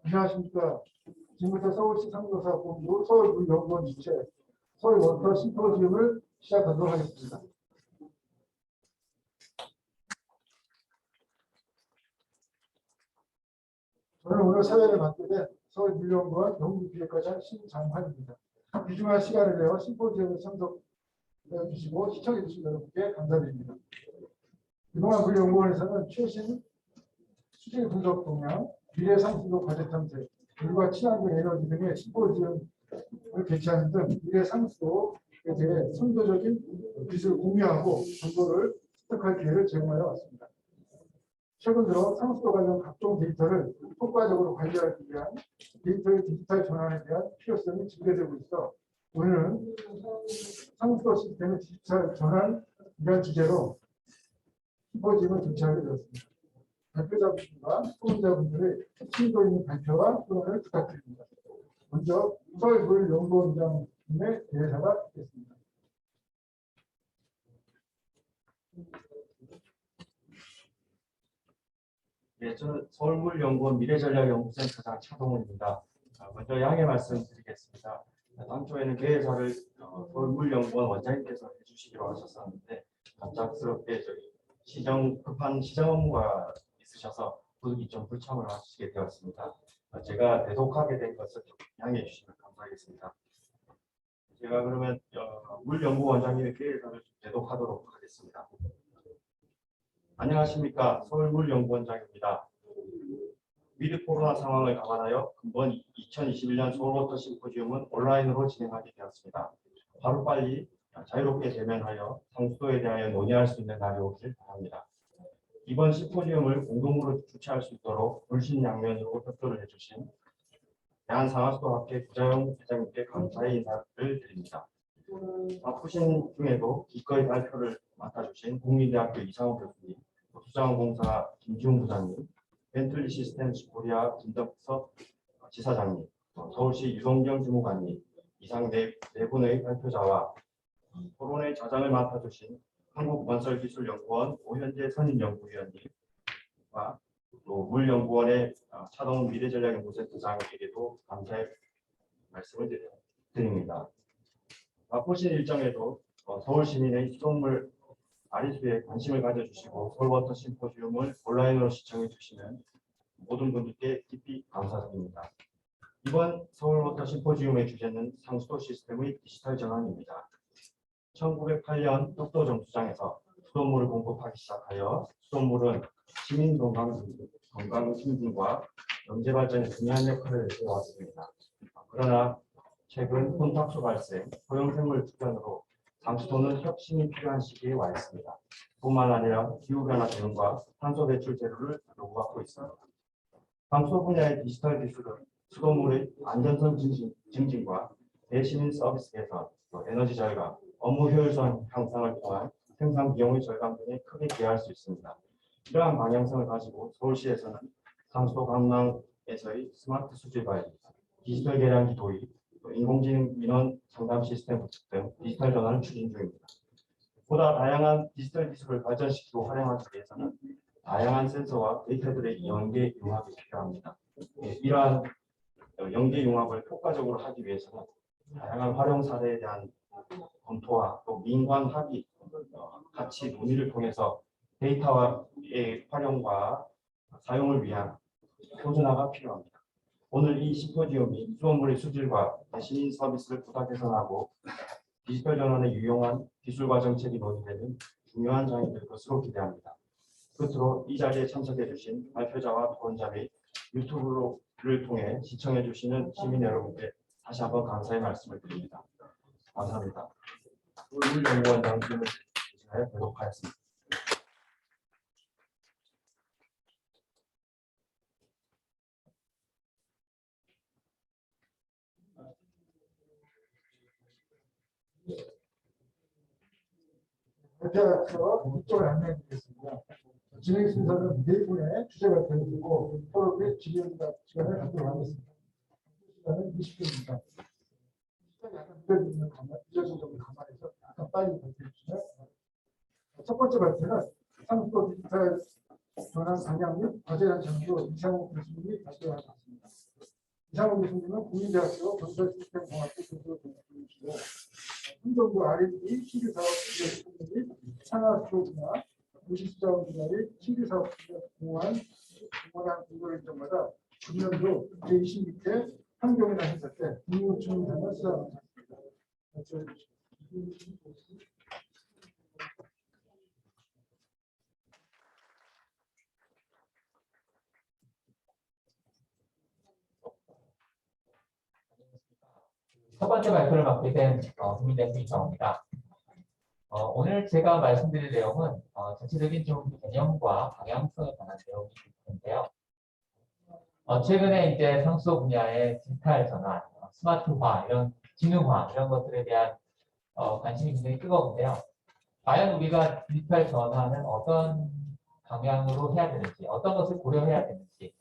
안녕하십니까. 지금부터 서울시 상도사 본부 서울물연구원 주최 서울워터 심포지움을 시작하도록 하겠습니다. 저는 오늘 사회를 맡게 된 서울물연구원 연구기획과장 신장환입니다. 귀중한 시간을 내어 심포지움에 참석해 주시고 시청해 주신 여러분께 감사드립니다. 그동안 물연구원에서는 최신 수질 분석 동향, 미래 상수도 과제 탐색, 물과 친환경 에너지 등의 심포지움을 개최하는 등 미래 상수도에 대해 선도적인 기술을 공유하고 정보를 습득할 기회를 제공하여 왔습니다. 최근 들어 상수도 관련 각종 데이터를 효과적으로 관리하기 위한 데이터의 디지털 전환에 대한 필요성이 증대되고 있어 오늘은 상수도 시스템의 디지털 전환이라는 주제로 심포지움을 개최하게 되었습니다. 발표자분과 토론자분들의 심도 있는 발표와 토론을 부탁드립니다. 먼저 서울물연구원장님의 대사가 있겠습니다. 네, 저는 서울물연구원 미래전략연구센터장 차동훈입니다. 먼저 양해 말씀드리겠습니다. 당초에는 개회사를 서울물연구원 원장님께서 해주시기로 하셨었는데 갑작스럽게 저희 급한 시정 업무가 있으셔서 부득이 좀 불참을 하시게 되었습니다. 제가 대독하게 된 것을 양해해 주시면 감사하겠습니다. 제가 그러면 물연구원장님의 개회사를 대독하도록 하겠습니다. 안녕하십니까. 서울물연구원장입니다. 위드 코로나 상황을 감안하여 이번 2021년 서울워터 심포지움은 온라인으로 진행하게 되었습니다. 하루빨리 자유롭게 대면하여 상수도에 대하여 논의할 수 있는 날이 오길 바랍니다. 이번 심포지움을 공동으로 주최할 수 있도록 물신양면으로 협조를 해주신 대한상하수도학회 구자영 회장님께 감사의 인사를 드립니다. 바쁘신 중에도 기꺼이 발표를 맡아주신 국민대학교 이상호 교수님, 수자원공사 김지훈 부장님, 벤틀리 시스템스 코리아 김덕석 지사장님, 서울시 유동경 주무관님, 이상 네 분의 발표자와 토론의 자장을 맡아주신 한국건설기술연구원 오현재 선임연구위원님과 또 물연구원의 차동훈 미래전략연구센터장에게도 감사의 말씀을 드립니다. 바쁘신 일정에도 서울 시민의 수돗물 아리수에 관심을 가져주시고 서울워터 심포지움을 온라인으로 시청해 주시는 모든 분들께 깊이 감사드립니다. 이번 서울워터 심포지움의 주제는 상수도 시스템의 디지털 전환입니다. 1908년 독도 정수장에서 수돗물을 공급하기 시작하여 수돗물은 시민 건강 증진과 경제 발전에 중요한 역할을 해왔습니다. 그러나 최근 혼탁수 발생, 소형생물 주변으로 상수도는 혁신이 필요한 시기에 와 있습니다. 뿐만 아니라 기후변화 대응과 탄소 배출 제로를 요구하고 있습니다. 상수도 분야의 디지털 기술은 수돗물의 안전성 증진과 대시민 서비스 개선, 에너지 절감, 업무 효율성 향상을 통한 생산 비용의 절감 등에 크게 기여할 수 있습니다. 이러한 방향성을 가지고 서울시에서는 상수도 관망에서의 스마트 수질 관리, 디지털 계량기 도입, 인공지능 민원 상담 시스템 구축 등 디지털 전환을 추진 중입니다. 보다 다양한 디지털 기술을 발전시키고 활용하기 위해서는 다양한 센서와 데이터들의 연계 융합이 필요합니다. 이러한 연계 융합을 효과적으로 하기 위해서는 다양한 활용 사례에 대한 검토와 또 민관 합의, 같이 논의를 통해서 데이터의 활용과 사용을 위한 표준화가 필요합니다. 오늘 이 심포지움이 수돗물의 수질과 시민 서비스를 보다 개선하고 디지털 전환에 유용한 기술과 정책이 논의되는 중요한 장이 될 것으로 기대합니다. 끝으로 이 자리에 참석해 주신 발표자와 토론자 및 유튜브를 통해 시청해 주시는 시민 여러분께 다시 한번 감사의 말씀을 드립니다. 감사합니다. 울연구원장 질문을 보도록 하겠습니다. 발표자서 이쪽을 안내드리겠습니다. 진행 순서는 4분의 주제 발표를 두고 토론 및 질의응답 시간을 갖도록 하겠습니다. 시간은 20분입니다. 시간이 약간 늦어진 점을 감안해서 약간 빨리 발표해 주시면. 첫 번째 발표는 상수도 디지털 전환 방향 및 과제란 장소 이상호 교수님이 발표하셨습니다. 이상호 교수님은 국민대학교 건설시스템공학부 교수로 전공이시고 한정부 R&D 신규사업 및 산하수도 분야, 도시수자원 분야 및 신규사업 공헌한 공모를 인정받아 금년도 제26회 환경이나 행사 때 국무총리상을 수상하셨습니다. 첫 번째 발표를 맡게 된 국민대학교 이상호입니다. 오늘 제가 말씀드릴 내용은 전체적인 좀 개념과 방향성에 관한 내용이 있는데요. 최근에 이제 상수도 분야의 디지털 전환, 스마트화, 이런 기능화 이런 것들에 대한 관심이 굉장히 뜨거운데요. 과연 우리가 디지털 전환은 어떤 방향으로 해야 되는지, 어떤 것을 고려해야 되는지,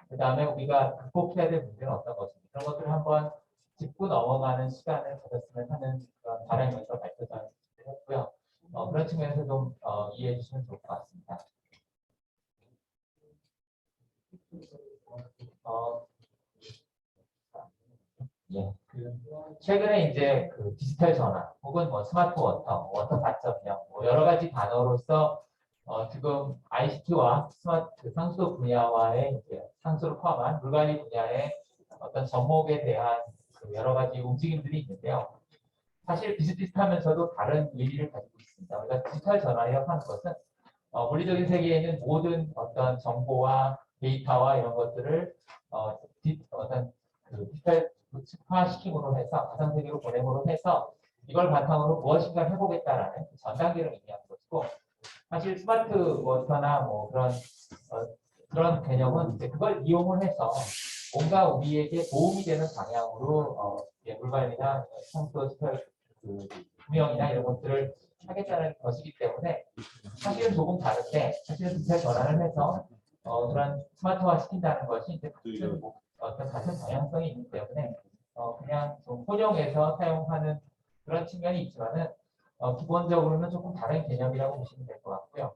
그 다음에 우리가 극복해야 될 문제는 어떤 것인지 그런 것들을 한번 짚고 넘어가는 시간을 가졌으면 하는 그런 바람에서 발표를 했고요. 그런 측면에서 좀 이해해 주시면 좋을 것 같습니다. 최근에 이제 그 디지털 전환 혹은 뭐 스마트 워터 4.0 뭐 여러 가지 단어로서 지금 ICT와 스마트 상수도 분야와의 이제 상수를 포함한 물관리 분야의 어떤 접목에 대한 그 여러 가지 움직임들이 있는데요. 사실 비슷비슷하면서도 다른 의미를 가지고 있습니다. 우리가 디지털 전환이라고 하는 것은 물리적인 세계에 있는 모든 어떤 정보와 데이터와 이런 것들을 어떤 그 디지털화시킴으로 해서 가상 세계로 보냄으로 해서 이걸 바탕으로 무엇인가 해보겠다라는 전단계를 의미하는 것이고, 사실 스마트 워터나 뭐 그런 개념은 이제 그걸 이용을 해서 뭔가 우리에게 도움이 되는 방향으로 물관리나 상수도 디지털 구명이나 이런 것들을 하겠다는 것이기 때문에 사실은 조금 다른데, 사실은 디지털 전환을 해서 그런 스마트화 시킨다는 것이 이제 같은 방향성이 있기 때문에 그냥 좀 혼용해서 사용하는 그런 측면이 있지만은 기본적으로는 조금 다른 개념이라고 보시면 될 것 같고요.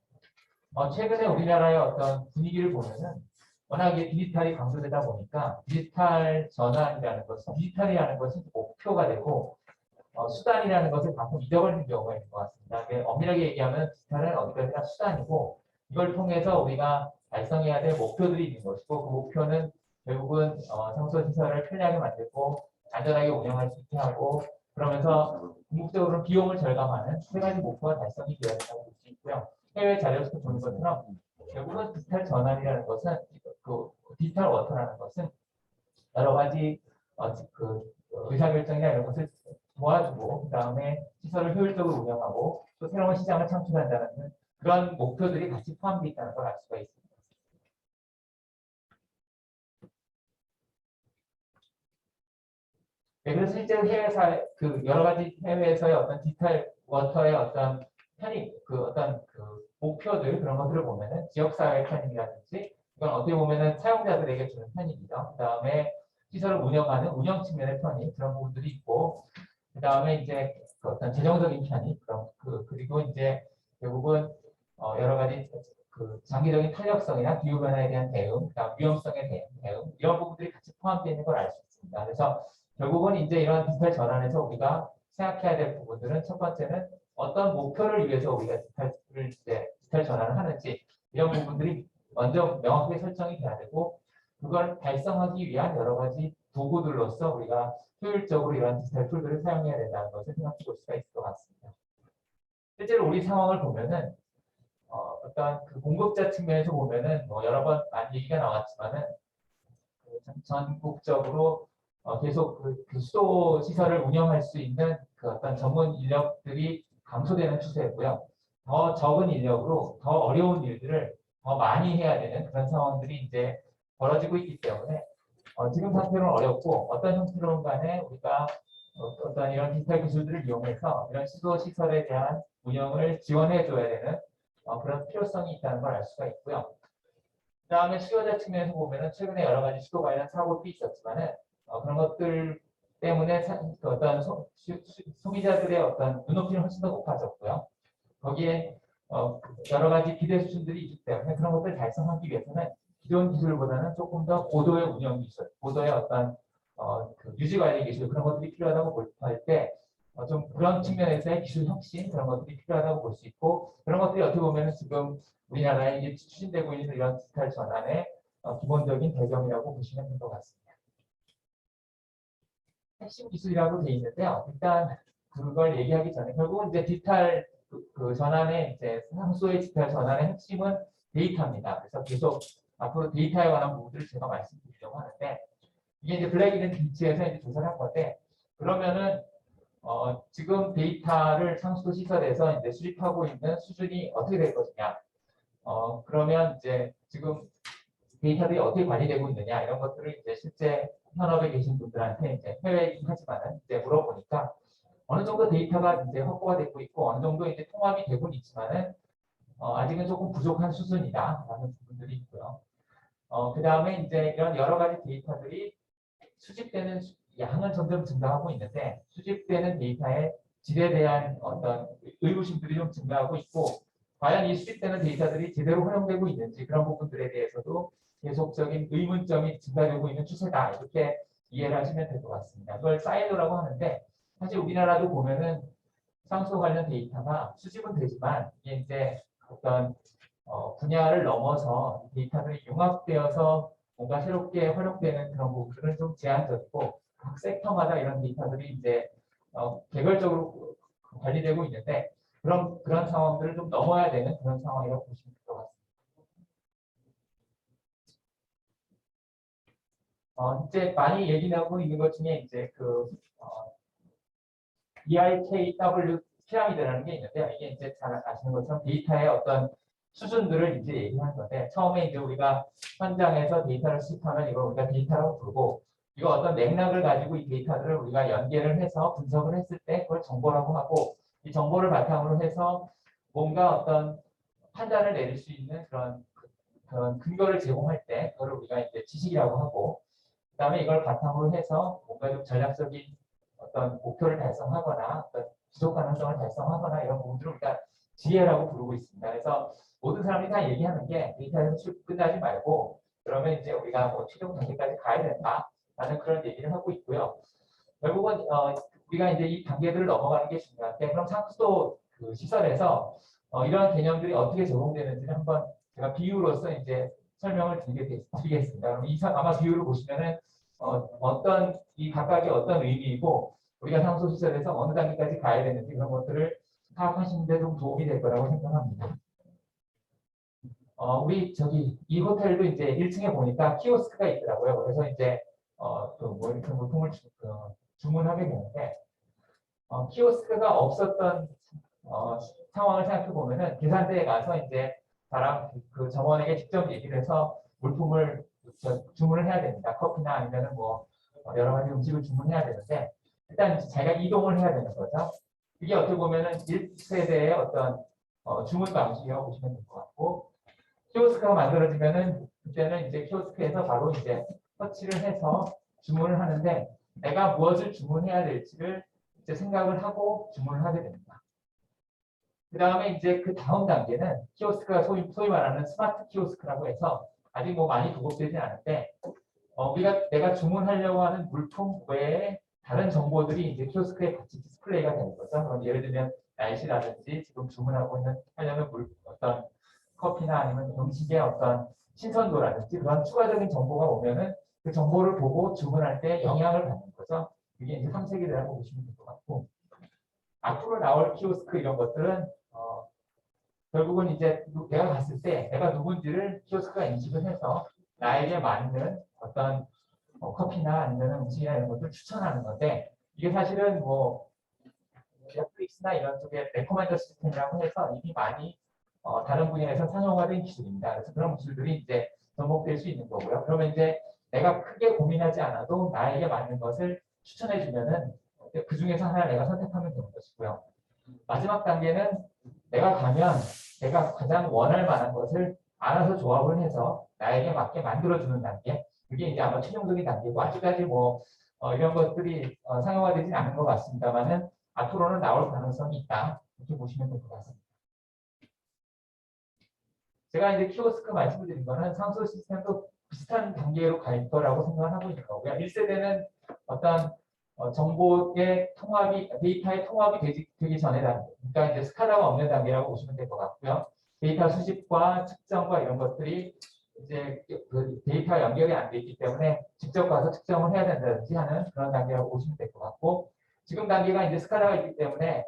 최근에 우리나라의 어떤 분위기를 보면은 워낙에 디지털이 강조되다 보니까 디지털 전환이라는 것은, 디지털이라는 것이 목표가 되고 수단이라는 것을 가끔 잊어버리는 경우가 있는 것 같습니다. 엄밀하게 얘기하면 디지털은 어디까지나 수단이고, 이걸 통해서 우리가 달성해야 될 목표들이 있는 것이고, 그 목표는 결국은 상수도 시설을 편리하게 만들고 안전하게 운영할 수 있게 하고, 그러면서 궁극적으로 비용을 절감하는 세 가지 목표가 달성이 되어야 한다고 볼 수 있고요. 해외 자료에서 보는 것처럼 결국은 디지털 전환이라는 것은, 그 디지털 워터라는 것은 여러 가지 의사결정이나 이런 것을 도와주고, 그 다음에 시설을 효율적으로 운영하고 또 새로운 시장을 창출한다는 그런 목표들이 같이 포함되어 있다는 걸 알 수가 있습니다. 네, 그래서 실제로 여러 가지 해외에서의 어떤 디지털 워터의 어떤 어떤 목표들, 그런 것들을 보면은 지역사회 편익이라든지, 이건 어떻게 보면은 사용자들에게 주는 편익이죠. 그 다음에 시설을 운영하는 운영 측면의 편익, 그런 부분들이 있고, 그 다음에 이제 어떤 재정적인 편익, 그리고 이제 결국은 여러 가지 장기적인 탄력성이나 기후 변화에 대한 대응, 그다음 위험성에 대한 대응, 이런 부분들이 같이 포함되어 있는 걸 알 수 있습니다. 그래서 결국은 이제 이런 디지털 전환에서 우리가 생각해야 될 부분들은, 첫 번째는 어떤 목표를 위해서 우리가 디지털 전환을 하는지, 이런 부분들이 먼저 명확하게 설정이 돼야 되고, 그걸 달성하기 위한 여러 가지 도구들로서 우리가 효율적으로 이런 디지털 툴들을 사용해야 된다는 것을 생각해 볼 수가 있을 것 같습니다. 실제로 우리 상황을 보면은 어떤 그 공급자 측면에서 보면은 뭐 여러 번 많이 얘기가 나왔지만은 그 전국적으로 계속 그 수도 시설을 운영할 수 있는 그 어떤 전문 인력들이 감소되는 추세고요. 더 적은 인력으로 더 어려운 일들을 더 많이 해야 되는 그런 상황들이 이제 벌어지고 있기 때문에 지금 상태로는 어렵고 어떤 형태로든 간에 우리가 어떤 이런 디지털 기술들을 이용해서 이런 수도 시설에 대한 운영을 지원해 줘야 되는 그런 필요성이 있다는 걸 알 수가 있고요. 그다음에 수요자 측면에서 보면은 최근에 여러 가지 수도 관련 사고도 있었지만은 그런 것들 때문에 그 어떤 소비자들의 어떤 눈높이는 훨씬 더 높아졌고요. 거기에 여러 가지 기대 수준들이 있기 때문에 그런 것들을 달성하기 위해서는 기존 기술보다는 조금 더 고도의 운영 기술, 고도의 어떤 그 유지 관리 기술 그런 것들이 필요하다고 볼 때 좀 그런 측면에서의 기술 혁신 그런 것들이 필요하다고 볼 수 있고 그런 것들이 어떻게 보면 지금 우리나라에 이제 추진되고 있는 이런 디지털 전환의 기본적인 배경이라고 보시면 될 것 같습니다. 핵심 기술이라고 돼 있는데요. 일단 그걸 얘기하기 전에 결국은 이제 디지털 그 전환의 이제 상수의 디지털 전환의 핵심은 데이터입니다. 그래서 계속 앞으로 데이터에 관한 부분들을 제가 말씀드리려고 하는데 이게 이제 블랙 이덴티티에서 이제 조사를 한 건데 그러면은 지금 데이터를 상수도 시설에서 이제 수집하고 있는 수준이 어떻게 될 것이냐? 그러면 이제 지금 데이터들이 어떻게 관리되고 있느냐 이런 것들을 이제 실제 현업에 계신 분들한테 이제 해외이긴 하지만은 이제 물어보니까 어느 정도 데이터가 이제 확보가 되고 있고 어느 정도 이제 통합이 되고 있지만은 아직은 조금 부족한 수준이다라는 부분들이 있고요. 그 다음에 이제 이런 여러 가지 데이터들이 수집되는 양은 점점 증가하고 있는데 수집되는 데이터의 질에 대한 어떤 의구심들이 좀 증가하고 있고 과연 이 수집되는 데이터들이 제대로 활용되고 있는지 그런 부분들에 대해서도 계속적인 의문점이 증가되고 있는 추세다 이렇게 이해를 하시면 될 것 같습니다. 이걸 사이로라고 하는데 사실 우리나라도 보면은 상수 관련 데이터가 수집은 되지만 이게 이제 어떤 분야를 넘어서 데이터들이 융합되어서 뭔가 새롭게 활용되는 그런 부분들은 좀 제한적이고 각 섹터마다 이런 데이터들이 이제 개별적으로 관리되고 있는데 그런 상황들을 좀 넘어야 되는 그런 상황이라고 보시면 될 것 같습니다. 이제 많이 얘기 나오고 있는 것 중에 이제 그 EIKW 피라미드라는 게 있는데요. 이게 이제 잘 아시는 것처럼 데이터의 어떤 수준들을 이제 얘기하는 건데 처음에 이제 우리가 현장에서 데이터를 수집하면 이걸 우리가 데이터라고 부르고 이거 어떤 맥락을 가지고 이 데이터들을 우리가 연계를 해서 분석을 했을 때 그걸 정보라고 하고 이 정보를 바탕으로 해서 뭔가 어떤 판단을 내릴 수 있는 그런 근거를 제공할 때 그걸 우리가 이제 지식이라고 하고 그다음에 이걸 바탕으로 해서 뭔가 좀 전략적인 어떤 목표를 달성하거나 어떤 지속 가능성을 달성하거나 이런 부분들을 우리가 지혜라고 부르고 있습니다. 그래서 모든 사람이 다 얘기하는 게 데이터에서 끝나지 말고 그러면 이제 우리가 뭐 최종 단계까지 가야 된다라는 그런 얘기를 하고 있고요. 결국은 우리가 이제 이 단계들을 넘어가는 게 중요한데 그럼 상수도 그 시설에서 이러한 개념들이 어떻게 적용되는지를 한번 제가 비유로서 이제 설명을 드리겠습니다. 그럼 아마 비유를 보시면은 어떤 이 각각의 어떤 의미이고 우리가 상수 시설에서 어느 단계까지 가야 되는지 그런 것들을 파악하시는 데 좀 도움이 될 거라고 생각합니다. 우리 저기 이 호텔도 이제 1층에 보니까 키오스크가 있더라고요. 그래서 이제 뭐 이렇게 물품을 주문하게 되는데 키오스크가 없었던 상황을 생각해 보면은 계산대에 가서 이제 사람 그 점원에게 직접 얘기를 해서 물품을 주문을 해야 됩니다. 커피나 아니면은 뭐 여러 가지 음식을 주문해야 되는데 일단 자기가 이동을 해야 되는 거죠. 이게 어떻게 보면은 1세대의 어떤 주문 방식이라고 보시면 될 것 같고 키오스크가 만들어지면은 그때는 이제 키오스크에서 바로 이제 터치를 해서 주문을 하는데 내가 무엇을 주문해야 될지를 이제 생각을 하고 주문을 하게 됩니다. 그 다음에 이제 그 다음 단계는 키오스크가 소위 말하는 스마트 키오스크라고 해서 아직 뭐 많이 도급되지 않은데 내가 주문하려고 하는 물품 외에 다른 정보들이 이제 키오스크에 같이 디스플레이가 되는 거죠. 그럼 예를 들면 날씨라든지 지금 주문하고 있는 하려면 어떤 커피나 아니면 음식의 어떤 신선도라든지 그런 추가적인 정보가 오면은 그 정보를 보고 주문할 때 영향을 받는 거죠. 이게 이제 3세기라고 보시면 될 것 같고 앞으로 나올 키오스크 이런 것들은 결국은 이제 내가 갔을 때 내가 누군지를 키오스크가 인식을 해서 나에게 맞는 어떤 커피나 아니면 음식이나 이런 것들 추천하는 건데 이게 사실은 뭐 넷플릭스나 이런 쪽에 레코멘더 시스템이라고 해서 이미 많이 다른 분야에서 상용화된 기술입니다. 그래서 그런 기술들이 이제 접목될 수 있는 거고요. 그러면 이제 내가 크게 고민하지 않아도 나에게 맞는 것을 추천해 주면은 그 중에서 하나를 내가 선택하면 되는 것이고요. 마지막 단계는 내가 가면 내가 가장 원할 만한 것을 알아서 조합을 해서 나에게 맞게 만들어주는 단계. 그게 이제 아마 최종적인 단계고 아직까지 뭐 이런 것들이 상용화되지 않은 것 같습니다만은 앞으로는 나올 가능성이 있다. 이렇게 보시면 될 것 같습니다. 제가 이제 키오스크 말씀을 드린 거는 상수 시스템도 비슷한 단계로 갈 거라고 생각하고 있는 거고요. 1세대는 어떤 정보의 통합이, 데이터의 통합이 되기 전의 단계. 그러니까 이제 스카다가 없는 단계라고 보시면 될 것 같고요. 데이터 수집과 측정과 이런 것들이 이제 그 데이터 연결이 안 돼 있기 때문에 직접 가서 측정을 해야 된다든지 하는 그런 단계라고 보시면 될 것 같고, 지금 단계가 이제 스카다가 있기 때문에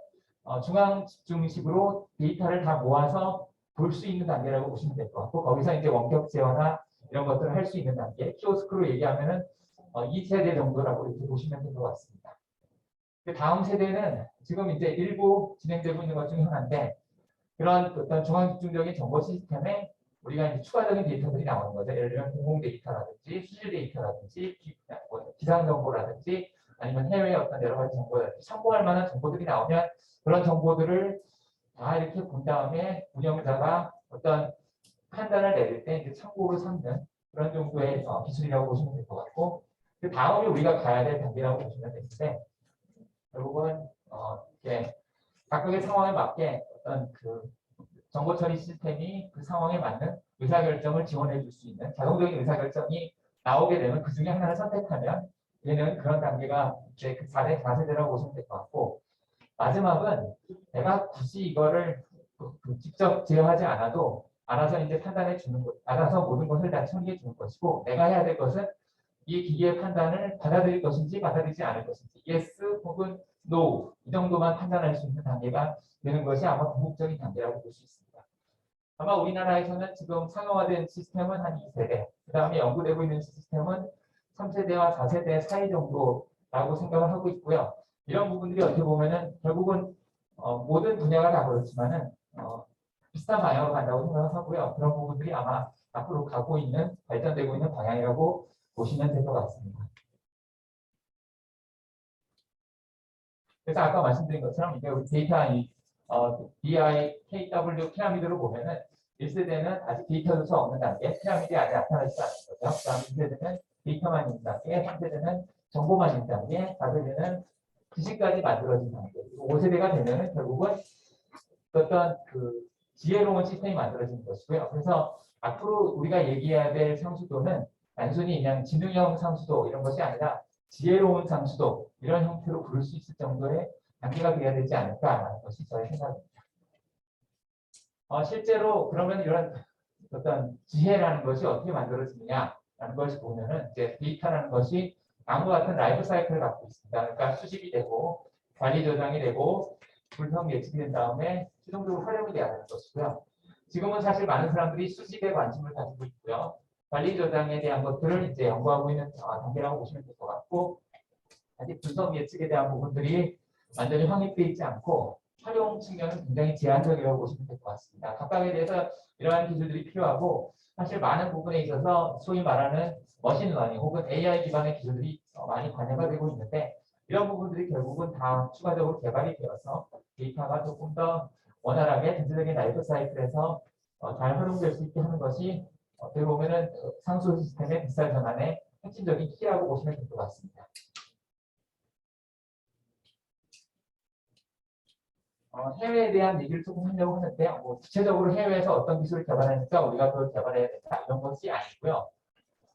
중앙 집중식으로 데이터를 다 모아서 볼 수 있는 단계라고 보시면 될 것 같고, 거기서 이제 원격 제어나 이런 것들을 할 수 있는 단계, 키오스크로 얘기하면은 2세대 정도라고 이렇게 보시면 될 것 같습니다. 그 다음 세대는 지금 이제 일부 진행되고 있는 것 중에 하나인데, 그런 어떤 중앙 집중적인 정보 시스템에 우리가 이제 추가적인 데이터들이 나오는 거죠. 예를 들면 공공 데이터라든지 수질 데이터라든지 기상 정보라든지 아니면 해외의 어떤 여러 가지 정보라든지 참고할 만한 정보들이 나오면 그런 정보들을 다 이렇게 본 다음에 운영자가 어떤 판단을 내릴 때 이제 참고로 삼는 그런 정도의 기술이라고 보시면 될 것 같고, 그 다음에 우리가 가야 될 단계라고 보시면 되는데, 결국은 이렇게 각각의 상황에 맞게 어떤 그 정보 처리 시스템이 그 상황에 맞는 의사결정을 지원해 줄 수 있는 자동적인 의사결정이 나오게 되면 그 중에 하나를 선택하면 얘는 그런 단계가 이제 그 4세대라고 보시면 될 것 같고, 마지막은 내가 굳이 이거를 직접 제어하지 않아도 알아서 이제 판단해 주는 것, 알아서 모든 것을 다 처리해 주는 것이고, 내가 해야 될 것은 이 기계의 판단을 받아들일 것인지 받아들이지 않을 것인지, yes 혹은 no 이 정도만 판단할 수 있는 단계가 되는 것이 아마 궁극적인 단계라고 볼 수 있습니다. 아마 우리나라에서는 지금 상용화된 시스템은 한 2세대, 그 다음에 연구되고 있는 시스템은 3세대와 4세대 사이 정도라고 생각을 하고 있고요. 이런 부분들이 어떻게 보면은 결국은 모든 분야가 다 그렇지만은 비슷한 방향으로 간다고 생각을 하고요. 그런 부분들이 아마 앞으로 가고 있는, 발전되고 있는 방향이라고 보시면 될 것 같습니다. 그래서 아까 말씀드린 것처럼 이제 우리 데이터 BI, KW 피라미드로 보면은 1세대는 아직 데이터조차 없는 단계, 피라미드에 아직 나타나지 않는 거죠. 그 다음 2세대는 데이터만 있는 단계, 3세대는 정보만 있는 단계, 4세대는 지식까지 만들어진 단계, 5세대가 되면은 결국은 어떤 그 지혜로운 시스템이 만들어지는 것이고요. 그래서 앞으로 우리가 얘기해야 될 상수도는 단순히 그냥 지능형 상수도 이런 것이 아니라 지혜로운 상수도 이런 형태로 부를 수 있을 정도의 단계가 되어야 되지 않을까라는 것이 저의 생각입니다. 실제로 그러면 이런 어떤 지혜라는 것이 어떻게 만들어지느냐라는 것을 보면은 이제 데이터라는 것이 다음과 같은 라이프 사이클을 갖고 있습니다. 그러니까 수집이 되고 관리 저장이 되고 불평 예측이 된 다음에 최종적으로 활용이 돼야 되는 것이고요. 지금은 사실 많은 사람들이 수집에 관심을 가지고 있고요. 관리 저장에 대한 것들을 이제 연구하고 있는 단계라고 보시면 될 것 같고, 아직 분석 예측에 대한 부분들이 완전히 확립되어 있지 않고 활용 측면은 굉장히 제한적이라고 보시면 될 것 같습니다. 각각에 대해서 이러한 기술들이 필요하고, 사실 많은 부분에 있어서 소위 말하는 머신러닝 혹은 AI 기반의 기술들이 많이 관여가 되고 있는데, 이런 부분들이 결국은 다 추가적으로 개발이 되어서 데이터가 조금 더 원활하게 전체적인 라이프 사이클에서 잘 활용될 수 있게 하는 것이 어떻게 보면은 상수 시스템의 빗살 전환의 핵심적인 키라고 보시면 될 것 같습니다. 해외에 대한 얘기를 조금 하려고 하는데, 구체적으로 해외에서 어떤 기술을 개발하니까 우리가 그걸 개발해야 된다 이런 것이 아니고요.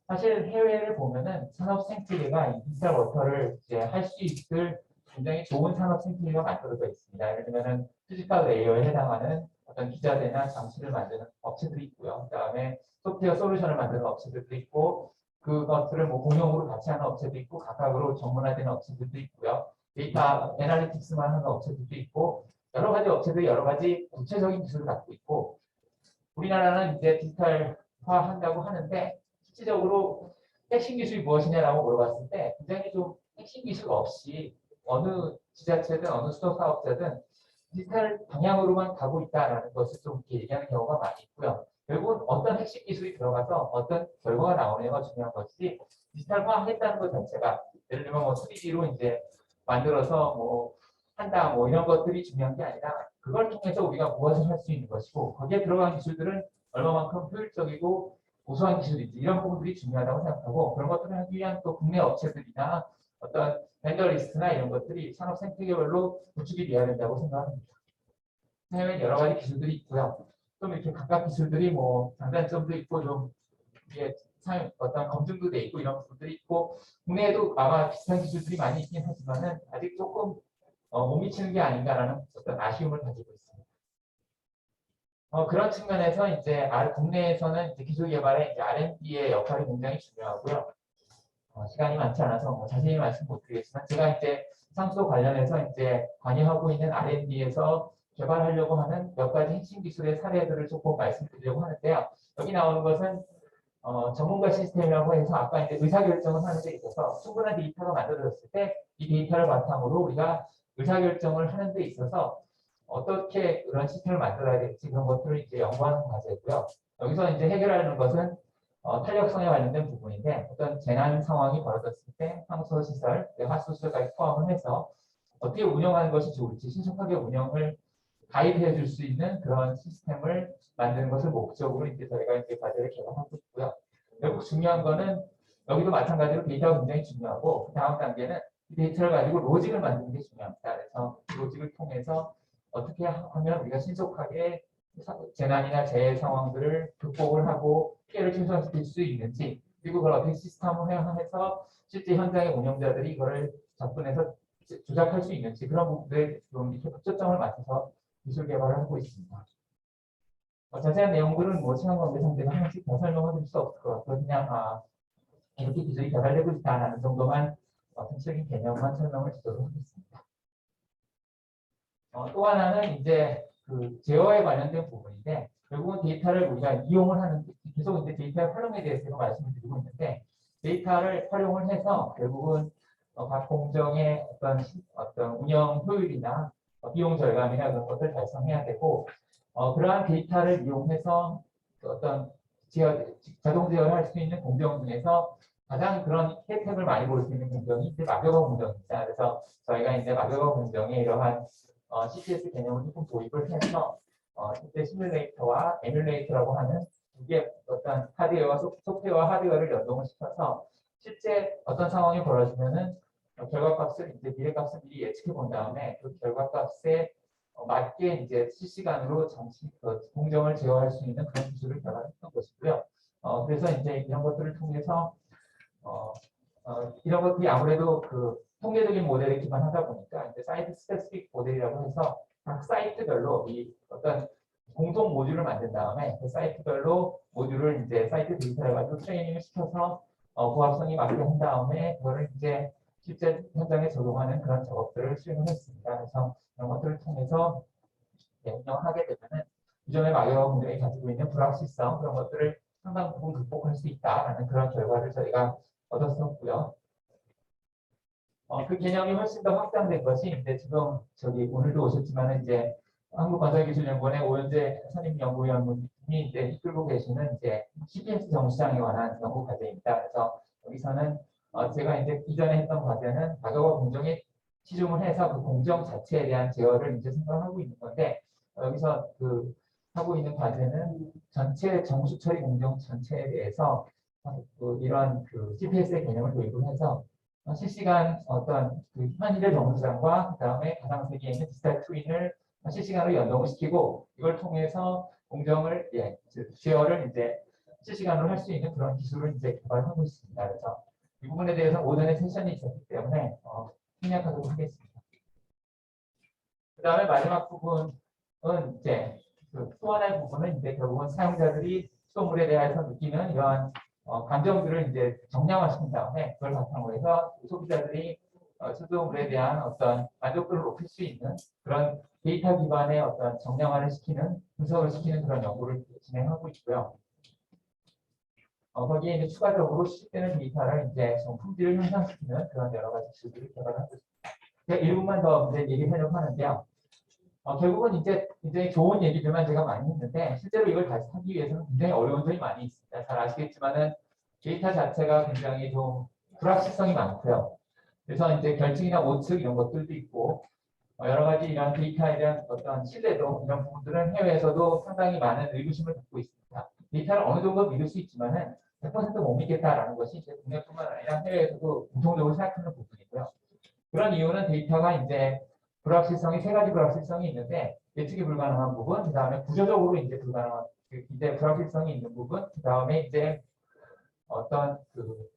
사실 해외를 보면은 산업 생태계가 디지털 워터를 이제 할 수 있을 굉장히 좋은 산업 생태계가 만들어져 있습니다. 예를 들면은 피지컬 레이어에 해당하는 어떤 기자재나 장치를 만드는 업체들이 있고요. 그다음에 소프트웨어 솔루션을 만드는 업체들도 있고, 그것들을 뭐 공용으로 같이 하는 업체도 있고, 각각으로 전문화되는 업체들도 있고요. 데이터 애널리틱스만 하는 업체들도 있고, 여러 가지 업체들이 여러 가지 구체적인 기술을 갖고 있고 우리나라는 이제 디지털화 한다고 하는데 실질적으로 핵심 기술이 무엇이냐라고 물어봤을 때 굉장히 좀 핵심 기술 없이 어느 지자체든 어느 수도 사업자든 디지털 방향으로만 가고 있다라는 것을 좀 이렇게 얘기하는 경우가 많이 있고요. 결국은 어떤 핵심 기술이 들어가서 어떤 결과가 나오느냐가 중요한 것이지 디지털화 했다는 것 자체가 예를 들면 뭐 3D로 이제 만들어서 뭐 한다 뭐 이런 것들이 중요한 게 아니라 그걸 통해서 우리가 무엇을 할 수 있는 것이고 거기에 들어간 기술들은 얼마만큼 효율적이고 우수한 기술인지 이런 부분들이 중요하다고 생각하고 그런 것들을 하기 위한 또 국내 업체들이나 어떤 벤더 리스트나 이런 것들이 산업 생태계별로 구축이 되어야 된다고 생각합니다. 해외에 여러 가지 기술들이 있고요. 좀 이렇게 각각 기술들이 뭐 장단점도 있고 좀 이게 어떤 검증도 돼 있고 이런 부분들이 있고 국내에도 아마 비슷한 기술들이 많이 있긴 하지만은 아직 조금 못 미치는 게 아닌가라는 어떤 아쉬움을 가지고 있습니다. 그런 측면에서 이제 국내에서는 이제 기술 개발에 이제 R&D의 역할이 굉장히 중요하고요. 시간이 많지 않아서 뭐 자세히 말씀 못 드리겠지만 제가 이제 상수 관련해서 이제 관여하고 있는 R&D에서 개발하려고 하는 몇 가지 핵심 기술의 사례들을 조금 말씀드리려고 하는데요. 여기 나오는 것은 전문가 시스템이라고 해서 아까 이제 의사결정을 하는 데 있어서 충분한 데이터가 만들어졌을 때 이 데이터를 바탕으로 우리가 의사결정을 하는 데 있어서 어떻게 그런 시스템을 만들어야 될지 그런 것들을 이제 연구하는 과제고요. 여기서 이제 해결하는 것은 탄력성에 관련된 부분인데 어떤 재난 상황이 벌어졌을 때 황소 시설, 하수시설까지 포함을 해서 어떻게 운영하는 것이 좋을지 신속하게 운영을 가입해 줄 수 있는 그런 시스템을 만드는 것을 목적으로 이제 저희가 이제 과제를 개발하고 있고요. 결국 중요한 거는 여기도 마찬가지로 데이터가 굉장히 중요하고 그 다음 단계는 이 데이터를 가지고 로직을 만드는 게 중요합니다. 그래서 로직을 통해서 어떻게 하면 우리가 신속하게 재난이나 재해 상황들을 극복을 하고 피해를 최소화시킬 수 있는지 그리고 그걸 어떻게 시스템화해서 실제 현장의 운영자들이 이거를 접근해서 조작할 수 있는지 그런 부분들에 좀 이렇게 초점을 맞춰서 기술 개발을 하고 있습니다. 자세한 내용들은 뭐 시간 관계상 한 번씩 더 설명을 드릴 수 없을 것 같고 그냥 이렇게 기술이 개발되고 있다는 정도만 전체적인 개념만 설명을 드리도록 하겠습니다. 또 하나는 이제 그 제어에 관련된 부분인데 결국은 데이터를 우리가 이용을 하는 계속 이제 데이터의 활용에 대해서 말씀을 드리고 있는데 데이터를 활용을 해서 결국은 각 공정의 어떤 운영 효율이나 비용 절감이나 그런 것을 달성해야 되고 그러한 데이터를 이용해서 어떤 자동 제어를 할 수 있는 공정 중에서 가장 그런 혜택을 많이 볼 수 있는 공정이 이제 마개거 공정입니다. 그래서 저희가 이제 마개거 공정에 이러한 CPS 개념을 조금 도입을 해서 실제 시뮬레이터와 에뮬레이터라고 하는 이게 어떤 하드웨어와 소프트웨어와 하드웨어를 연동을 시켜서 실제 어떤 상황이 벌어지면은 결과값을 이제 미래값을 미리 예측해 본 다음에 그 결과값에 맞게 이제 실시간으로 공정을 제어할 수 있는 그런 기술을 개발했던 것이고요. 그래서 이제 이런 것들을 통해서 이런 것들이 아무래도 그 통계적인 모델에 기반하다 보니까 이제 사이트 스페시픽 모델이라고 해서 각 사이트별로 이 어떤 공통 모듈을 만든 다음에 그 사이트별로 모듈을 이제 사이트 데이터를 가지고 트레이닝을 시켜서 부합성이 맞게 한 다음에 그거를 이제 실제 현장에 적용하는 그런 작업들을 수행을 했습니다. 그래서 이런 것들을 통해서 운영을 하게 되면은 기존의 마개거 공정이 가지고 있는 불확실성 그런 것들을 상당 부분 극복할 수 있다라는 그런 결과를 저희가 얻었었고요. 그 개념이 훨씬 더 확장된 것이 이제 지금 오늘도 오셨지만 이제 한국건설기술연구원의 오현재 선임연구위원님이 이제 이끌고 계시는 이제 CPS 정시장에 관한 연구 과제입니다. 그래서 여기서는 제가 이제 이전에 했던 과제는 마개거 공정에 치중을 해서 그 공정 자체에 대한 제어를 이제 생각하고 있는 건데 여기서 그 하고 있는 과제는 전체 정수 처리 공정 전체에 대해서 이러한 그 CPS의 개념을 도입을 해서 실시간 어떤 그 현실의 정수장과 그 다음에 가상 세계에 있는 디지털 트윈을 실시간으로 연동을 시키고 이걸 통해서 공정을 제어를 이제 실시간으로 할 수 있는 그런 기술을 이제 개발하고 있습니다. 그래서 이 부분에 대해서 오전에 세션이 있었기 때문에 생략하도록 하겠습니다. 그 다음에 마지막 부분은 이제 또 하나의 부분은 이제 결국은 사용자들이 수돗물에 대해서 느끼는 이러한 감정들을 이제 정량화시킨 다음에 그걸 바탕으로 해서 소비자들이 수돗물에 대한 어떤 만족도를 높일 수 있는 그런 데이터 기반의 어떤 정량화를 시키는, 분석을 시키는 그런 연구를 진행하고 있고요. 거기에 이제 추가적으로 수집되는 데이터를 이제 좀 품질을 향상시키는 그런 여러 가지 기술들을 개발하고 있습니다. 제가 일부분만 더 이제 얘기하려고 하는데요. 결국은 이제 굉장히 좋은 얘기들만 제가 많이 했는데 실제로 이걸 다시 하기 위해서는 굉장히 어려운 점이 많이 있습니다. 잘 아시겠지만은 데이터 자체가 굉장히 좀 불확실성이 많고요. 그래서 이제 결증이나 오측 이런 것들도 있고 여러 가지 이런 데이터에 대한 어떤 신뢰도 이런 부분들은 해외에서도 상당히 많은 의구심을 갖고 있습니다. 데이터를 어느 정도 믿을 수 있지만은 100%못 믿겠다라는 것이 이제 국내뿐만 아니라 해외에서도 공통적으로 생각하는 부분이고요. 그런 이유는 데이터가 이제 불확실성이 세 가지 불확실성이 있는데 예측이 불가능한 부분, 그 다음에 구조적으로 이제 불가능한 이제 불확실성이 있는 부분, 그 다음에 이제 어떤 그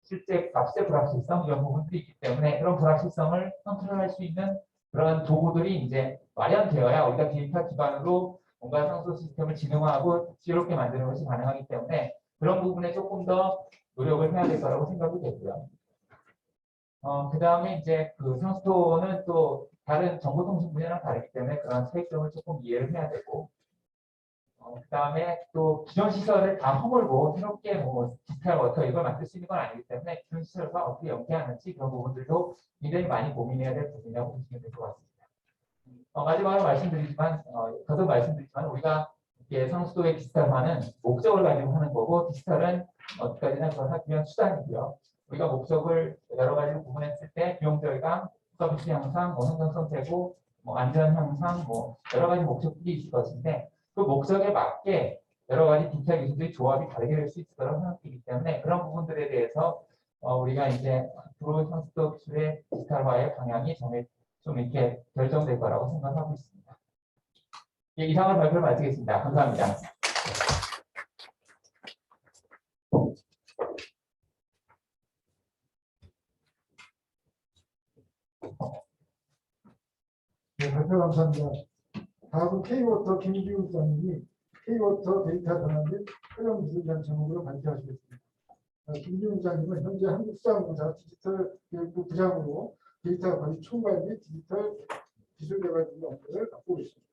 실제 값의 불확실성 이런 부분들이 있기 때문에 그런 불확실성을 컨트롤할 수 있는 그런 도구들이 이제 마련되어야 우리가 데이터 기반으로 뭔가 상소 시스템을 진흥화하고 지혜롭게 만드는 것이 가능하기 때문에 그런 부분에 조금 더 노력을 해야 될 거라고 생각이 되고요. 그 다음에 이제 그 상수도는 또 다른 정보통신 분야랑 다르기 때문에 그런 차이점을 조금 이해를 해야 되고, 그 다음에 또 기존 시설을 다 허물고 새롭게 뭐 디지털 워터 이걸 만들 수 있는 건 아니기 때문에 기존 시설과 어떻게 연계하는지 그런 부분들도 굉장히 많이 고민해야 될 부분이라고 보시면 될 것 같습니다. 마지막으로 말씀드리지만, 거듭 말씀드리지만 우리가 이게 상수도의 디지털화는 목적을 가지고 하는 거고 디지털은 어디까지나 그걸 하기 위한 수단이고요. 우리가 목적을 여러 가지로 구분했을 때 비용 절감, 서비스 향상, 뭐 행정성 제고, 뭐 안전 향상, 뭐 여러 가지 목적들이 있을 것인데 그 목적에 맞게 여러 가지 디지털 기술들이 조합이 다르게 될 수 있을 거라고 생각되기 때문에 그런 부분들에 대해서 우리가 이제 앞으로 상수도 기술의 디지털화의 방향이 좀 이렇게 결정될 거라고 생각하고 있습니다. 예, 이상을 발표를 마치겠습니다. 감사합니다. 네, 발표 감사합니다. 다음은 K워터 김기훈 부장님이 K워터 데이터 전환 및 활용 기술에 대한 제목으로 발표하시겠습니다. 김기훈 부장님은 현재 한국수자원공사 디지털 교육부 부장으로 데이터 관리 총괄 및 디지털 기술 개발 등의 업무를 맡고 계십니다.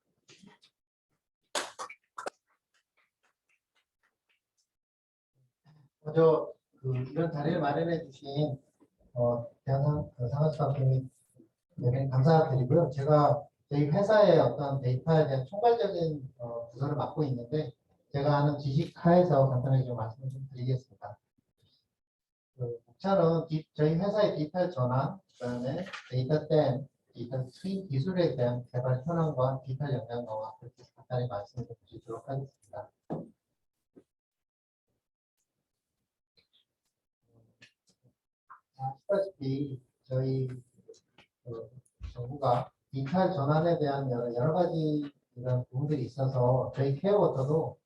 먼저 이런 자리를 마련해 주신 상하수방님이 대단히 감사드리고요. 제가 저희 회사의 어떤 데이터에 대한 총괄적인 부서를 맡고 있는데 제가 아는 지식 하에서 간단하게 좀 말씀을 좀 드리겠습니다. 목차는 저희 회사의 디지털 전환, 그다음에 데이터 댐, 디지털 트윈 기술에 대한 개발 현황과 디지털 역량 강화 그렇게 간단히 말씀을 드리도록 하겠습니다. 아시다시피 저희 정부가 디지털 전환에 대한 여러 가지 이런 부분들이 있어서 저희 케어워터도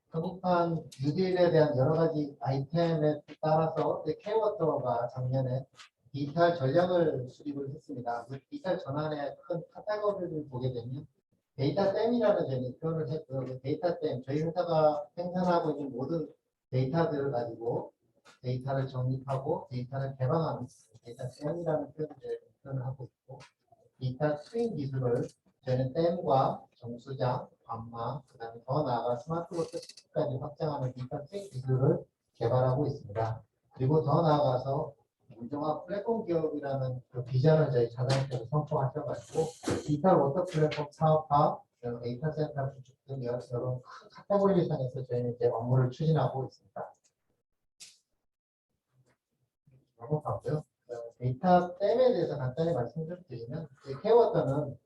한국판 뉴딜에 대한 여러 가지 아이템에 따라서 케어워터가 작년에 디지털 전략을 수립을 했습니다. 그 디지털 전환의 큰 카테고리를 보게 되면 데이터 댐이라는 저희 표현을 했고요. 그 데이터 댐, 저희 회사가 생산하고 있는 모든 데이터들을 가지고 데이터를 정립하고 데이터를 개방하는 데이터 댐이라는 표현을 하고 있고, 데이터 트윈 기술을 저희는 댐과 정수장, 관망, 그 다음에 더 나아가 스마트워터 시스템까지 확장하는 데이터 트윈 기술을 개발하고 있습니다. 그리고 더 나아가서 운종화 플랫폼 기업이라는 그 비전을 저희 자산에서 선포하셔가지고 디지털 워터 플랫폼 사업화, 데이터 센터 구축 등 여러 큰 카테고리상에서 저희는 이제 업무를 추진하고 있습니다. 넘어가고요. 데이터 댐에 대해서 간단히 말씀 좀 드리면 케어워터는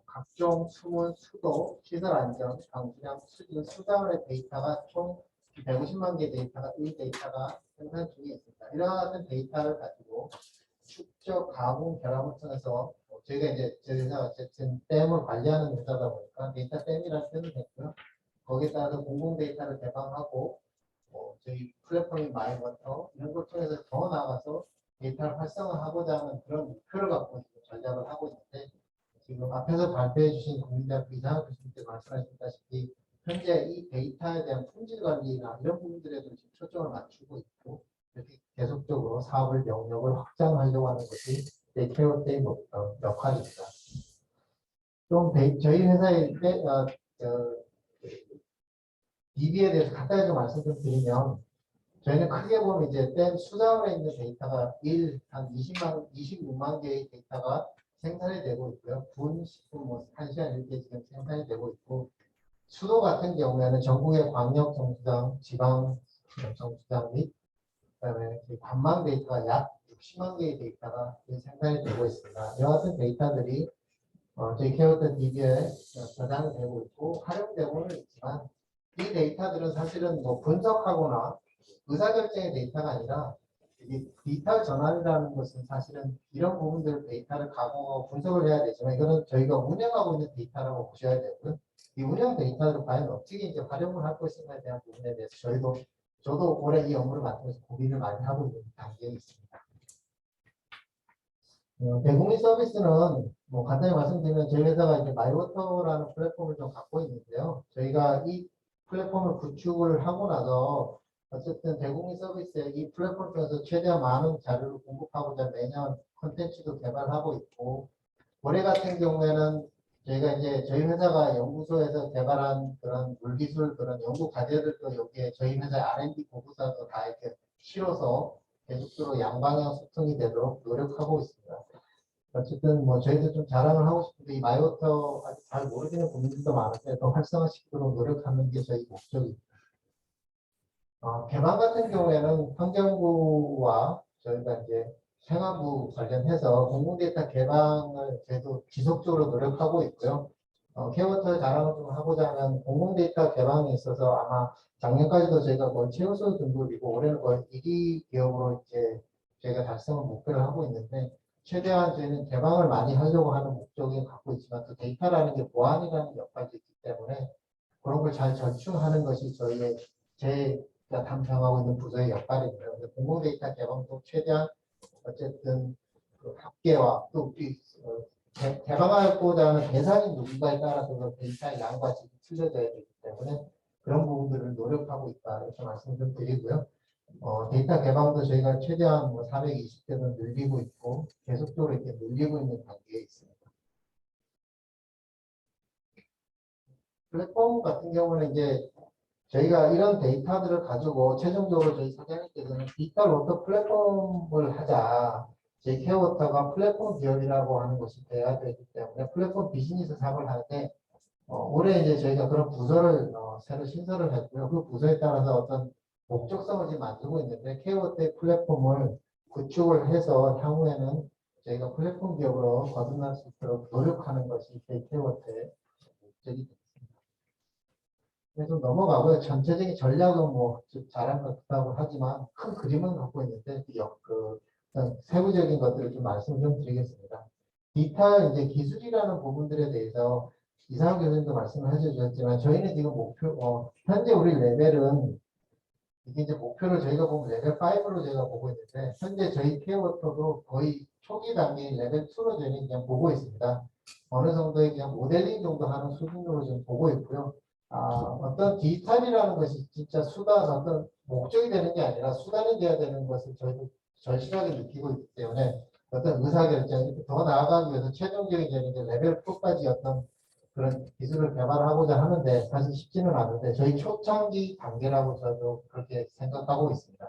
각종 수문, 수도, 시설 안전, 방수량, 수질, 수자원의 데이터가 총 150만 개 데이터가 이 데이터가 생산 중에 있습니다. 이러한 같은 데이터를 가지고 축적, 가공, 결합을 통해서 저희가 이제 저희 회사가 어쨌든 댐을 관리하는 회사다 보니까 데이터 댐이라는 표현을 했고요. 거기에 따라서 공공 데이터를 개방하고 저희 플랫폼인 마이워터 이런 걸 통해서 더 나아가서 데이터를 활성화하고자 하는 그런 목표를 갖고 전략을 하고 있는데 지금 앞에서 발표해 주신 국민대학교 이상학 교수님께 말씀하셨다시피 현재 이 데이터에 대한 품질 관리나 이런 부분들에도 지금 초점을 맞추고 있고 이렇게 계속적으로 사업을 영역을 확장하려고 하는 것이 케어워터의 역할입니다. 좀 저희 회사의 DB에 대해서 간단히 좀 말씀 좀 드리면 저희는 크게 보면 이제 댐 수자원에 있는 데이터가 한 26만 개의 데이터가 생산이 되고 있고요. 분, 10분, 뭐 1시간 이렇게 지금 생산이 되고 있고 수도 같은 경우에는 전국의 광역 정수장, 지방 정수장 및 그다음에 관망 데이터가 약 60만 개의 데이터가 생산이 되고 있습니다. 이와 같은 데이터들이 저희 케어터 DB에 저장이 되고 있고 활용되고는 있지만 이 데이터들은 사실은 뭐 분석하거나 의사결정의 데이터가 아니라 이게 디지털 전환이라는 것은 사실은 이런 부분들 데이터를 가공하고 분석을 해야 되지만 이거는 저희가 운영하고 있는 데이터라고 보셔야 되고요. 이 운영 데이터를 과연 어떻게 이제 활용을 할 것인가에 대한 부분에 대해서 저도 올해 이 업무를 맡으면서 고민을 많이 하고 있는 단계에 있습니다. 대국민 서비스는 뭐 간단히 말씀드리면 저희 회사가 이제 마이워터라는 플랫폼을 좀 갖고 있는데요. 저희가 이 플랫폼을 구축을 하고 나서 어쨌든 대국민 서비스에 이 플랫폼을 통해서 최대한 많은 자료를 공급하고자 매년 콘텐츠도 개발하고 있고 올해 같은 경우에는 저희가 이제 저희 회사가 연구소에서 개발한 그런 물기술 그런 연구 과제들도 여기에 저희 회사 R&D 보고서도 다 이렇게 실어서 계속적으로 양방향 소통이 되도록 노력하고 있습니다. 어쨌든 뭐 저희도 좀 자랑을 하고 싶은데 이 마이워터 아직 잘 모르시는 분들도 많은데 더 활성화시키도록 노력하는 게 저희 목적입니다. 개방 같은 경우에는 환경부와 저희가 이제 생활부 관련해서 공공데이터 개방을 저희도 지속적으로 노력하고 있고요. 케어워터 자랑을 좀 하고자 하면 공공데이터 개방에 있어서 아마 작년까지도 저희가 거의 최우수 등급이고 올해는 거의 1위 기업으로 이제 저희가 달성을 목표를 하고 있는데 최대한 저희는 개방을 많이 하려고 하는 목적을 갖고 있지만 또 데이터라는 게 보안이라는 역할도 있기 때문에 그런 걸 잘 절충하는 것이 저희의 제가 담당하고 있는 부서의 역할입니다. 공공데이터 개방도 최대한 어쨌든 그 합계와 또 개방하고자 하는 대상이 누군가에 따라서 그 데이터의 양과 질이 틀려져야 되기 때문에 그런 부분들을 노력하고 있다 이렇게 말씀 좀 드리고요. 데이터 개방도 저희가 최대한 뭐 420대는 늘리고 있고 계속적으로 이렇게 늘리고 있는 단계에 있습니다. 플랫폼 같은 경우는 이제 저희가 이런 데이터들을 가지고 최종적으로 저희 사장님께서는 디지털 워터 플랫폼을 하자. 저희 케어워터가 플랫폼 기업이라고 하는 것이 돼야 되기 때문에 플랫폼 비즈니스 사업을 하는데 올해 이제 저희가 그런 부서를 새로 신설을 했고요. 그 부서에 따라서 어떤 목적성을 지금 만들고 있는데 케어워터의 플랫폼을 구축을 해서 향후에는 저희가 플랫폼 기업으로 거듭날 수 있도록 노력하는 것이 저희 케어워터의 목적이 됩니다. 그래서 넘어가고요. 전체적인 전략은 뭐 잘한 것 같다고 하지만 큰 그림은 갖고 있는데 세부적인 것들을 좀 말씀을 좀 드리겠습니다. 디지털 이제 기술이라는 부분들에 대해서 이상훈 교수님도 말씀을 해주셨지만 저희는 지금 현재 우리 레벨은 이게 이제 목표를 저희가 보면 레벨 5로 제가 보고 있는데 현재 저희 케어워터도 거의 초기 단계인 레벨 2로 저희는 그냥 보고 있습니다. 어느 정도의 그냥 모델링 정도 하는 수준으로 좀 보고 있고요. 어떤 디지털이라는 것이 진짜 수단 어떤 목적이 되는 게 아니라 수단이 되어야 되는 것을 저희도 절실하게 느끼고 있기 때문에 어떤 의사결정이 더 나아가기 위해서 최종적인 이제 레벨 4까지 어떤 그런 기술을 개발하고자 하는데 사실 쉽지는 않은데 저희 초창기 단계라고 저도 그렇게 생각하고 있습니다.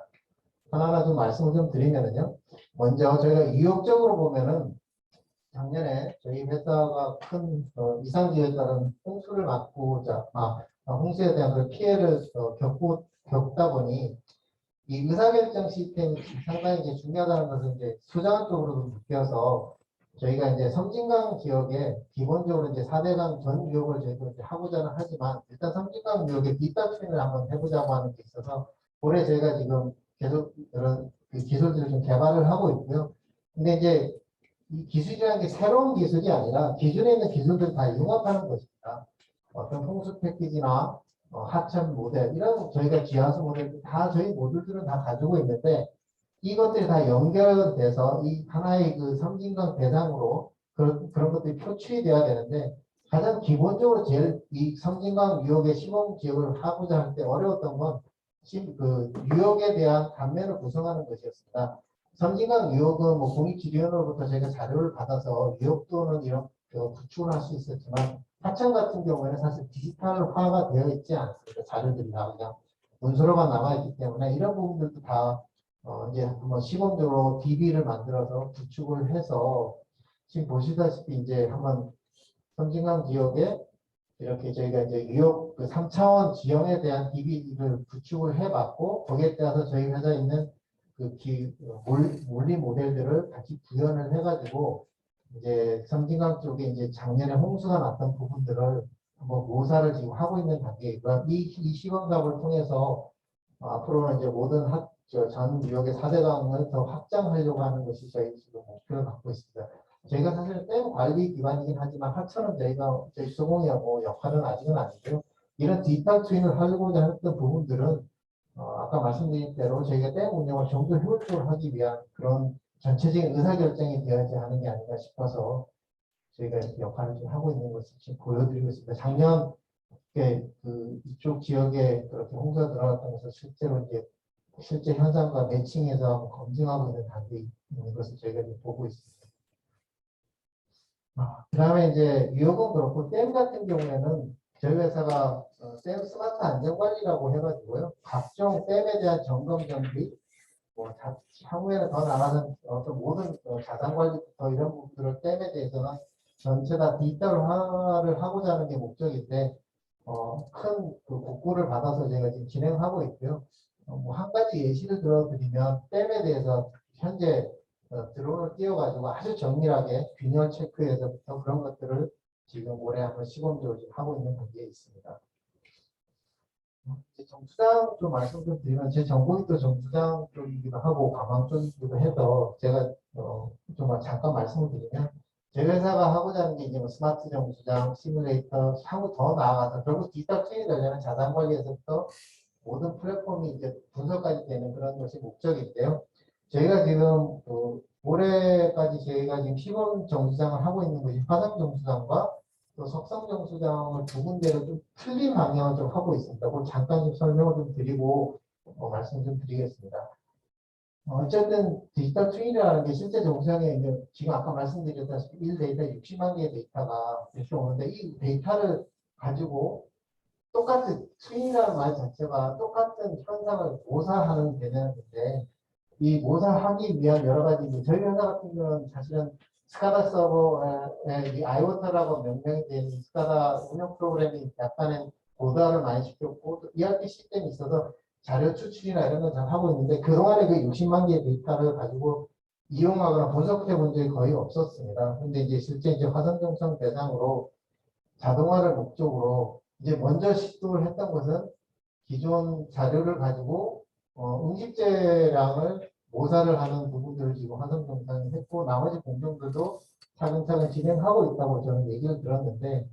하나하나 좀 말씀을 좀 드리면은요. 먼저 저희가 유역적으로 보면은 작년에 저희 회사가 큰 이상지에 따른 홍수를 막고자 홍수에 대한 그 피해를 겪다 보니 이 의사결정 시스템이 상당히 이제 중요하다는 것을 이제 수자원 쪽으로도 느껴서 저희가 이제 섬진강 지역에 기본적으로 이제 4대강 전 유역을 저희도 이제 하고자는 하지만 일단 섬진강 유역에 뒷받침을 한번 해보자고 하는 게 있어서 올해 저희가 지금 계속 이런 기술들을 좀 개발을 하고 있고요. 근데 이제 이 기술이라는 게 새로운 기술이 아니라 기존에 있는 기술들 다 융합하는 것입니다. 어떤 홍수 패키지나 하천 모델 이런 저희가 지하수 모델 다 저희 모듈들은 다 가지고 있는데 이것들이 다 연결돼서 이 하나의 그 섬진강 대상으로 그런 것들이 표출이 돼야 되는데 가장 기본적으로 제일 이 섬진강 유역의 시범 지역을 하고자 할 때 어려웠던 건 그 유역에 대한 단면을 구성하는 것이었습니다. 섬진강 유역은 뭐 국립지리원으로부터 저희가 자료를 받아서 유역도는 이런 구축을 할 수 있었지만 하청 같은 경우에는 사실 디지털화가 되어 있지 않습니다. 자료들이 다 그냥 문서로만 남아있기 때문에 이런 부분들도 다 이제 한번 시범적으로 DB를 만들어서 구축을 해서 지금 보시다시피 이제 한번 섬진강 지역에 이렇게 저희가 이제 유역 그 3차원 지형에 대한 DB를 구축을 해봤고 거기에 따라서 저희 회사에 있는 그 물리 모델들을 같이 구현을 해가지고 이제 섬진강 쪽에 이제 작년에 홍수가 났던 부분들을 한번 모사를 지금 하고 있는 단계이고요. 이 시범 사업을 통해서 앞으로는 이제 모든 전 유역의 4대강을 더 확장하려고 하는 것이 저희 지금 목표를 갖고 있습니다. 저희가 사실 댐 관리 기관이긴 하지만 하천은 저희 수공의 역할은 아직은 아니고요. 이런 디지털 트윈을 하려고자 했던 부분들은 아까 말씀드린 대로 저희가 댐 운영을 좀 더 효율적으로 하기 위한 그런 전체적인 의사결정이 되어야 하는 게 아닌가 싶어서 저희가 이렇게 역할을 좀 하고 있는 것을 지금 보여드리고 있습니다. 작년 이쪽 지역에 그렇게 홍수가 들어갔던 것을 실제로 이제 실제 현장과 매칭해서 검증하고 있는 단계에 있는 것을 저희가 이제 보고 있습니다. 그 다음에 이제 유역은 그렇고 댐 같은 경우에는 저희 회사가 댐 스마트 안전관리라고 해가지고요. 각종 댐에 대한 점검 정비, 향후에는 더 나아가는 어떤 모든 자산관리부터 이런 부분들을 댐에 대해서는 전체 다 디지털화를 하고자 하는 게 목적인데 큰 복구를 받아서 제가 지금 진행하고 있고요. 한 가지 예시를 들어드리면 댐에 대해서 현재 드론을 띄워가지고 아주 정밀하게 균열 체크에서부터 그런 것들을 지금 올해 한번 시범적으로 지금 하고 있는 단계에 있습니다. 정수장 좀 말씀 좀 드리면 제 전공이 또 정수장 쪽이기도 하고 가망 쪽이기도 해서 제가 좀 잠깐 말씀을 드리면 제 회사가 하고자 하는 게 이제 스마트 정수장, 시뮬레이터, 향후 더 나아가서 결국 디지털 트윈이 되려면 자산 관리에서부터 모든 플랫폼이 이제 분석까지 되는 그런 것이 목적인데요. 저희가 지금 올해까지 저희가 지금 시범 정수장을 하고 있는 것이 화성 정수장과 또 석성 정수장을 두 군데로 좀 틀린 방향을 좀 하고 있습니다. 그걸 잠깐 좀 설명을 좀 드리고 말씀 좀 드리겠습니다. 어쨌든 디지털 트윈이라는 게 실제 정수장에 이제 지금 아까 말씀드렸다시피 1데이터 60만 개의 데이터가 이렇게 오는데 이 데이터를 가지고 똑같은 트윈이라는 말 자체가 똑같은 현상을 모사하는 개념인데 이 모사하기 위한 여러 가지 저희 회사 같은 경우는 사실은 스카다 서버의 이 아이오타라고 명명이 된 스카다 운영 프로그램이 약간의 고도화를 많이 시켰고 또 ERP 시스템이 있어서 자료 추출이나 이런 걸 잘 하고 있는데 그동안에 그 60만 개의 데이터를 가지고 이용하거나 분석해 본 적이 거의 없었습니다. 근데 이제 실제 이제 화성정성 대상으로 자동화를 목적으로 이제 먼저 시도를 했던 것은 기존 자료를 가지고 응집제량을 모사를 하는 부분들을 지금 화성정상이 했고 나머지 공정들도 차근차근 진행하고 있다고 저는 얘기를 들었는데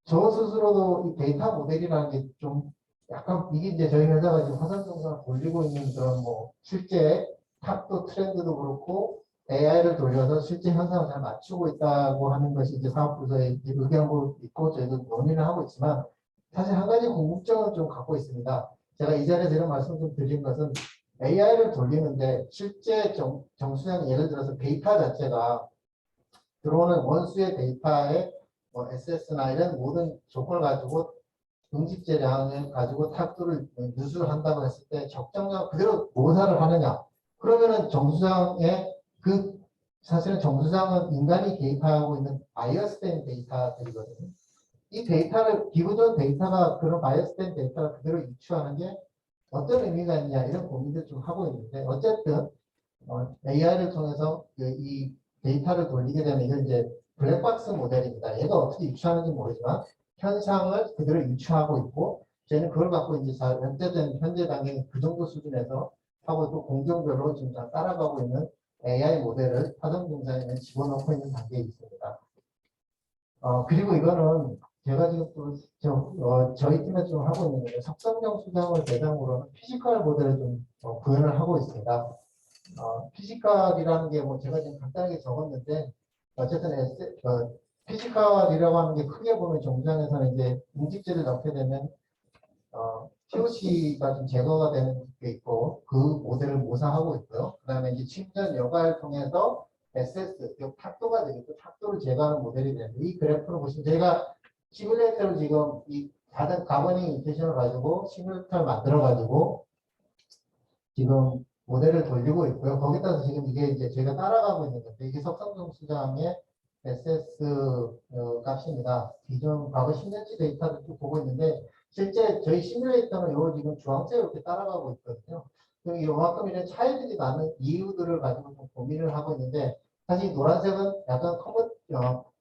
저 스스로도 이 데이터 모델이라는 게 좀 약간 이게 이제 저희 회사가 지금 화성정상을 돌리고 있는 그런 실제 탑도 트렌드도 그렇고 AI를 돌려서 실제 현상을 잘 맞추고 있다고 하는 것이 이제 사업부서의 의견도 있고 저희도 논의를 하고 있지만 사실 한 가지 궁금증은 좀 갖고 있습니다. 제가 이 자리에서 이런 말씀 좀 드린 것은 AI를 돌리는데 실제 정수장 예를 들어서 데이터 자체가 들어오는 원수의 데이터에 SS나 이런 모든 조건을 가지고 응집제량을 가지고 탑도를 누수를 한다고 했을 때 적정량 그대로 모사를 하느냐 그러면은 정수장에 사실은 정수장은 인간이 개입하고 있는 바이어스된 데이터들이거든요. 이 데이터를 기구전 데이터가 그런 바이어스된 데이터를 그대로 유추하는 게 어떤 의미가 있냐 이런 고민을 좀 하고 있는데 어쨌든 AI를 통해서 이 데이터를 돌리게 되면 이건 이제 블랙박스 모델입니다. 얘가 어떻게 유추하는지 모르지만 현상을 그대로 유추하고 있고 저희는 그걸 갖고 이제 현재 단계 그 정도 수준에서 하고 또 공정별로 지금 다 따라가고 있는 AI 모델을 화성공사에 집어넣고 있는 단계에 있습니다. 그리고 이거는 제가 지금 또 저희 팀에서 좀 하고 있는 건데 석성정 수장을 대상으로는 피지컬 모델을 좀 구현을 하고 있습니다. 피지컬이라는 게 제가 지금 간단하게 적었는데 어쨌든 피지컬이라고 하는 게 크게 보면 정수장에서는 이제 응집제를 넣게 되면 POC가 좀 제거가 되는 게 있고 그 모델을 모사하고 있고요. 그 다음에 이제 침전 여과를 통해서 SS, 이 탁도가 되겠죠. 탁도를 제거하는 모델이 되는데 이 그래프를 보시면 저희가 시뮬레이터를 지금 이 다른 가버닝 인테이션을 가지고 시뮬레이터를 만들어 가지고 지금 모델을 돌리고 있고요. 거기에 따라서 지금 이게 이제 저희가 따라가고 있는 건데 이게 석상동 수장의 SS 값입니다. 기존 과거 10년치 데이터를 쭉 보고 있는데 실제 저희 시뮬레이터는 요 지금 주황색 이렇게 따라가고 있거든요. 그럼 이만큼 이런 차이들이 나는 이유들을 가지고 좀 고민을 하고 있는데 사실 노란색은 약간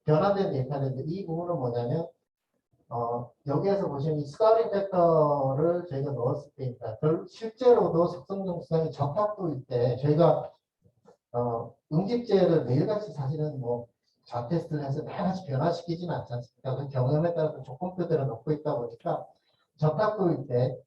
변화된 데이터인데 이 부분은 뭐냐면 여기에서 보시면 이 스카우링 팩터를 저희가 넣었을 때입니다. 실제로도 석성동 수장이 적합도일 때 저희가 응집제를 매일같이 사실은 뭐 자테스트를 해서 매일같이 변화시키지는 않지 않습니까? 그 경험에 따라서 조건표들을 넣고 있다 보니까 적합도일 때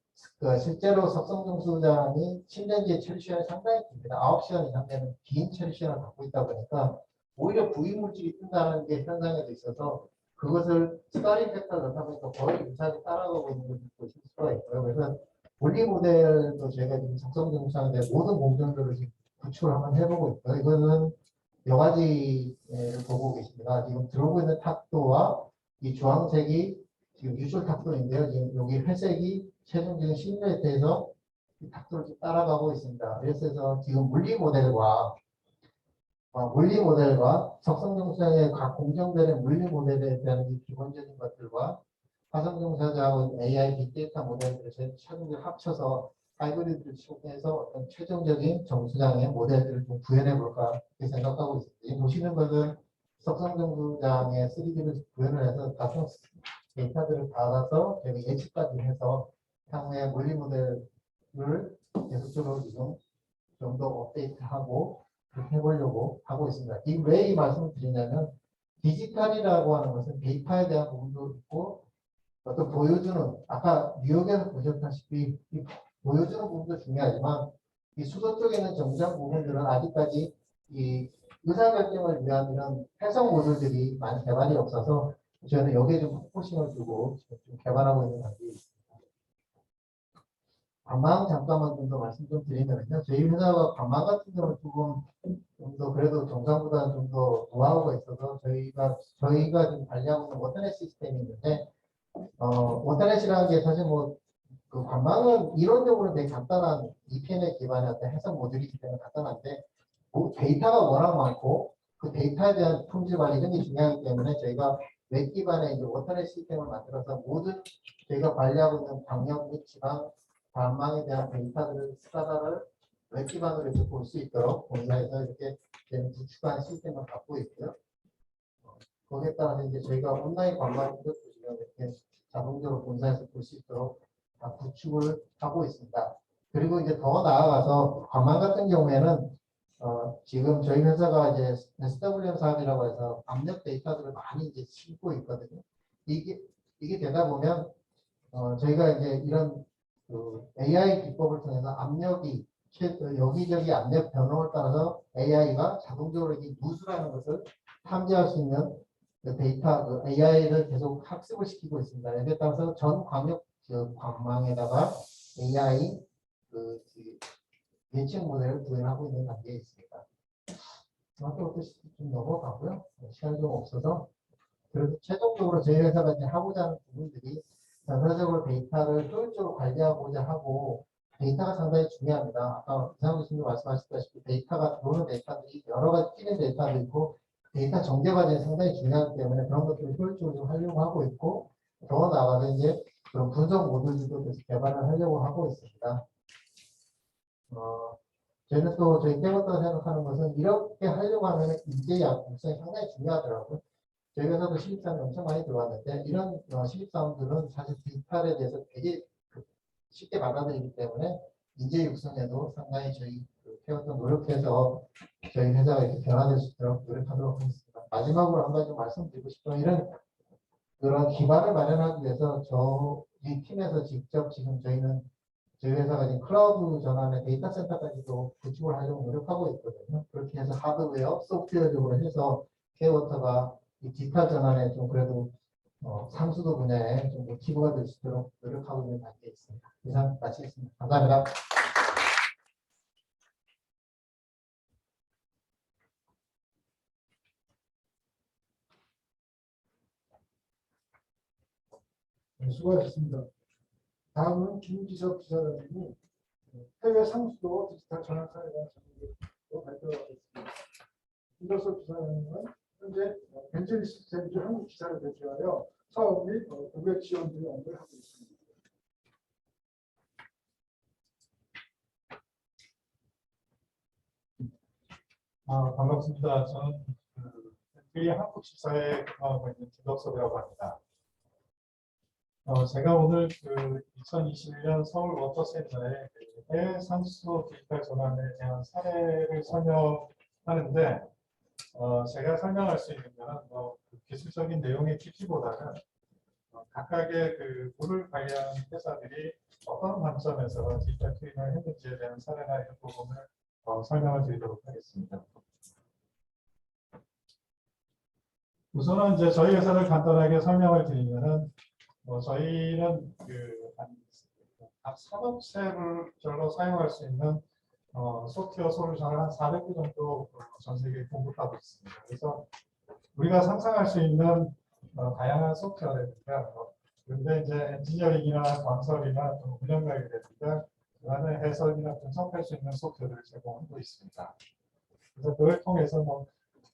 실제로 석성동 수장이 침전지의 처리 시간이 상당히 깁니다. 9시간 이상 되는 긴 처리 시간을 갖고 있다 보니까 오히려 부위물질이 뜬다는 게 현상에도 있어서 그것을 스카링 팩터를 넣다 보니까 거의 유사하게 따라가고 있는 것을 보실 수가 있고요. 그래서 원리 모델도 저희가 지금 작성 중상인데 모든 공정들을 지금 구축을 한번 해보고 있고요. 이거는 여러 가지를 보고 계십니다. 지금 들어오고 있는 탁도와 이 주황색이 지금 유출 탁도인데요. 지금 여기 회색이 최종적인 시뮬레이터에서 이 탁도를 좀 따라가고 있습니다. 그래서 지금 물리 모델과 석성정사의 각 공정들의 물리 모델에 대한 이 기본적인 것들과 화성정사자하고 AI 빅데이터 모델들을 최종적으로 합쳐서 하이브리드를 추구해서 어떤 최종적인 정수장의 모델들을 좀 구현해 볼까 이렇게 생각하고 있습니다. 이 보시는 것은 석성정수장의 3D를 구현을 해서 같은 데이터들을 받아서 저희 예측까지 해서 향후에 물리 모델을 계속적으로 지금 좀 더 업데이트하고 그렇게 해보려고 하고 있습니다. 왜 이 말씀을 드리냐면 디지털이라고 하는 것은 데이터에 대한 부분도 있고 어떤 보여주는 아까 뉴욕에서 보셨다시피 이 보여주는 부분도 중요하지만 이 수도 쪽에 있는 정상 부분들은 아직까지 이 의사결정을 위한 이런 해석 모듈들이 많이 개발이 없어서 저는 여기에 좀 포커싱을 두고 좀 개발하고 있는 단계에 있습니다. 관망 잠깐만 좀 더 말씀 좀 드리면요. 저희 회사가 관망 같은 경우는 조금 좀 더 그래도 정상보다는 좀 더 노하우가 있어서 저희가 지금 관리하고 있는 워터넷 시스템이 있는데 워터넷이라는 게 사실 뭐 그 관망은 이론적으로 되게 간단한 EPM에 기반한 어떤 해석 모듈이기 때문에 간단한데 데이터가 워낙 많고 그 데이터에 대한 품질 관리 이런 게 중요하기 때문에 저희가 웹 기반의 이제 워터넷 시스템을 만들어서 모든 저희가 관리하고 있는 방역 및 지방 관망에 대한 데이터들을 스카다를 웹 기반으로 이렇게 볼 수 있도록 본사에서 이렇게 구축한 시스템을 갖고 있고요. 거기에 따라서 이제 저희가 온라인 관광도 지금 이렇게 자동적으로 본사에서 볼 수 있도록 다 구축을 하고 있습니다. 그리고 이제 더 나아가서 관광 같은 경우에는 지금 저희 회사가 이제 SWM 사업이라고 해서 압력 데이터들을 많이 이제 싣고 있거든요. 이게 되다 보면 저희가 이제 이런 그 AI 기법을 통해서 압력이 여기저기 압력 변동을 따라서 AI가 자동적으로 이 누수라는 것을 탐지할 수 있는 그 데이터, 그 AI를 계속 학습을 시키고 있습니다. 여기에 따라서 전 광역 관망에다가 AI 그 예측 모델을 구현하고 있는 단계에 있습니다. 앞으로 좀 넘어가고요. 시간이 좀 없어서 그래서 최종적으로 저희 회사가 이제 하고자 하는 부분들이 전체적으로 데이터를 효율적으로 관리하고자 하고 데이터가 상당히 중요합니다. 아까 이상우 교수님 말씀하셨다시피 데이터가 들어오는 데이터들이 여러 가지 튀는 데이터도 있고 데이터 정제 과정이 상당히 중요하기 때문에 그런 것들을 효율적으로 좀 하려고 하고 있고 더 나아가서 이제 그런 분석 모듈들도 계속 개발을 하려고 하고 있습니다. 저희는 또 저희 때부터 생각하는 것은 이렇게 하려고 하면 인재의 약속성이 상당히 중요하더라고요. 저희 회사도 신입사원이 엄청 많이 들어왔는데 이런 신입사원들은 사실 디지털에 대해서 되게 쉽게 받아들이기 때문에 인재 육성에도 상당히 저희 태웠던 노력해서 저희 회사가 이렇게 변화될 수 있도록 노력하도록 하겠습니다. 마지막으로 한 가지 좀 말씀드리고 싶은 이런 그런 기반을 마련하기 위해서 저희 팀에서 직접 지금 저희 회사가 지금 클라우드 전환의 데이터 센터까지도 구축을 하려고 노력하고 있거든요. 그렇게 해서 하드웨어, 소프트웨어적으로 해서 케어워터가 이 디지털 전환에 좀 그래도 상수도 분야에 좀 기부가 될 수 있도록 노력하고 있는 단계에 있습니다. 이상 마치겠습니다. 감사합니다. 수고하셨습니다. 다음은 김기석 기자님이 해외 상수도 디지털 전환 사례가 전문으로 발표하겠습니다. 김기석 기자님은 현재 벤처리 시스템즈 한국 기사를 대표하여 사업 및 고객 지원 등의 업무를 하고 있습니다. 반갑습니다. 저는 벤처리 한국 지사에 근무하고 있는 김덕섭이라고 합니다. 제가 오늘 2021년 서울 워터센터의 해외 상수 디지털 전환에 대한 사례를 설명하는데, 제가 설명할 수 있는 것은 기술적인 내용의 깊이보다는 각각의 물을 관리하는 회사들이 어떤 관점에서 디지털 트윈을 했는지에 대한 사례나 이런 부분을 설명을 드리도록 하겠습니다. 우선은 이제 저희 회사를 간단하게 설명을 드리면은 저희는 각 산업체별로 사용할 수 있는 소프트웨어 솔루션을 한 400개 정도 전 세계에 공급하고 있습니다. 그래서 우리가 상상할 수 있는 다양한 소프트웨어라든가 그런데 이제 엔지니어링이나 건설이나 운영관리라든가 그다음에 해설이나 분석할 수 있는 소프트웨어를 제공하고 있습니다. 그래서 그걸 통해서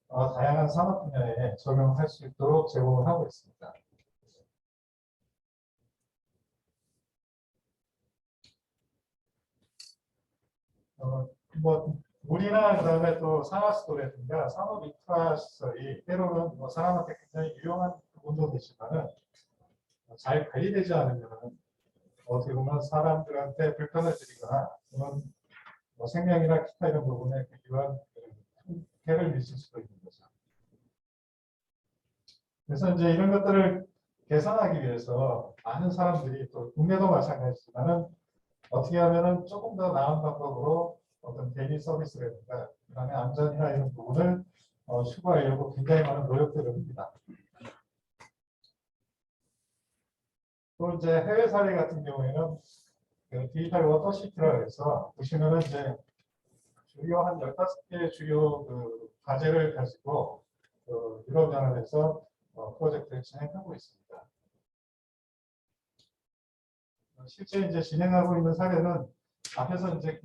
다양한 산업 분야에 적용할 수 있도록 제공을 하고 있습니다. 물이나 그다음에 또 산화수도라든가 산업 인프라 시설이 때로는 사람한테 굉장히 유용한 부분도 되지만은 잘 관리되지 않으면 어떻게 보면 사람들한테 불편을 드리거나 그런 생명이나 기타 이런 부분에 유한 해를 미칠 수도 있는 거죠. 그래서 이제 이런 것들을 개선하기 위해서 많은 사람들이 또 국내도 마찬가지지만은 어떻게 하면은 조금 더 나은 방법으로 어떤 대리 서비스라든가 그다음에 안전이나 이런 부분을 추구하려고 굉장히 많은 노력들을 합니다. 또 이제 해외 사례 같은 경우에는 디지털 워터시티라고 해서 보시면은 이제 주요 한 15개 주요 과제를 가지고 유럽연합에서 프로젝트를 진행하고 있습니다. 실제 이제 진행하고 있는 사례는 앞에서 이제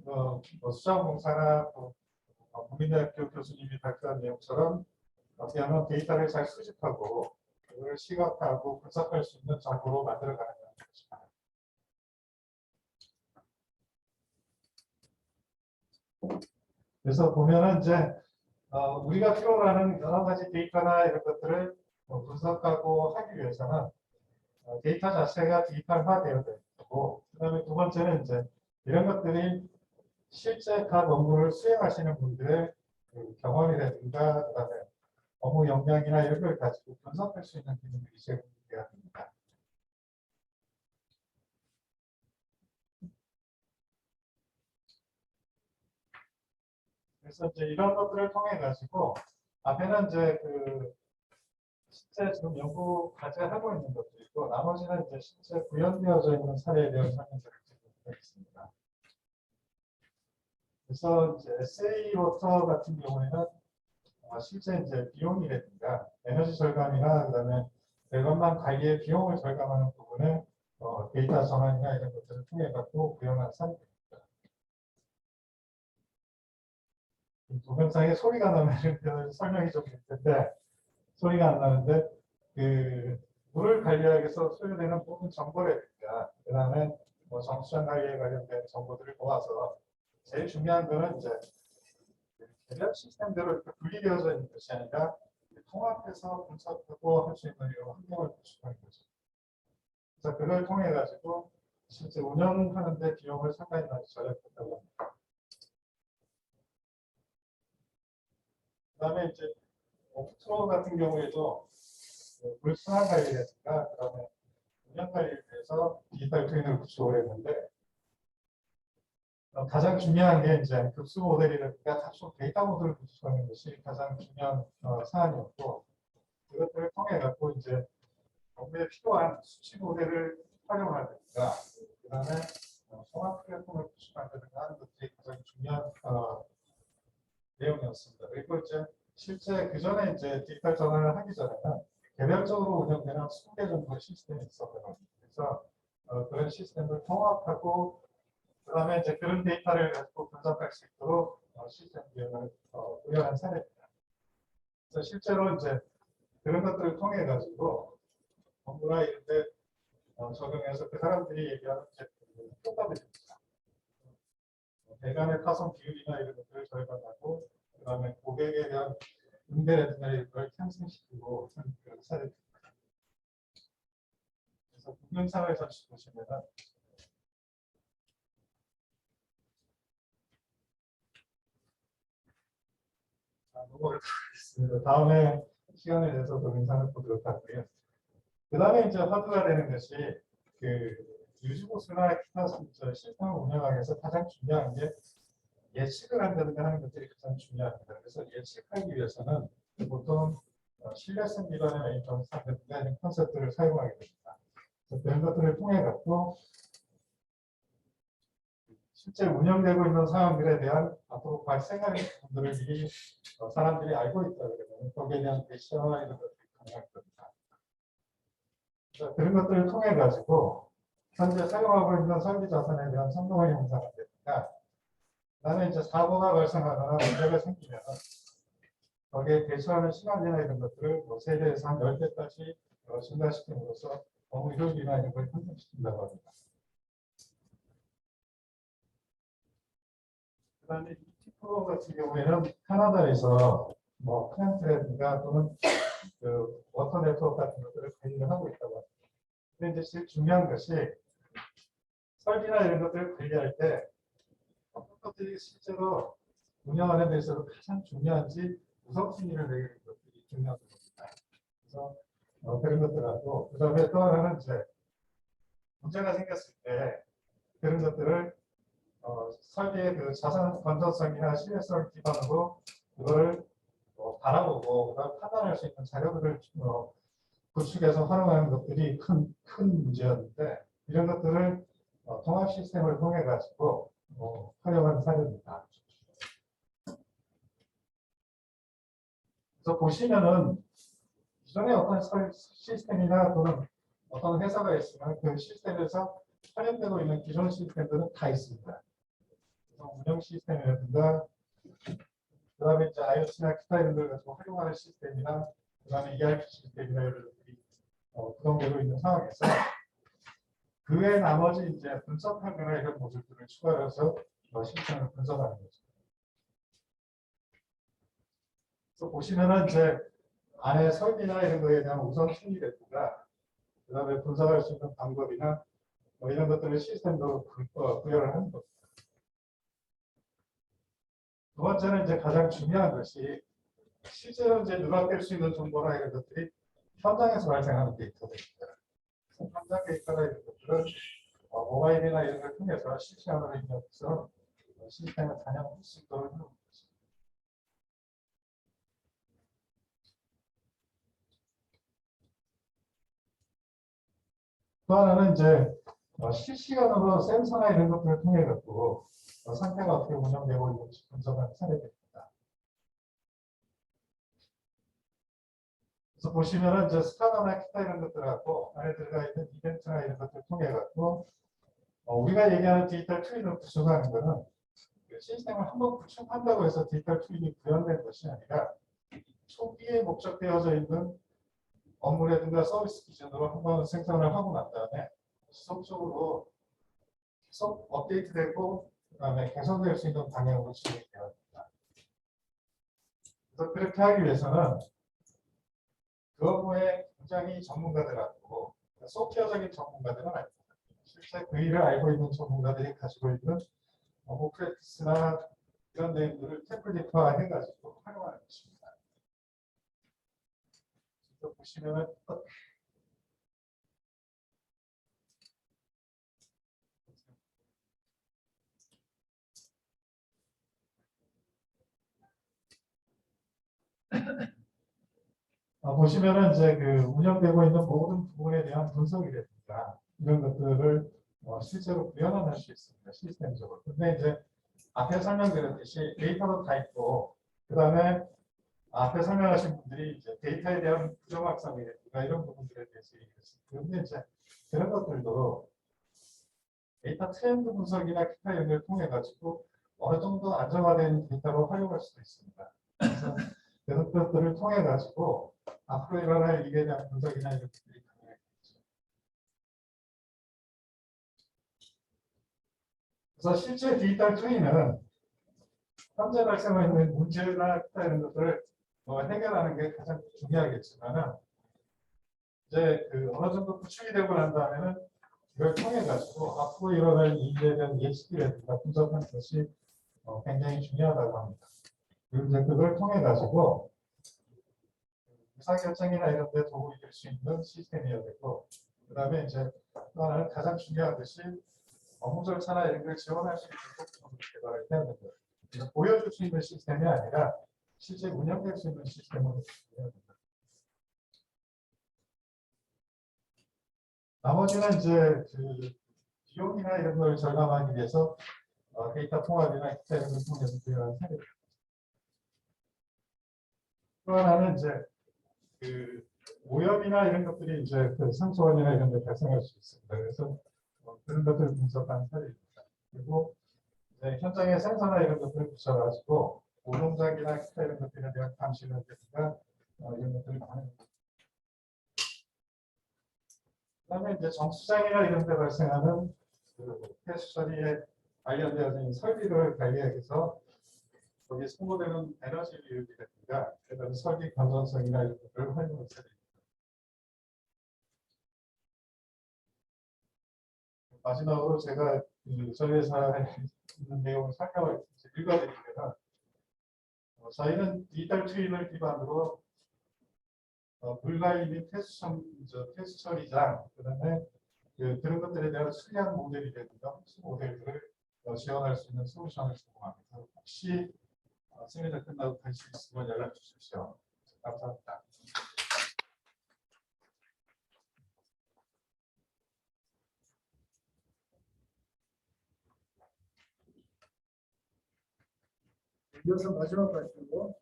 수자원공사나 국민대학교 교수님이 발표한 내용처럼 어떻게 하면 데이터를 잘 수집하고 그걸 시각화하고 분석할 수 있는 정보로 만들어가는 것입니다. 그래서 보면은 이제 우리가 필요로 하는 여러 가지 데이터나 이런 것들을 분석하고 하기 위해서는 데이터 자체가 디지털화되어야 되고, 그다음에 두 번째는 이제 이런 것들이 실제 각 업무를 수행하시는 분들의 경험이라든가 그다음에 업무 역량이나 이런 걸 가지고 분석할 수 있는 기능들이 제공되어야 합니다. 그래서 이제 이런 것들을 통해 가지고 앞에는 이제 실제 지금 연구 과제하고 있는 것도 있고 나머지는 이제 실제 구현되어져 있는 사례에 대한 설명들을 드리겠습니다. 그래서 이제 SA 워터 같은 경우에는 실제 이제 비용이라든가 에너지 절감이나 그다음에 배관망 관리의 비용을 절감하는 부분을 데이터 전환이나 이런 것들을 통해 갖고 구현한 사례입니다. 동영상에 소리가 나면 설명이 좀 될 텐데 소리가 안 나는데 물을 관리하기 위해서 소요되는 모든 정보라든가 그다음에 정수장 관리에 관련된 정보들을 모아서 제일 중요한 거는 이제 개별 시스템대로 이렇게 분리되어져 있는 것이 아니라 통합해서 분석하고 할 수 있는 이런 환경을 구축하는 거죠. 그래서 그걸 통해 가지고 실제 운영하는데 비용을 상당히 많이 절약한다고 합니다. 그다음에 이제 오프트로 같은 경우에도 물 순환 관리라든가 그다음에 운영 관리에 대해서 디지털 트윈을 구축을 했는데 가장 중요한 게 이제 급수 모델이라든가 각종 데이터 모델을 구축하는 것이 가장 중요한 사안이었고 그것들을 통해 갖고 이제 업무에 필요한 수치 모델을 활용하든가 그다음에 종합 플랫폼을 구축한다든가 하는 것들이 가장 중요한 내용이었습니다. 그리고 이제 실제 그 전에 이제 디지털 전환을 하기 전에는 개별적으로 운영되는 20개 정도의 시스템이 있었거든요. 그래서 그런 시스템을 통합하고 그다음에 이제 그런 데이터를 가지고 분석할 수 있도록 시스템 비용을 구현한 사례입니다. 그래서 실제로 이제 그런 것들을 통해 가지고 정부나 이런데 적용해서 그 사람들이 얘기하는 효과들이 있습니다. 대간의 파손 비율이나 이런 것들을 절감하고 그다음에 고객에 대한 응대라든가 이런 걸 향상시키고 하는 그런 사례입니다. 그래서 동영상을 보시면은 넘어갈 있습니다. 다음에 시간을 내서 동영상을 보도록 하고요. 그 다음에 이제 화두가 되는 것이 그 유지보수나 기타 시스템을 운영하기 위해서 가장 중요한 게 예측을 한다든가 하는 것들이 가장 중요합니다. 그래서 예측하기 위해서는 보통 신뢰성 기반의 메인턴 상대적인 컨셉트를 사용하게 됩니다. 그런 것들을 통해 갖고 실제 운영되고 있는 상황들에 대한 앞으로 발생하는 부분들을 미리 사람들이 알고 있다 그러면 거기에 대한 대시와 이런 것들이 가능할 겁니다. 그런 것들을 통해 가지고 현재 사용하고 있는 설비 자산에 대한 성능을 형성하게 됩니다. 그다음에 이제 사고가 발생하거나 문제가 생기면 거기에 대처하는 시간이나 이런 것들을 세대에서 한 10대까지 증가시킴으로써 업무 효율이나 이런 걸 향상시킨다고 합니다. 그다음에 이티프로 같은 경우에는 캐나다에서 플랜트라든가 또는 그 워터 네트워크 같은 것들을 관리를 하고 있다고 합니다. 근데 이제 제일 중요한 것이 설비나 이런 것들을 관리할 때 어떤 것들이 실제로 운영하는 데 있어서 가장 중요한지 우선순위를 매기는 것들이 중요한 겁니다. 그래서 그런 것들하고 그다음에 또 하나는 이제 문제가 생겼을 때 그런 것들을 설계의 그 자산 건전성이나 신뢰성을 기반으로 그거를 바라보고 그다음 판단할 수 있는 자료들을 구축해서 활용하는 것들이 큰 문제였는데 이런 것들을 통합 시스템을 통해 가지고 활용하는 사례입니다. 그래서 보시면은 기존에 어떤 시스템이나 또는 어떤 회사가 있으면 그 시스템에서 활용되고 있는 기존 시스템들은 다 있습니다. 운영 시스템이라든가 그다음에 이제 IoT나 기타 이런 걸 가지고 활용하는 시스템이나 그다음에 ERP 시스템이나 이런 것들이 구성되고 있는 상황에서 그 외 나머지 이제 분석하거나 이런 모듈들을 추가해서 시스템을 분석하는 거죠. 그래서 보시면은 이제 안에 설비나 이런 거에 대한 우선순위라든가 그다음에 분석할 수 있는 방법이나 이런 것들을 시스템도 구현을 하는 겁니다. 두 번째는 이제 가장 중요한 것이 실제로 이제 누락될 수 있는 정보나 이런 것들이 현장에서 발생하는 데이터들입니다. 현장 데이터나 이런 것들은 모바일이나 이런 걸 통해서 실시간으로 입력해서 시스템에 반영할 수 있도록 하는 것입니다. 또 하나는 이제 실시간으로 센서나 이런 것들을 통해 갖고 상태가 어떻게 운영되고 있는지 분석하는 사례들입니다. 그래서 보시면은 이제 스카다나 기타 이런 것들하고 안에 들어가 있는 이벤트나 이런 것들을 통해 갖고 우리가 얘기하는 디지털 트윈을 구축하는 것은 시스템을 한번 구축한다고 해서 디지털 트윈이 구현된 것이 아니라 초기에 목적되어져 있는 업무라든가 서비스 기준으로 한번 생산을 하고 난 다음에 지속적으로 계속 업데이트되고 그다음에 개선될 수 있는 방향으로 진행이 되어야 합니다. 그래서 그렇게 하기 위해서는 그 업무에 굉장히 전문가들하고 소프트웨어적인 전문가들은 아닙니다. 실제 그 일을 알고 있는 전문가들이 가지고 있는 업무 프랙티스나 이런 내용들을 템플릿화 해가지고 활용하는 것입니다. 보시면은 보시면은 이제 그 운영되고 있는 모든 부분에 대한 분석이라든가 이런 것들을 실제로 구현할 수 있습니다. 시스템적으로. 근데 이제 앞에 설명드렸듯이 데이터도 다 있고 그다음에 앞에 설명하신 분들이 이제 데이터에 대한 부정확성이라든가 이런 부분들에 대해서 얘기했습니다. 그런데 이제 그런 것들도 데이터 트렌드 분석이나 기타 연결을 통해 가지고 어느 정도 안정화된 데이터로 활용할 수도 있습니다. 그래서 그런 것들을 통해 가지고 앞으로 일어날 일에 대한 분석이나 이런 것들이 가능하겠죠. 그래서 실제 디지털 트윈은 현재 발생하고 있는 문제나 기타 이런 것들을 해결하는 게 가장 중요하겠지만은 이제 어느 정도 구축이 되고 난 다음에는 이걸 통해 가지고 앞으로 일어날 일에 대한 예측이라든가 분석하는 것이 굉장히 중요하다고 합니다. 그리고 이제 그걸 통해 가지고 의사결정이나 이런 데 도움이 될 수 있는 시스템이어야 되고, 그 다음에 이제 또 하나는 가장 중요한 것이 업무 절차나 이런 걸 지원할 수 있는 소프트웨어를 개발을 해야 된다. 그래서 보여줄 수 있는 시스템이 아니라 실제 운영될 수 있는 시스템으로 해야 된다. 나머지는 이제 비용이나 이런 걸 절감하기 위해서 데이터 통합이나 기타 이런 걸 통해서 구현한 사례입니다. 또 하나는 이제 오염이나 이런 것들이 이제 상수원이나 이런 데 발생할 수 있습니다. 그래서 그런 것들을 분석한 사례입니다. 그리고 이제 현장의 센서나 이런 것들을 붙여가지고 오동작이나 기타 이런 것들에 대한 감시를 하든가 이런 것들을 가능합니다. 그다음에 이제 정수장이나 이런 데 발생하는 폐수 처리에 관련되어 있는 설비를 관리해서 거기에 소모되는 에너지 유입이라든가 그다음에 설비 건전성이나 이런 것들을 활용해야 됩니다. 마지막으로 제가 저희 회사에 있는 내용을 설명을 읽어드리면 저희는 디지털 트윈을 기반으로 불가이민 테스트 처리장, 그다음에 그런 것들에 대한 수량 모델이라든가 흡수 모델들을 지원할 수 있는 솔루션을 제공합니다. 혹시 세미나 끝나고 관심 있으면 연락 주십시오. 감사합니다. 이어서 마지막 발표로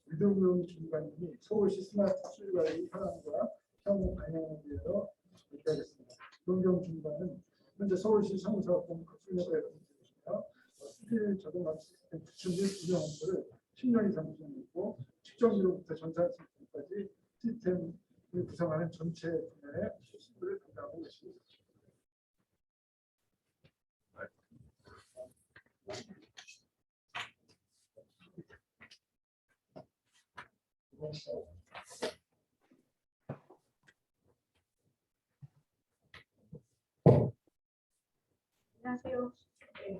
유동용 중관님이 서울시 스마트 수질관리 현황과 향후 방향에 대해서 얘기하겠습니다. 유동용 중관은 현재 서울시 성서학공 수력을 연구중이며 수질 자동화 시스템 구축 및 운영 업무를 10년 이상 진행했고 측정기로부터 전산 시스템까지 시스템을 구성하는 전체 분야의 실습을 담당하고 계십니다. 안녕하세요. 네.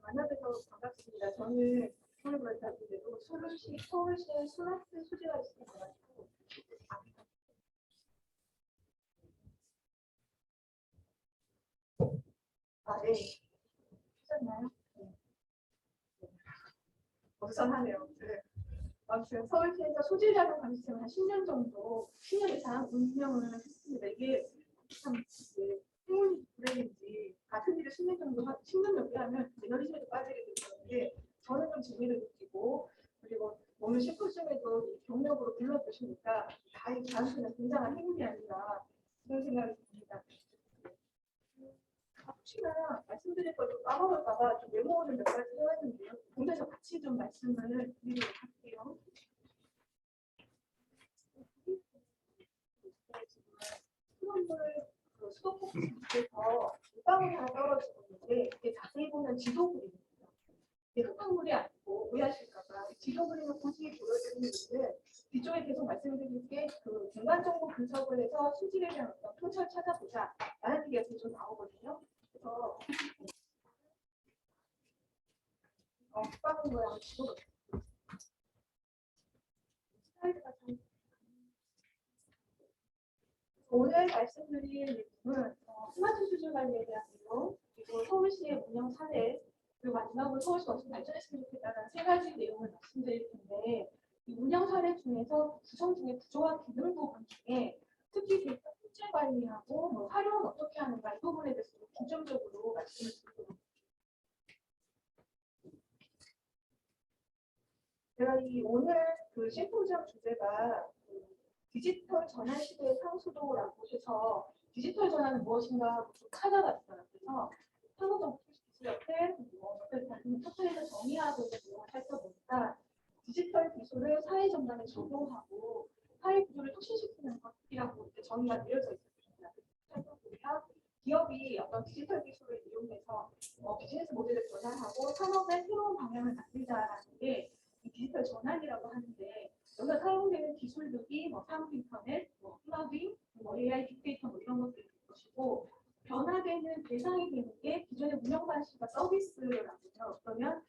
만나뵈서 반갑습니다. 저는 오늘 말씀드리고 서울시의 스마트 수질화 시스템 가지고 네. 하셨나요? 네. 어수선하네요. 네. 아무튼 서울시에서 소질 자동 감시 시스템을 한 10년 정도, 10년 이상 운영을 했습니다. 이게 참 행운이 불행인지 같은 일을 10년 정도 10년 넘게 하면 에너지에도 빠지게 되는데 저는 좀 재미를 느끼고 그리고 오늘 심포지움에도 경력으로 불러주시니까 저한테는 굉장한 행운이 아닌가 그런 생각이 듭니다. 혹시나 말씀드릴 것도 까먹을까봐 좀 메모를 몇 가지 해왔는데요. 공대에서 같이 좀 말씀을 드리도록 할게요. 수도꼭지에서 물방울이 하나 떨어지고 있는데 이게 자세히 보면 지도그림입니다. 이게 흙탕물이 아니고 오해하실까봐 지도그림을 보시기 보여드리는데 뒤쪽에 계속 말씀드릴 게 그 중간정보 분석을 해서 수질에 대한 어떤 통찰 찾아보자 라는 얘기가 계속 나오거든요. 그래서 흙방울 모양 지도 스라이드가 참 오늘 말씀드릴 내용은 스마트 수질 관리에 대한 내용, 그리고 서울시의 운영 사례, 그리고 마지막으로 서울시가 어떻게 발전했으면 좋겠다는 세 가지 내용을 말씀드릴 텐데 이 운영 사례 중에서 구성 중에 부족한 기능 부분 중에 특히 데이터 품질 관리하고 활용은 어떻게 하는가 이 부분에 대해서 중점적으로 말씀을 드리도록 제가 이 오늘 그 심포지엄 주제가 그 디지털 전환 시대의 상수도라고 해서 디지털 전환은 무엇인가 좀 찾아봤어요. 그래서 한국정보기술협회 같은 포털에서 정의하고 있는 내용을 살펴보니까 디지털 기술을 사회 전반에 적용하고 사회 구조를 혁신시키는 것이라고 이렇게 정의가 내려져 있습니다. 살펴보면 기업이 어떤 디지털 기술을 이용해서 비즈니스 모델을 변화하고 산업의 새로운 방향을 만들자라는 게 이 디지털 전환이라고 하는데 여기서 사용되는 기술들이 사무 인터넷, 클라우딩, AI, 빅데이터 이런 것들이 될 것이고 변화되는 대상이 되는 게 기존의 운영 방식과 서비스라고 해요. 그러면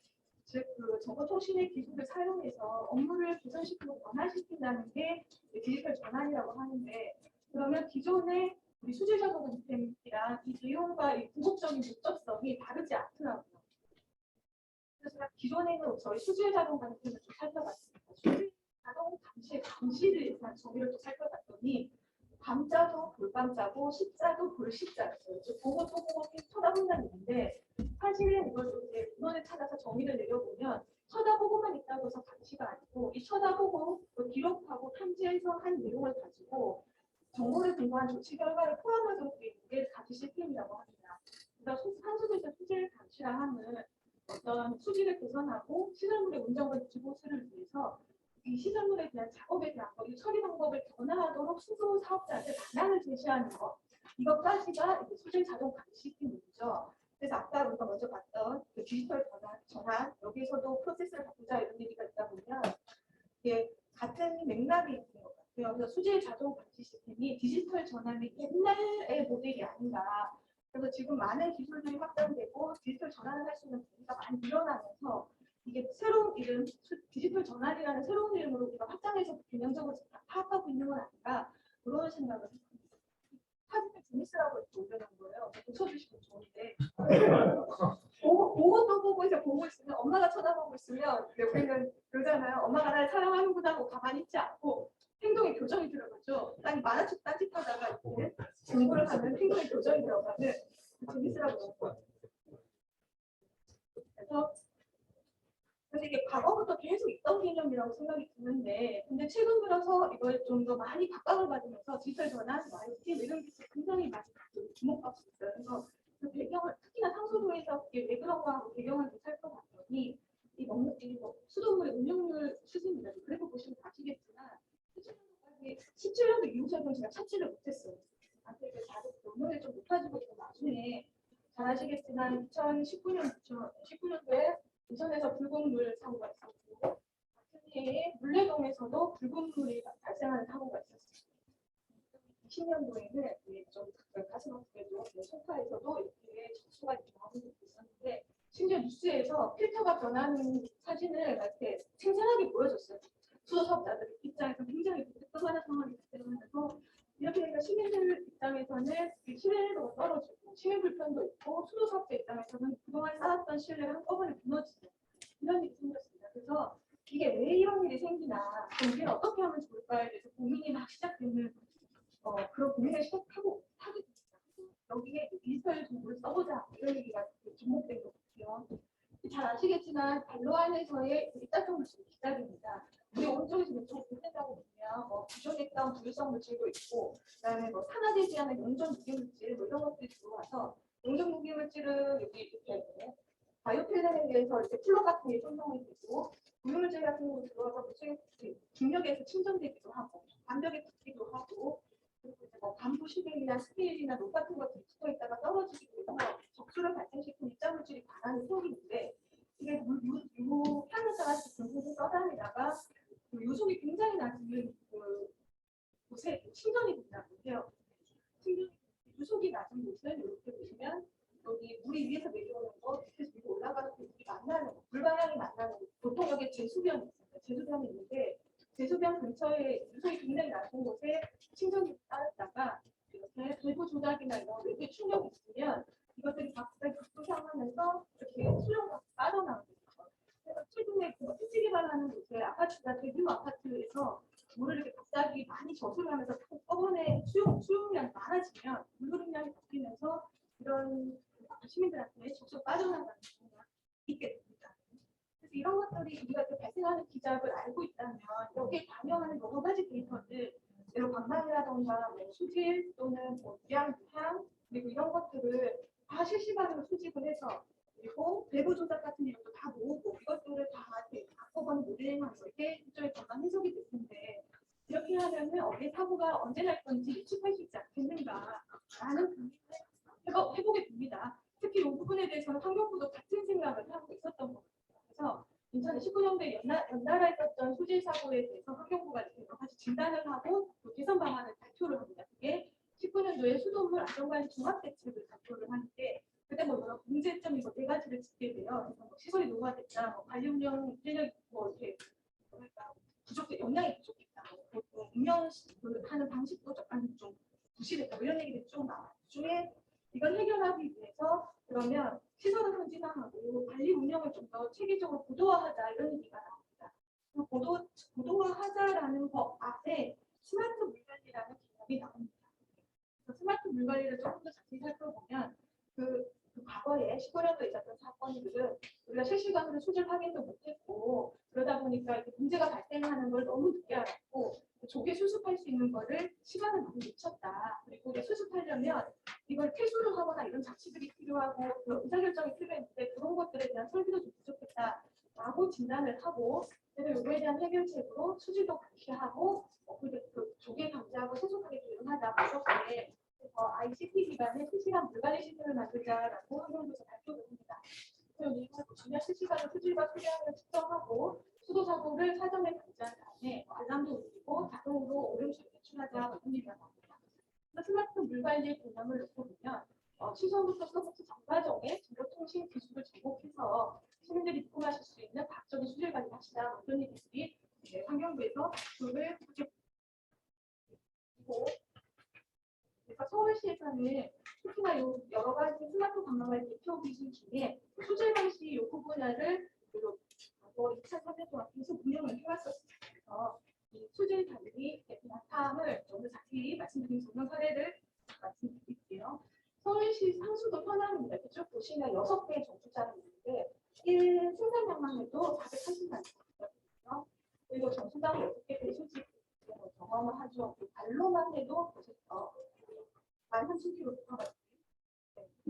즉 그 정보통신의 기술을 사용해서 업무를 개선시키고 변화시킨다는 게 디지털 전환이라고 하는데 그러면 기존의 우리 수질자동 시스템이랑 이 내용과 이 궁극적인 목적성이 다르지 않더라고요. 그래서 제가 기존에는 저희 수질자동 시스템을 좀 살펴봤습니다. 수질자동 감시의 감시를 대한 정의를 또 살펴봤더니 밤자도 볼밤자고 십자도 볼십자였어요. 보고 또 보고 계속 쳐다본다는 얘기인데 사실은 이걸 좀 이제 문헌에 찾아서 정의를 내려보면 쳐다보고만 있다고 해서 감시가 아니고 이 쳐다보고 기록하고 탐지해서 한 내용을 가지고 정보를 근거한 조치 결과를 포함하도록 되어 있는 게 감시 시스템이라고 합니다. 그래서 산수도에서 수질 감시라 함은 어떤 수질을 개선하고 시설물의 운전과 유지 보수를 위해서 이 시설물에 대한 작업에 대한 거, 이 처리 방법을 변화하도록 수소 사업자한테 방향을 제시하는 것, 이것까지가 수질 자동 감시 시스템이죠. 그래서 아까 우리가 먼저 봤던 그 디지털 전환, 여기에서도 프로세스를 바꾸자 이런 얘기가 있다 보면 이게 같은 맥락이 있는 것 같아요. 그래서 수질 자동 감시 시스템이 디지털 전환의 옛날의 모델이 아닌가. 그래서 지금 많은 기술들이 확장되고 디지털 전환을 할 수 있는 분야가 많이 늘어나면서 이게 새로운 이름, 디지털 전환이라는 새로운 이름으로 우리가 확장해서 균형적으로 파악하고 있는 건 아닌가 그런 생각을 했습니다. 사진을 재밌으라고 이렇게 올려놓은 거예요. 붙여주시면 좋은데 보고 또 보고 이제 보고 있으면 엄마가 쳐다보고 있으면 우리는 그러잖아요. 엄마가 날 사랑하는구나 하고 가만히 있지 않고 행동에 교정이 들어가죠. 난 만화책 딴짓하다가 이렇게 공부를 하면 행동에 교정이 들어가는 재밌으라고 그런 거예요. 그래서 근데 이게 과거부터 계속 있던 개념이라고 생각이 드는데 근데 최근 들어서 이걸 좀 더 많이 각광을 받으면서 디지털 전환, IoT 이런 기술 굉장히 많이 주목받고 있어요. 그래서 그 배경을 특히나 상수도에서 이게 왜 그런가 하고 배경을 좀 살펴봤더니 이 수돗물의 운용률 추세입니다. 그래프 보시면 아시겠지만 17년도 이후서는 제가 찾지를 못했어요. 앞에 그 자료 논문을 좀 높아지고 있고 나중에 잘 아시겠지만 2019년도에 부천에서 붉은 물 사고가 있었고 같은 해에 물레동에서도 붉은 물이 발생하는 사고가 있었습니다. 20년도에는 좀 가슴 아프게도 송파에서도 이렇게 적수가 나오고 있었는데 심지어 뉴스에서 필터가 변하는 사진을 이렇게 생생하게 보여줬어요. 수도사업자들 입장에서 굉장히 뜨거운 상황이 발생하면서 이렇게 되니까 시민들 입장에서는 신뢰도가 떨어지고 시민 불편도 있고 수도사업자 입장에서는 그동안 쌓았던 신뢰가 한꺼번에 무너지죠. 이런 일이 생겼습니다. 그래서 이게 왜 이런 일이 생기나 우리는 어떻게 하면 좋을까에 대해서 고민이 막 시작되는 그런 고민을 시작하고 하게 됩니다. 여기에 디지털 정보를 써보자 이런 얘기가 접목된 것 같아요. 잘 아시겠지만 반로안에서의 일단적 물질 기다립니다. 우리 오른쪽에서 왼쪽으로 보낸다고 보면 기존에 있던 부유성 물질도 있고 그다음에 산화되지 않은 용존 무기물질 이런 것들이 들어와서 용존 무기물질은 여기 이렇게 바이오필름에 대해서 이렇게 플로 같은 게 손상이 되고 부유물질 같은 거 들어와서 무슨 중력에서 침전되기도 하고 반벽에 붙기도 하고 그리고 이제 반부 시계이나 스케일이나 로 같은 것들이 붙어 있다가 떨어지기도 해서 적수를 발생시키는 입자물질이 반환이 생기는데 이게 유탄화자같이 분포를 떠다니다가 그 요속이 굉장히 낮은 곳에 침전이 된다고 해요. 유속이 낮은 곳은 이렇게 보시면 여기 물이 위에서 내려오는 거, 밑에서 위로 올라가는 거, 물이 만나는 거, 물방향이 만나는 거. 보통 여기 제수변이 있습니다. 제수변이 있는데 제수변 근처에 유속이 굉장히 낮은 곳에 침전이 따랐다가 이렇게 밸브 조작이나 이런 외부 충격이 있으면 이것들이 갑자기 급부상하면서 이렇게 수용가 빠져나옵니다. 최근에 그 택지 개발하는 곳에 아파트가 대규모 아파트에서 물을 이렇게 갑자기 많이 저수하면서 한꺼번에 수용량이 많아지면 물 흐름량이 바뀌면서 이런 시민들한테 적극 빠져나가는 경우가 있게 됩니다. 그래서 이런 것들이 우리가 발생하는 기존 동작을 알고 있다면 여기에 반영하는 여러 가지 데이터들, 예를 관광이라던가 뭐 수질 또는 뭐 유양, 향 그리고 이런 것들을 다 실시간으로 수집을 해서 그리고 배부 조작 같은 이것도 다 모으고 이것들을 다 바꿔가는 모델링하는 거 이게 일종의 전반 해석이 될 텐데 이렇게 하면은 어디 사고가 언제 날 건지 예측할 수 있지 않겠는가라는 고민을 해보게 됩니다. 특히 이 부분에 대해서는 환경부도 같은 생각을 하고 있었던 겁니다. 그래서 2019년도에 연달아 있었던 수질 사고에 대해서 환경부가 여러 가지 진단을 하고 또 개선 방안을 발표를 합니다. 그게 19년도에 수돗물 안전관리 종합대책을 발표를 하는데 그때 뭐 여러 문제점이 네 가지를 짚게 돼요. 그래서 뭐 시설이 노후화됐다, 뭐 관리 운영 인력 뭐 이렇게 뭐랄까 부족해, 역량이 부족했다, 뭐 운영하는 방식도 약간 좀 부실했다, 뭐 이런 얘기들이 좀 나와요. 중에 이걸 해결하기 위해서 그러면 시설을 선진화하고 관리 운영을 좀 더 체계적으로 고도화하자 이런 얘기가 나옵니다. 그 고도화하자라는 법 앞에 스마트 물관리라는 개념이 나옵니다. 스마트 물관리를 조금 더 자세히 살펴보면 그 과거에 19년도에 있었던 사건들은 우리가 실시간으로 수질 확인도 못했고 그러다 보니까 문제가 발생하는 걸 너무 늦게 알았고 조기 수습할 수 있는 거를 시간을 많이 놓쳤다. 그리고 수습하려면 이걸 퇴소를 하거나 이런 장치들이 필요하고 의사결정이 필요했는데 그런 것들에 대한 설비도 좀 부족했다라고 진단을 하고 그래서 이거에 대한 해결책으로 수질도 감시하고 그 조기 감지하고 세속하게 조율하자 이렇게 ICT 기반의 실시간 물관리 시스템을 만들자라고 환경부에서 발표를 합니다. 그리고 이걸 중요한 실시간으로 수질과 수량을 측정하고 수도 사고를 사전에 감지한 다음에 알람도 울리고 자동으로 오름수를 배출하자 이런 얘기가 나옵니다. 스마트 물관리 개념을 놓고 보면 시설부터 서비스 전과정에 정보통신 기술을 접목해서 시민들이 입금하실 수 있는 과학적인 수질 관리 합시다 이런 얘기들이 환경부에서 발표를 하고 그래서 서울시에서는 특히나 여러 가지 스마트 관광의 대표 기술 중에 수질 방식 요구 분야를 2003년 동안 계속 운영을 해왔었습니다. 그래서 이 수질 관리 바탕을 좀 더 자세히 말씀드린 적용 사례를 말씀드릴게요. 서울시 상수도 현황입니다. 쭉 보시면 6개의 정수장이 있는데 1 생산량만 해도 480만 그리고 정수장 6개 배수지 경험을 하죠. 발로만 해도 13,000km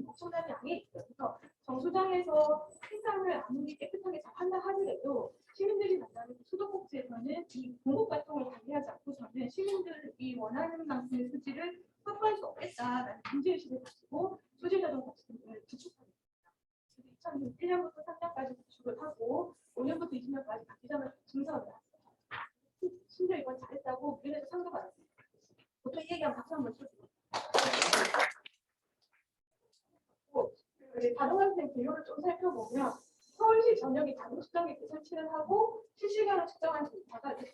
엄청난 양이 있어요. 그래서 정수장에서 생산을 아무리 깨끗하게 잘 한다 하더라도 시민들이 만나는 수도꼭지에서는 이 공급과통을 관리하지 않고서는 시민들이 원하는 만큼의 수질을 확보할 수 없겠다라는 문제의식을 가지고 수질자동 법칙을 구축합니다. 2001년부터 3년까지 구축을 하고 5년부터 20년까지 바뀌자마자 증설을 했어요. 심지어 이건 잘했다고 우리나라에서 상도 받았습니다. 보통 이 얘기하면 박수 한번 쳐주세요. 자동화된 비율을 좀 살펴보면 서울시 전역이 자동 측정기 설치를 하고 실시간으로 측정한 데이터가 이제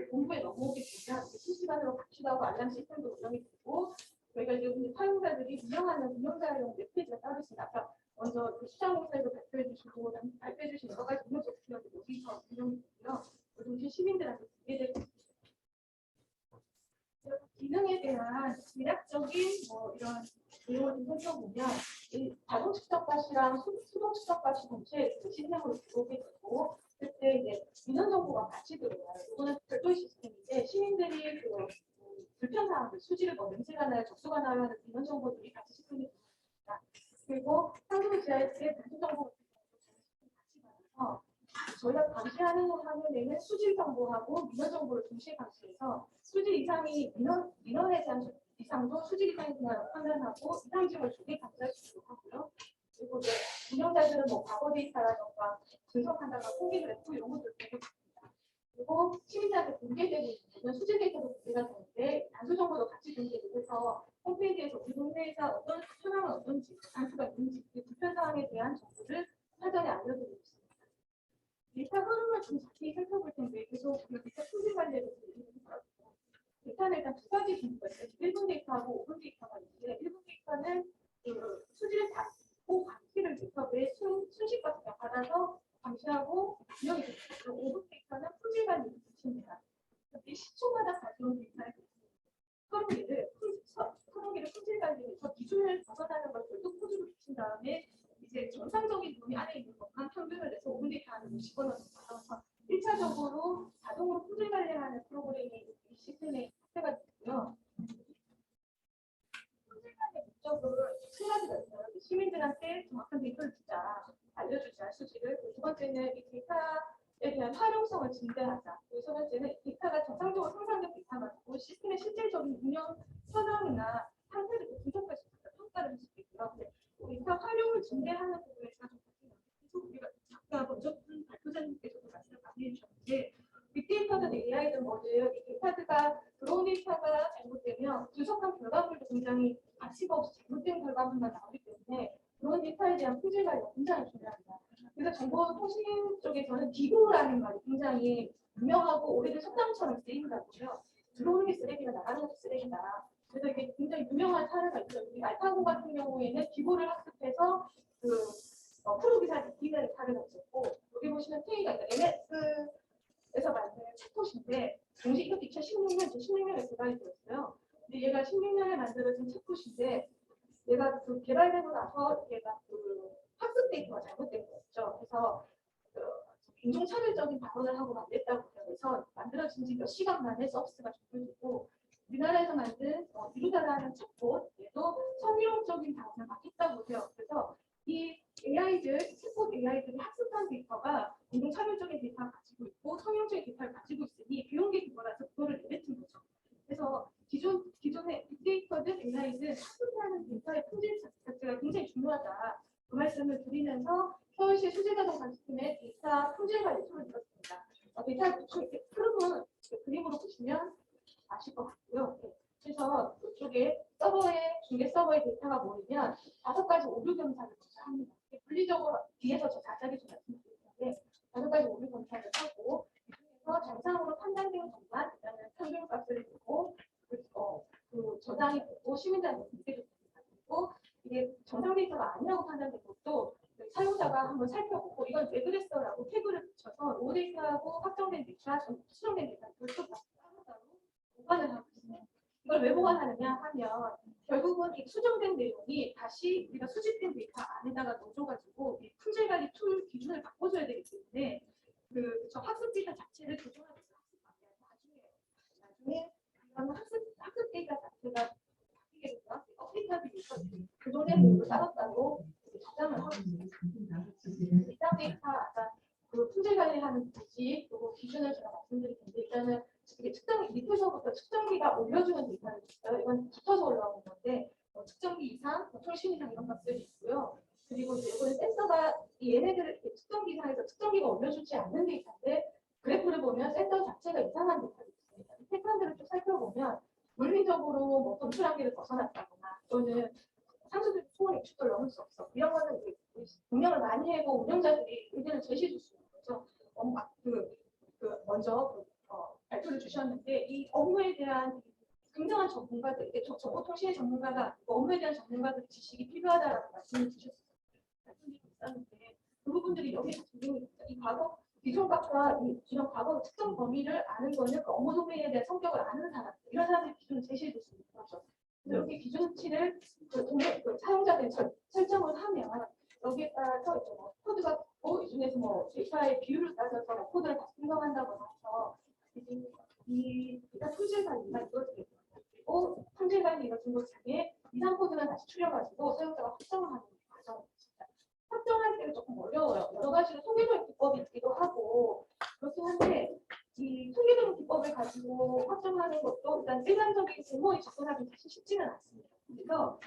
본부에 넘어오게 되면 실시간으로 감시하고 알람 시스템도 운영이 되고 저희가 이제 사용자들이 운영하는 운영자용 웹페이지가 따로 있습니다. 아까 먼저 그 시장공사에서 발표해 주신 여러 가지 운영 소프트웨어들이 여기서 운영이 되고요. 동시에 시민들한테 공개되고 있습니다. 기능에 대한 대략적인 이런 내용을 좀 살펴보면 이 자동 측정값이랑 수동 측정값이 동시에 시스템으로 들어오게 되고 그때 이제 민원 정보가 같이 들어와요. 이거는 별도의 시스템인데 시민들이 불편 사항들 수질을 냄새가 나요, 적소가 나요 하는 민원 정보들이 같이 시스템이 들어옵니다. 그리고 상수도 지하수의 단순 정보 같은 같이 받아서 저희가 감시하는 화면에는 수질 정보하고 민원 정보를 동시에 감시해서 수질 이상이 민원에 대한 이상도 수질 이상이 그냥 판단하고 이상징을 조기 감지할 수 있도록 하고요. 그리고 이제 운영자들은 과거 데이터라던가 분석한다가 통계를 했고 이런 것들을 공개합니다. 그리고 시민들한테 공개되고 있는 수질 데이터도 공개가 되는데 단수 정보도 같이 공개되고 해서 홈페이지에서 우리 동네에서 어떤 현황은 어떤지, 단수가 있는지, 불편 사항에 대한 정보를 사전에 알려드리고 있습니다. 데이터 흐름을 좀 자세히 살펴볼 텐데 계속 데이터 수질 관리에 대해서 얘기를 해요. 데이터는 일단 두 가지 정보가 있어요. 1분 데이터하고 5분 데이터가 있는데 1분 데이터는 수질을 받고 감시를 해서 매 순식간에 받아서 감시하고 운영이 됩니다. 5분 데이터는 품질 관리를 붙입니다. 10초마다 가져온 데이터를 서른개를 품질 관리에서 기준을 벗어나는 걸 별도 코드로 붙인 다음에 이제 정상적인 룸이 안에 있는 것만 평균을 내서 5분 데이터 안에 50번을 받아서 1차적으로 그리고 자동으로 품질 관리하는 프로그램이 이 시스템에 탑재가 되고요. 품질 관리 목적을 세 가지가 있어요. 시민들한테 정확한 데이터를 주자, 알려주자, 수치를. 두 번째는 이 데이터에 대한 활용성을 증대하자. 세 번째는 데이터가 정상적으로 생산된 데이터가 되고 시스템의 실질적인 운영 현황이나 상태를 분석할 수 있다, 평가를 할 수 있고요. 데이터 활용을 증대하는 부분에 제가 좀 계속 우리가 아까 먼저 발표자님께서도 말씀을 많이 해주셨는데 빅데이터든 AI든 뭐든 이 데이터가 들어온 데이터가 잘못되면 분석한 결과물도 굉장히 가치가 없이 잘못된 결과물만 나오기 때문에 그런 데이터에 대한 품질 관리가 굉장히 중요합니다. 그래서 정보통신 쪽에서는 디고라는 말이 굉장히 유명하고 오래된 속담처럼 쓰인다고요. 들어오는 게 쓰레기가 나가는 것도 쓰레기다. 그래서 이게 굉장히 유명한 사례가 있어요. 우리 알파고 같은 경우에는 디고를 학습해서 프로 기사 기자를 사례가 있었고 여기 보시면 K가 MS에서 만든 챗봇인데 동시 이것도 2016년, 2016년에 개발이 되었어요. 근데 얘가 16년에 만들어진 챗봇인데 얘가 그 개발되고 나서 얘가 그 학습 데이터가 잘못된 거였죠. 그래서 인종차별적인 발언을 하고 만들었다고 해서 만들어진 지 몇 시간 만에 서비스가 종료되고 우리나라에서 만든 이루다라는 챗봇 얘도 선의용적인 발언을 막 했다고 해요. 그래서 이 AI들, 챗봇 AI들이 학습한 데이터가 인종차별적인 데이터를 가지고 있고 선의용적인 데이터를 가지고 있으니 비용계 그거라서 그거를 내뱉은 거죠. 그래서 기존의 빅데이터든 AI든 학습하는 데이터의 품질 자체가 굉장히 중요하다. 그 말씀을 드리면서 서울시 수질자동관 시스템의 데이터 품질 관리 툴을 드렸습니다. 데이터 흐름은 그림으로 보시면 아실 것 같고요. 그래서 이쪽에 서버에 중계 서버의 데이터가 모이면 5가지 오류 검사를 먼저 합니다. 분리적으로 뒤에서 저 자세하게 좀 말씀드릴 텐데 5가지 오류 검사를 하고 그래서 정상으로 판단된 것만 일단은 평균값을 보고 그 저장이 되고 시민들한테 공개되고 이게 정상 데이터가 아니라고 판단된 것도 사용자가 한번 살펴보고 이건 왜 그랬어라고 태그를 붙여서 로 데이터하고 확정된 데이터, 수정된 데이터를 별도 따로 보관을 하고 있습니다. 이걸 왜 보관하느냐 하면 결국은 이 수정된 내용이 다시 우리가 수집된 데이터 안에다가 넣어줘가지고 이 품질 관리 툴 기준을 바꿔줘야 되기 때문에 저 학습 데이터 자체를 조정하는 나중에 이런 학습 데이터 자체가 바뀌게 되면 업데이트하기 위해서 조정된 내용을 따로 저장을 하고 있습니다. 이장 데이터 아까 그 품질 관리하는 부지 그리고 기준을 제가 말씀드릴 텐데 일단은 이게 측정 밑에서부터 측정기가 올려주는 데이터를 있어요. 이건 붙어서 올라오는 건데 측정기 이상, 통신 이상 이런 값들이 있고요. 그리고 이제 이거는 센서가 얘네들 측정기 이상에서 측정기가 올려주지 않는 데이터인데 그래프를 보면 센서 자체가 이상한 데이터가 있습니다. 이 패턴들을 좀 살펴보면 물리적으로 뭐 검출한계를 벗어났다거나 또는 상수들 소원 익숙도를 넘을 수 없어. 이런 거는 운영을 많이 하고 운영자들이 의견을 제시해 줄 수 있는 거죠. 먼저 발표를 주셨는데 이 업무에 대한 굉장한 전문가들, 정보통신의 전문가가 업무에 대한 전문가들 지식이 필요하다라고 말씀을 주셨어요. 말씀이 있었는데 그 부분들이 여기서 적용이 이 과거 기존값과 이런 과거 특정 범위를 아는 거는 그 업무 도메인에 대한 성격을 아는 사람, 이런 사람들이 기준을 제시해 줄 수 있는 거죠. 이렇게 기준치를 사용자들이 설정을 하면 여기에 따라서 코드가 이 중에서 뭐 데이터의 비율을 따져서 코드를 다시 생성한다고 해서 이 데이터 품질 관리가 이루어지겠죠. 그리고 품질 관리 이루어진 것 중에 이상 코드는 다시 추려가지고 사용자가 확정을 하는 과정입니다. 확정할 때는 조금 어려워요. 여러 가지로 통계적 기법이 있기도 하고 그렇긴 한데 이 통계적 기법을 가지고 확정하는 것도 일단 일반적인 공무원이 접근하기 사실 쉽지는 않습니다. 그래서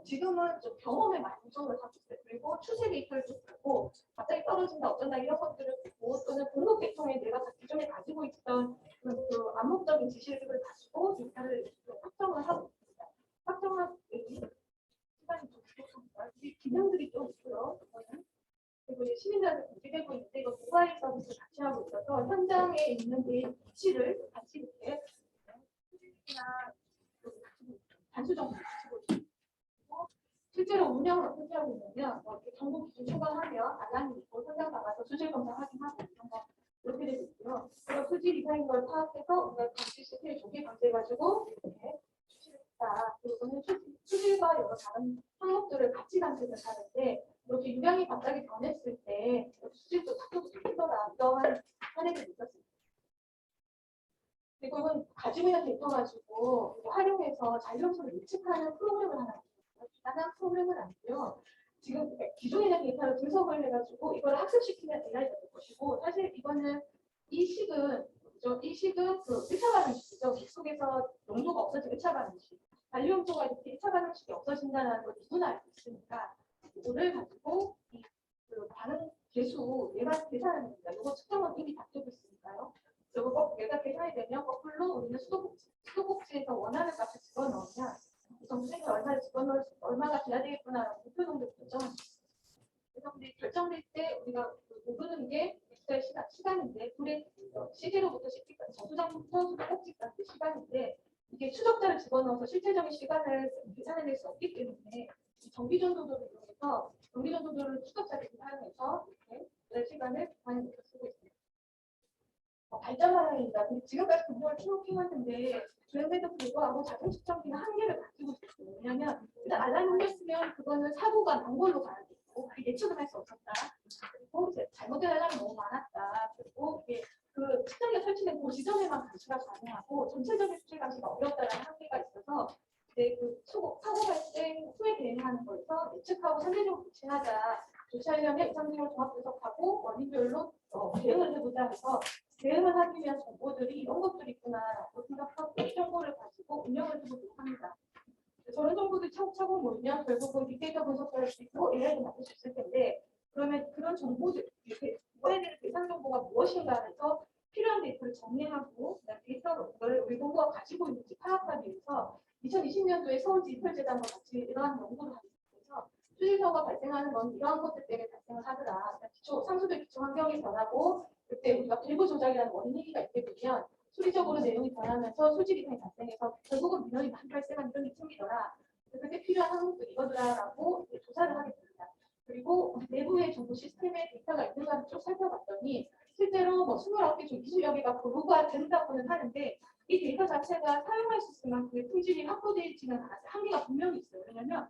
지금은 좀 경험에 많이 우선을 하고 있어요. 그리고 추세 데이터를 좀 보고 갑자기 떨어진다 어쩐다 이런 것들을 보고 또는 등록 계통에 내가 기존에 가지고 있던 그 암묵적인 지식을 가지고 데이터를 확정을 하고 있습니다. 확정할 시간이 좀 부족합니다. 기능들이 좀 있고요. 그리고 시민들한테 공개되고 있는데 이거 모바일 서비스 같이 하고 있어서 현장에 있는 위치를 같이 이렇게 단수 정보를 가지고 있고 실제로 운영을 어떻게 하고 있냐면 이렇게 정보 기준 초과하면 알람이 있고 현장 나가서 수질 검사 확인하고 이런 거 이렇게 되고 있고요. 그리고 수질 이상인 걸 파악해서 우리가 감시 시스템에 조기 감지해가지고 이렇게 수질을 했다. 그리고는 수질과 여러 다른 항목들을 같이 감지를 하는데 이렇게 유량이 갑자기 변했을 때 수질도 자꾸 바뀌더라 이러한 사례들이 있었습니다. 그리고 이건 가지고 있는 데이터 가지고 활용해서 자율점수를 예측하는 프로그램을 하나 간단한 프로그램은 아니고요. 지금 기존에 있는 데이터를 분석을 해가지고 이걸 학습시키는 AI가 될 것이고 사실 이거는 이 식은 그 1차 반응식이죠. 기 속에서 농도가 없어진 1차 반응식. 잔류용도가 이렇게 1차 반응식이 없어진다는 걸 누구나 알고 있으니까 이거를 가지고 그 반응 개수 얘가 계산하는 겁니다. 이거 측정은 이미 다 되고 있으니까요. 그리고 꼭 얘가 계산이 되면 거꾸로 우리는 수도꼭지에서 원하는 값을 집어넣으면 점수생을 얼마가 돼야 되겠구나라고 목표 정도 결정합니다. 결정될 때 우리가 모르는 게 엑셀 시간인데 불의 CD로부터 CD까지 저수장부터 수도꼭지까지 시간인데 이게 추적자를 집어넣어서 실제적인 시간을 계산해낼 수 없기 때문에 정기전도도를 이용해서 정기전도도를 추적자를 계산해서 이렇게 시간을 많이 쓰고 있습니다. 발전하입니다. 지금까지 분석을 쭉 해왔는데 그런데도 불구하고 자동 측정기는 한계를 가지고 있어요. 왜냐하면 일단 알람이 울렸으면 그거는 사고가 난 걸로 가야 되고 예측을 할 수 없었다. 그리고 이제 잘못된 알람이 너무 많았다. 그리고 이게 그 측정기가 설치된 그 지점에만 감시가 가능하고 전체적인 수질 감시가 어렵다는 한계가 있어서 이제 그 사고 발생 후에 대응하는 거에서 예측하고 상대적으로 조치하려면 이상징을 종합 분석하고 원인별로 대응을 해보자 해서 대응을 하기 위한 정보들이 이런 것들이 있구나라고 생각하고 이 정보를 가지고 운영을 해보도록 합니다. 저런 정보들이 차곡차곡 모이면 결국은 빅데이터 분석을 할 수 있고 AI도 만들 수 있을 텐데 그러면 그런 정보들, 이렇게 모아야 되는 대상 정보가 무엇인가 해서 필요한 데이터를 정리하고 데이터를 우리 정부가 가지고 있는지 파악하기 위해서 2020년도에 서울지휘설재단과 같이 이러한 연구를 하고 있어서 수질사고가 발생하는 건 이러한 것들 때문에 발생을 하더라. 상수도 기초 환경이 변하고 그때 우리가 밸브 조작이라는 원인이가 있게 되면 수리적으로 내용이 변하면서 수질 이상이 발생해서 결국은 민원이 많이 발생하는 이런 게 생기더라. 그때 필요한 항목들이 이거더라라고 조사를 하게 됩니다. 그리고 내부의 정보 시스템에 데이터가 있는가를 쭉 살펴봤더니 실제로 뭐 29개 중 20여 개가 보루가 된다고는 하는데 이 데이터 자체가 사용할 수 있을 만큼의 품질이 확보되지는 않아서 한계가 분명히 있어요. 왜냐하면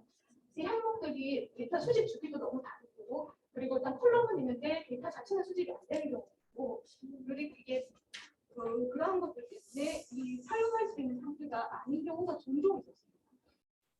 이 항목들이 데이터 수집 주기도 너무 다르고 그리고 일단 콜럼은 있는데 데이터 자체는 수집이 안 되는 경우고 그리고 이게 그러한 것들 때문에 이 사용할 수 있는 상태가 아닌 경우가 종종 있었습니다.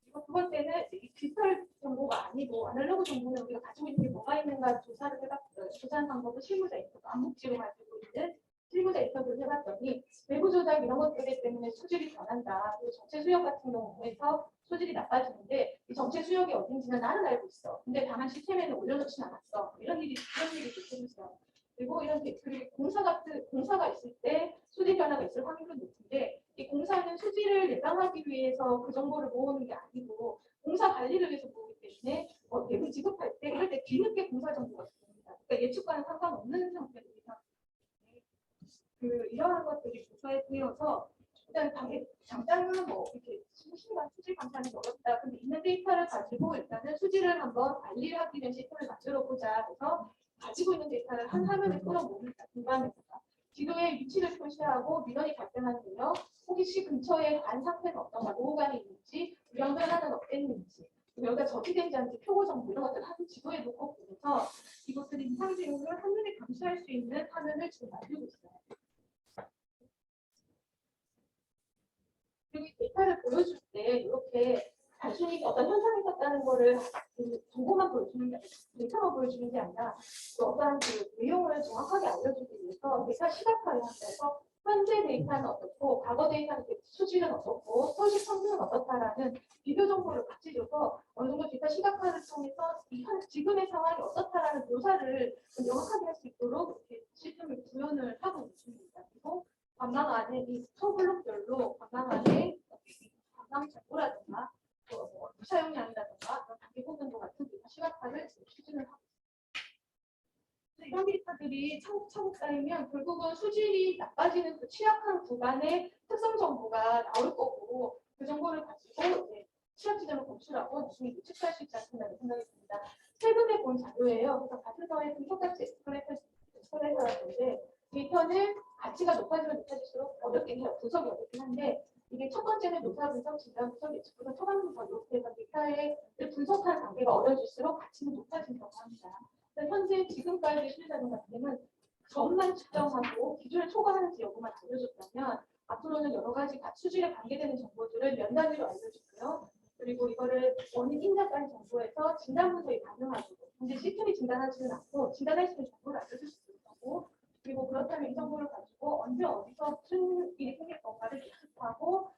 그리고 두 번째는 디지털 정보가 아니고 아날로그 정보는 우리가 가지고 있는 게 뭐가 있는가 조사를 해봤어요. 조사하는 방법은 실무자 인터뷰, 암묵지로 가지고 있는 실무자 인터뷰를 해봤더니 외부 조작 이런 것들 때문에 수질이 변한다. 그리고 정체 수역 같은 경우에서 수질이 나빠지는데 이 정체 수역이 어딘지는 나는 알고 있어. 근데 다만 시스템에는 올려놓진 않았어. 이런 일이 있어요. 그리고 그리고 공사가 있을 때 수질 변화가 있을 확률은 높은데 이 공사는 수질을 예방하기 위해서 그 정보를 모으는 게 아니고 공사 관리를 위해서 모으기 때문에 대부 지급할 때 이럴 때 뒤늦게 공사 정보가 들어옵니다. 그러니까 예측과는 상관없는 상태입니다. 이러한 것들이 조사에 되어서 일단 당장은 뭐 이렇게 실시간 수질 감사는 어렵다. 근데 있는 데이터를 가지고 일단은 수질을 한번 관리를 하기 위한 시스템을 만들어 보자. 그래서 가지고 있는 데이터를 한 화면에 끌어모읍니다. 중간에다가 지도의 위치를 표시하고 민원이 발생하는데요. 혹시 근처에 관 상태는 어떤가, 노후관이 있는지, 유형 변화는 어땠는지, 여기가 저지된지 않은지 표고 정보 이런 것들을 한 지도에 놓고 보면서 이것들이 이상 징후를 한눈에 감시할 수 있는 화면을 지금 만들고 있어요. 그리고 이 데이터를 보여줄 때 이렇게 단순히 어떤 현상이 있었다는 거를 정보만 보여주는 게 아니라 데이터만 보여주는 게 아니라 어떠한 내용을 정확하게 알려주기 위해서 데이터 시각화를 하면서 현재 데이터는 어떻고 과거 데이터는 수질은 어떻고 서식 평균은 어떻다라는 비교 정보를 같이 줘서 어느 정도 데이터 시각화를 통해서 지금의 상황이 어떻다라는 묘사를 명확하게 할 수 있도록 이렇게 시스템을 구현을 하고 있습니다. 그리고 관망 안에 이 소블록별로 관망 안에 관망 정보라든가 사용량이라든가 단기 보정도 같은 데이터 시각화를 추진을 하고 있습니다. 이런 데이터들이 차곡차곡 쌓이면 결국은 수질이 나빠지는 그 취약한 구간의 특성 정보가 나올 거고 그 정보를 가지고 이제 취약 지점을 검출하고 나중에 예측할 수 있지 않겠나는 생각이 듭니다. 최근에 본 자료예요. 그래서 가슴서의 분석같이 에스컬레이터라는데 데이터는 가치가 높아지면 높아질수록 어렵긴 해요. 분석이 어렵긴 한데 이게 첫 번째는 노사 분석, 진단 분석, 예측 분석, 처방 분석 이렇게 해서 데이터를 분석하는 단계가 어려질수록 가치는 높아진다고 합니다. 현재 지금까지 수리자분 같은 경우는 점만 측정하고 기준을 초과하는지 여부만 알려줬다면 앞으로는 여러 가지 수질에 관계되는 정보들을 면 단위로 알려주고요. 그리고 이거를 원인 인자까지 정보에서 진단 분석이 가능하고, 근데 시스템이 진단하지는 않고 진단할 수 있는 정보를 알려줄 수 있다고. 그리고 그렇다면 이 정보를 가지고 언제 어디서 무슨 일이 생길 건가를 예측하고,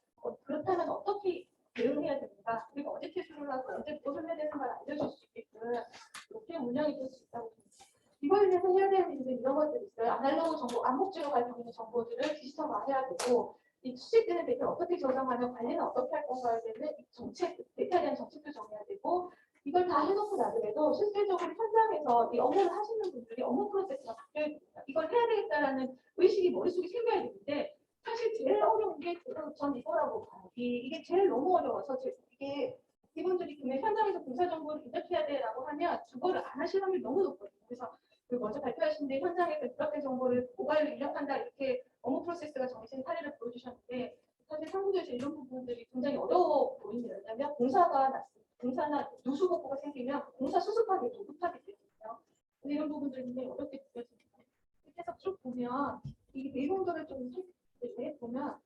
그렇다면 어떻게 대응해야 됩니까? 그리고 언제 퇴출을 하고 언제 무엇을 해야 되는가를 알려줄 수 있게끔 이렇게 운영이 될 수 있다고 봅니다. 이걸 위해서 해야 되는 일들이 이런 것들이 있어요. 아날로그 정보, 암묵지로 가지고 있는 정보들을 디지털화해야 되고, 이 수집되는 데이터를 어떻게 저장하며 관리는 어떻게 할 건가에 대한 정책, 데이터에 대한 정책도 정해야 되고, 이걸 다 해놓고 나더라도 실질적으로 현장에서 이 업무를 하시는 분들이 업무 프로세스가 바뀌어야 됩니다. 이걸 해야 되겠다라는 의식이 머릿속에 생겨야 되는데, 사실 제일 어려운 게 전 이거라고 봐요. 이게 제일 너무 어려워서 이게 이분들이 그냥 현장에서 공사 정보를 입력해야 돼라고 하면 그거를 안 하실 확률이 너무 높거든요. 그래서 먼저 발표하신 데 현장에서 이렇게 정보를 고발을 입력한다 이렇게 업무 프로세스가 정해진 사례를 보여주셨는데, 사실 상부에서 이런 부분들이 굉장히 어려워 보입니다. 왜냐하면 공사나 누수 복구가 생기면 공사 수습하기 도급하기 때문에요. 근데 이런 부분들이 굉장히 어렵게 느껴집니다. 그래서 쭉 보면 이 내용들을 좀 보면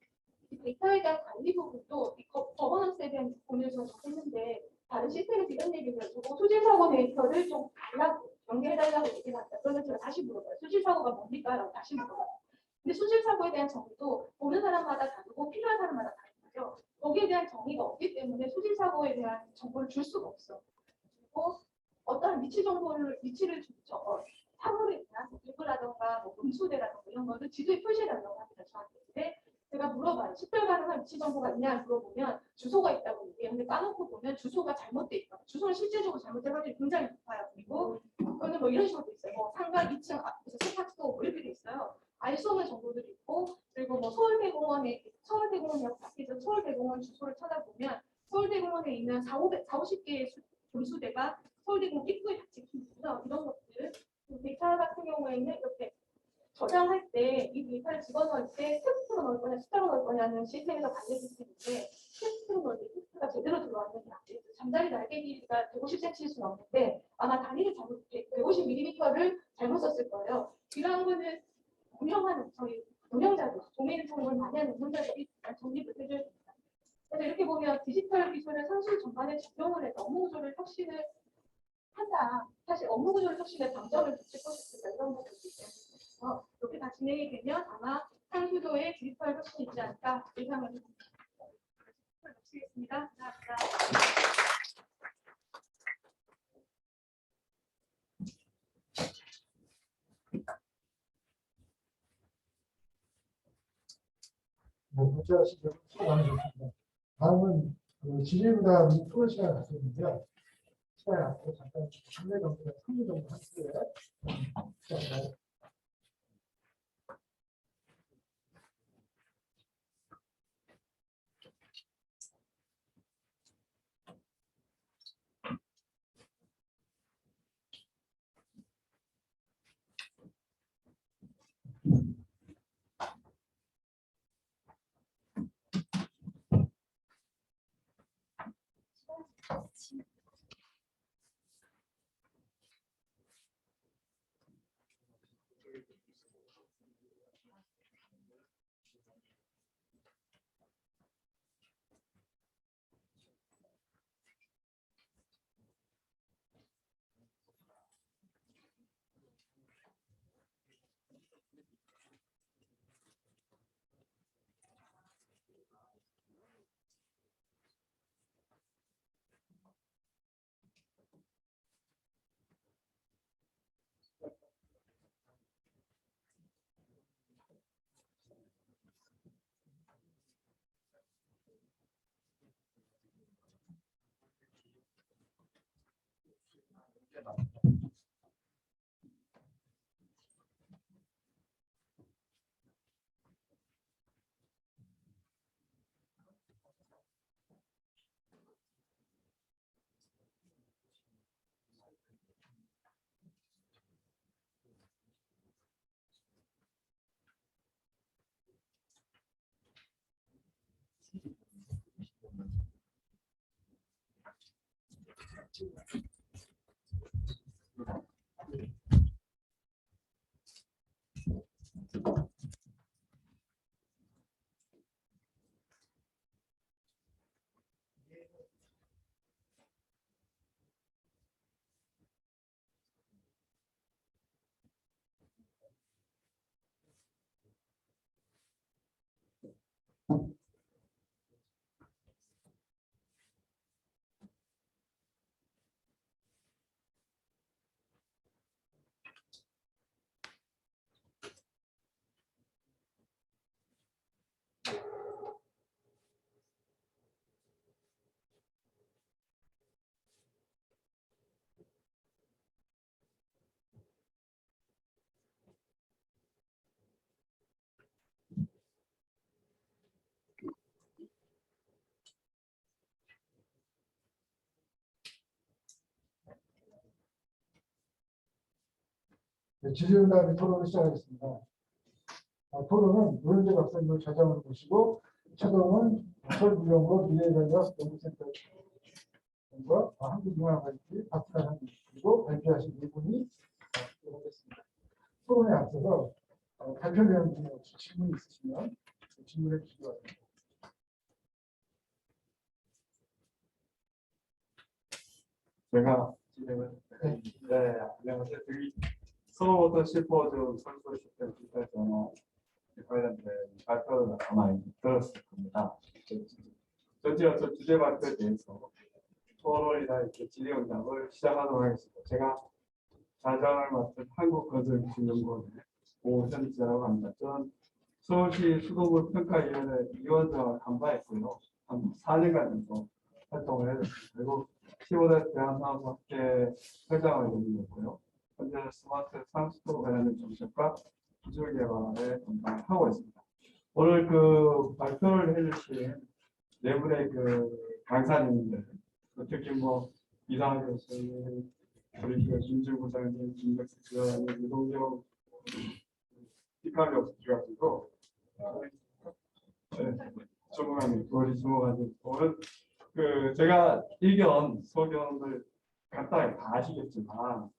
이 데이터에 대한 관리 부분도 이 거버넌스에 대한 고민을 제가 했는데, 다른 시스템에서 이런 얘기를 해주고 수질사고 데이터를 좀 달라고 연계해달라고 얘기를 합니다. 그러면 제가 다시 물어봐요. 수질사고가 뭡니까? 라고 다시 물어봐요. 근데 수질사고에 대한 정의도 보는 사람마다 다르고 필요한 사람마다 다른 거죠. 거기에 대한 정의가 없기 때문에 수질사고에 대한 정보를 줄 수가 없어. 그리고 어떤 위치를 사물에 대한 일부라던가 뭐 음수대라던가 이런 거를 지도에 표시해달라고 합니다. 저한테. 근데 제가 물어봐요. 식별 가능한 위치 정보가 있냐 물어보면 주소가 있다고 얘기하는데 까놓고 보면 주소가 잘못돼 있다. 주소는 실제적으로 잘못된 확률이 굉장히 높아요. 그리고 그거는 뭐 이런 식으로 돼 있어요. 뭐 상가 2층 앞에서 세탁소 뭐 이렇게 돼 있어요. 알 수 없는 정보들이 있고, 그리고 뭐 서울대공원이라고 밖에서 서울대공원 주소를 찾아보면 서울대공원에 있는 50개의 분수대가 서울대공원 입구에 다 찍힙니다. 이런 것들. 데이터 같은 경우에는 이렇게 저장할 때 이 데이터를 집어넣을 때 텍스트로 넣을 거냐 숫자로 넣을 거냐는 시스템에서 관리 시스템인데, 텍스트로 넣을 때 텍스트가 제대로 들어왔는지 안 돼요. 잠자리 날개 길이가 150cm일 수는 없는데 아마 단위를 150mm를 잘못 썼을 거예요. 이러한 거는 운영하는 저희 운영자들, 도메인 통을 많이 하는 운영자들이 정립을 해줘야 됩니다. 그래서 이렇게 보면 디지털 기술을 상술 전반에 적용을 해서 업무 구조를 혁신을 한다. 사실 업무 구조를 혁신의 방점을 붙일 것이다. 이런 것들이 있어요. 이렇게 다 진행이 되면 아마 상수도의 디지털 혁신이 있지 않을까 예상을 해봅니다. 마치겠습니다. 감사합니다. 발표하신 점 수고 많으셨습니다. 다음은 질의응답 토론 시간을 갖겠는데요. 시간이 앞으로 잠깐 3분 정도 한 후에 질의응답 토론을 시작하겠습니다. 토론은 노현재 박사님을 좌장으로 모시고 최동은 서울무용고 미래전략 연구센터과 한국융합IT 박수란 한 분, 그리고 발표하신 네 분이 하겠습니다. 토론에 앞서서 발표 내용 중에 혹시 질문이 있으시면 질문해 주시기 바랍니다. 제가 네, 안녕하세요. 저기 서울부터 실버도 선수 시스템 기타에서 관련된 발표를 아마 들었을 겁니다. 전체로 저 주제 발표에 대해서 토론이나 이렇게 질의응답을 시작하도록 하겠습니다. 제가 좌장을 맡은 한국건설기술연구원의 오현지라고 합니다. 저는 서울시 수돗물 평가위원회 위원장을 간바했고요. 한 4년간 정도 활동을 했습니다. 그리고 15대 대한사업학회 회장을 연구했고요. 현재 스마트 상수도 관련된 정책과 기술 개발에 담당하고 있습니다. 오늘 그 발표를 해주신 네 분의 그 강사님들, 특히 뭐 이상한 교수님, 우리 그 김준 부장님, 김백수 지사님, 유동경 이카리 없으셔가지고 전문가님, 우리 전문가님 오늘 그 제가 의견 소견을 간단하게 다 아시겠지만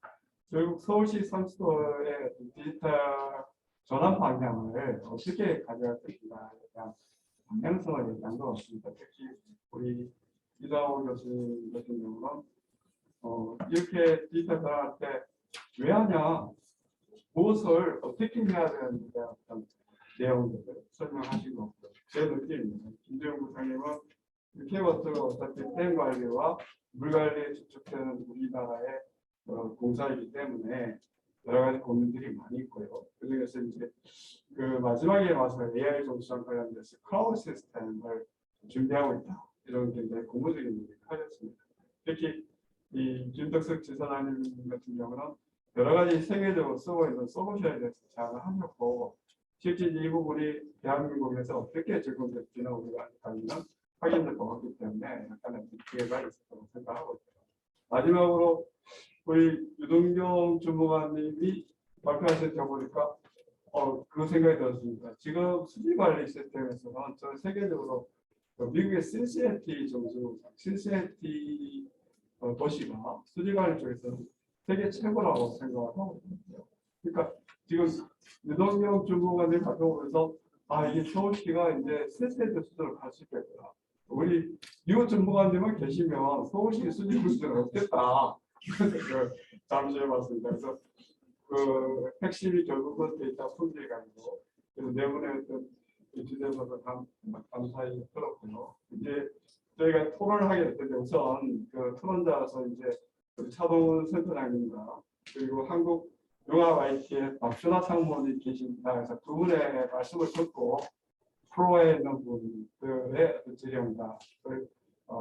결국 서울시 상수도의 디지털 전환 방향을 어떻게 가져갈 것인가에 대한 방향성을 얘기한 것 같습니다. 특히 우리 이상호 교수님 같은 경우는 이렇게 디지털 전환할 때 왜 하냐, 무엇을 어떻게 해야 되는지에 대한 어떤 내용들을 설명하신 것 같고요. 제 느낌입니다. 김재용 부장님은 케이워터가 어차피 댐 관리와 물 관리에 집중되는 우리나라의 공사이기 때문에 여러 가지 고민들이 많이 있고요. 그중에서 이제 그 마지막에 와서 AI 정수랑 관련돼서 클라우드 시스템을 준비하고 있다. 이런 굉장히 고무적인 얘기를 하셨습니다. 특히 이 김덕석 지사장님 같은 경우는 여러 가지 세계적으로 쓰고 있는 솔루션에 대해서 제안을 하셨고 실제 이 부분이 대한민국에서 어떻게 적용될지는 우리가 아직까지는 확인될 것 같기 때문에 약간의 기회가 있었다고 생각하고 있습니다. 마지막으로 우리 유동경 주무관님이 발표하실 때 보니까 그 생각이 들었습니다. 지금 수지 관리 시스템에서는 전 세계적으로 미국의 신시내티 정수, 신시내티 도시가 수지 관리 쪽에서는 세계 최고라고 생각을 하고 있거든요. 그러니까 지금 유동경 주무관님 발표에서 이게 서울시가 이제 신시내티 수준으로 갈 수 있겠구나. 우리 유 전무관님은 계시면 서울시 수지 수준은 없겠다. 잠시 해봤습니다. 그래서 그 핵심이 결국은 데이터 품질감이고, 그래서 내분의 어떤 주제에서 감사히 들었고요. 이제 저희가 토론을 하게 될 텐데 우선 그 토론자로서 이제 우리 차동훈 센터장님과 그리고 한국 융합IT의 박준하 상무원이 계십니다. 그래서 두 분의 말씀을 듣고 프로에 있는 분들의 질의응답을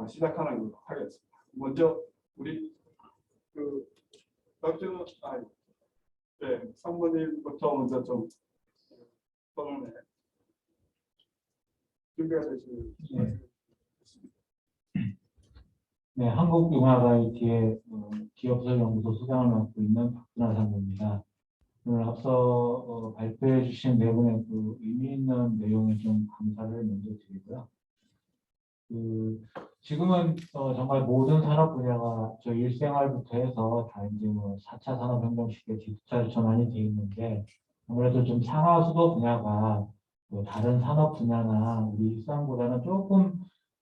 시작하는 걸로 하겠습니다. 먼저 우리 그 박준하 상무님부터 먼저 좀 토론에 준비가 되시면 네, 한국융합IT의 기업설연구소 수장을 맡고 있는 박준하 상무입니다. 오늘 앞서 발표해 주신 네 분의 그 의미 있는 내용에 좀 감사를 먼저 드리고요. 지금은 정말 모든 산업 분야가 저희 일생활부터 해서 다 이제 뭐 4차 산업혁명 시기에 디지털 전환이 되어 있는데 아무래도 좀 상하수도 분야가 다른 산업 분야나 우리 일상보다는 조금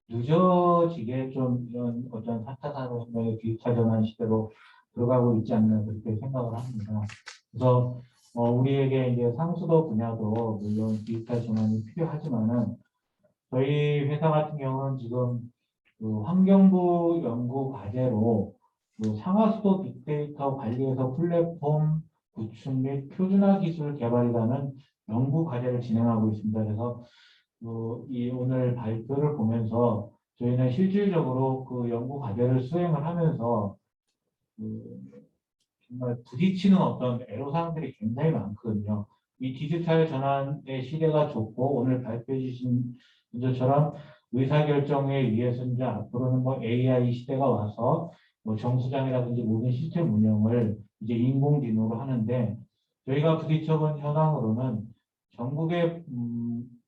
늦어지게 좀 이런 어떤 4차 산업혁명의 디지털 전환 시대로 들어가고 있지 않나 그렇게 생각을 합니다. 그래서 우리에게 이제 상수도 분야도 물론 디지털 전환이 필요하지만은 저희 회사 같은 경우는 지금 그 환경부 연구 과제로 그 상하수도 빅데이터 관리에서 플랫폼 구축 및 표준화 기술 개발이라는 연구 과제를 진행하고 있습니다. 그래서 이 오늘 발표를 보면서 저희는 실질적으로 그 연구 과제를 수행을 하면서 정말 부딪히는 어떤 애로사항들이 굉장히 많거든요. 이 디지털 전환의 시대가 좋고 오늘 발표해 주신 분들처럼 의사결정에 의해서 이제 앞으로는 뭐 AI 시대가 와서 뭐 정수장이라든지 모든 시스템 운영을 이제 인공지능으로 하는데 저희가 부딪혀본 현황으로는 전국의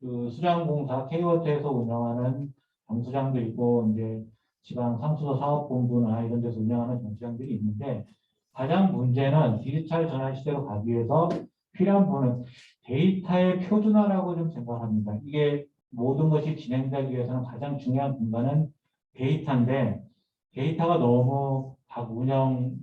그 수량공사 K워터에서 운영하는 정수장도 있고 이제 지방 상수도 사업본부나 이런 데서 운영하는 정수장들이 있는데 가장 문제는 디지털 전환 시대로 가기 위해서 필요한 부분은 데이터의 표준화라고 좀 생각합니다. 이게 모든 것이 진행되기 위해서는 가장 중요한 공간은 데이터인데 데이터가 너무 각 운영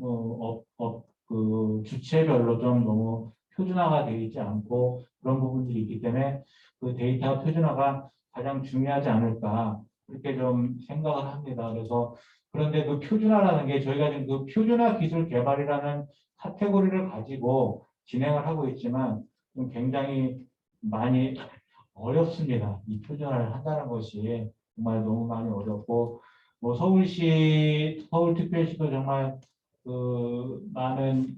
그 주체별로 좀 너무 표준화가 되어 있지 않고 그런 부분들이 있기 때문에 그 데이터 표준화가 가장 중요하지 않을까 그렇게 좀 생각을 합니다. 그래서 그런데 그 표준화라는 게 저희가 지금 그 표준화 기술 개발이라는 카테고리를 가지고 진행을 하고 있지만 좀 굉장히 많이 어렵습니다. 이 표준화를 한다는 것이 정말 너무 많이 어렵고 뭐 서울시, 서울특별시도 정말 그 많은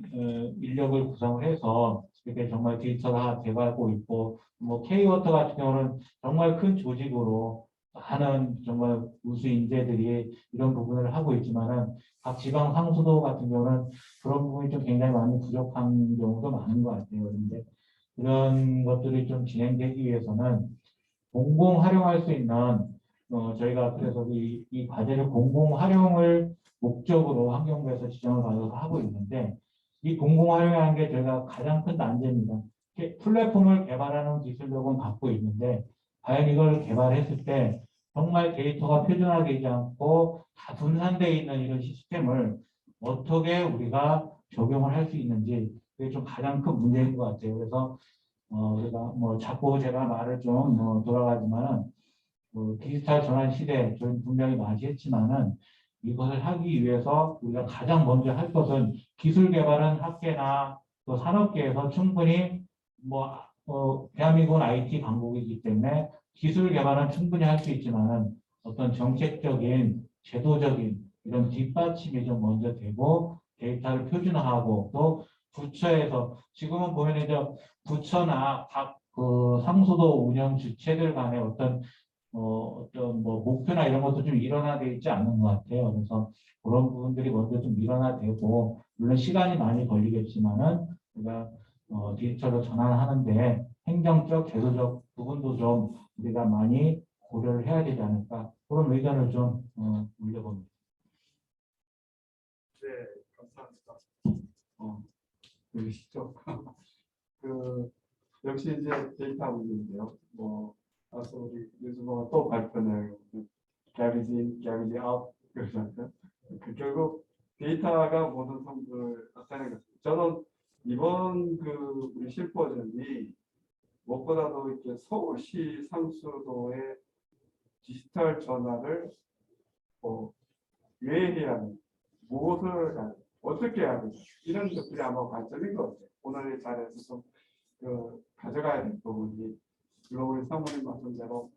인력을 구성을 해서 이렇게 정말 데이터가 돼가고 있고 뭐 K워터 같은 경우는 정말 큰 조직으로 많은 정말 우수 인재들이 이런 부분을 하고 있지만은 각 지방 상수도 같은 경우는 그런 부분이 좀 굉장히 많이 부족한 경우도 많은 것 같아요. 그런데 이런 것들이 좀 진행되기 위해서는 공공 활용할 수 있는 저희가 그래서 이 과제를 공공 활용을 목적으로 환경부에서 지정을 받아서 하고 있는데 이 공공 활용이라는 게 저희가 가장 큰 난제입니다. 플랫폼을 개발하는 기술력은 갖고 있는데 과연 이걸 개발했을 때 정말 데이터가 표준화되지 않고 다 분산되어 있는 이런 시스템을 어떻게 우리가 적용을 할 수 있는지 그게 좀 가장 큰 문제인 것 같아요. 그래서 우리가 뭐 자꾸 제가 말을 좀 돌아가지만은 디지털 전환 시대에 저희 분명히 맞이했지만은 이것을 하기 위해서 우리가 가장 먼저 할 것은 기술 개발은 학계나 또 산업계에서 충분히 대한민국은 IT 강국이기 때문에 기술 개발은 충분히 할 수 있지만은 어떤 정책적인 제도적인 이런 뒷받침이 좀 먼저 되고 데이터를 표준화하고 또 부처에서 지금은 보면 이제 부처나 각 그 상수도 운영 주체들 간의 어떤 뭐 목표나 이런 것도 좀 일원화되어 있지 않는 것 같아요. 그래서 그런 부분들이 먼저 좀 일원화되고 물론 시간이 많이 걸리겠지만은 우리가 디지털로 전환하는데 행정적, 제도적 부분도 좀 우리가 많이 고려를 해야 되지 않을까 그런 의견을 좀 올려봅니다. 네, 감사합니다. 그러시죠. 역시 이제 데이터 문제인데요. 앞서 우리 유수범가 또 발표를 garbage in, garbage out 그러잖아요. 결국 데이터가 모든 성분을 나타내는 것입니다. 저는 이번 우리 심포지엄이 무엇보다도 이렇게 서울시 상수도의 디지털 전환을 왜 해야 하는지, 무엇을 해야 하는지, 어떻게 해야 하는지 이런 것들이 아마 관점인 것 같아요. 오늘 자리에서 좀 가져가야 될 부분이 물론 우리 사모님 말씀대로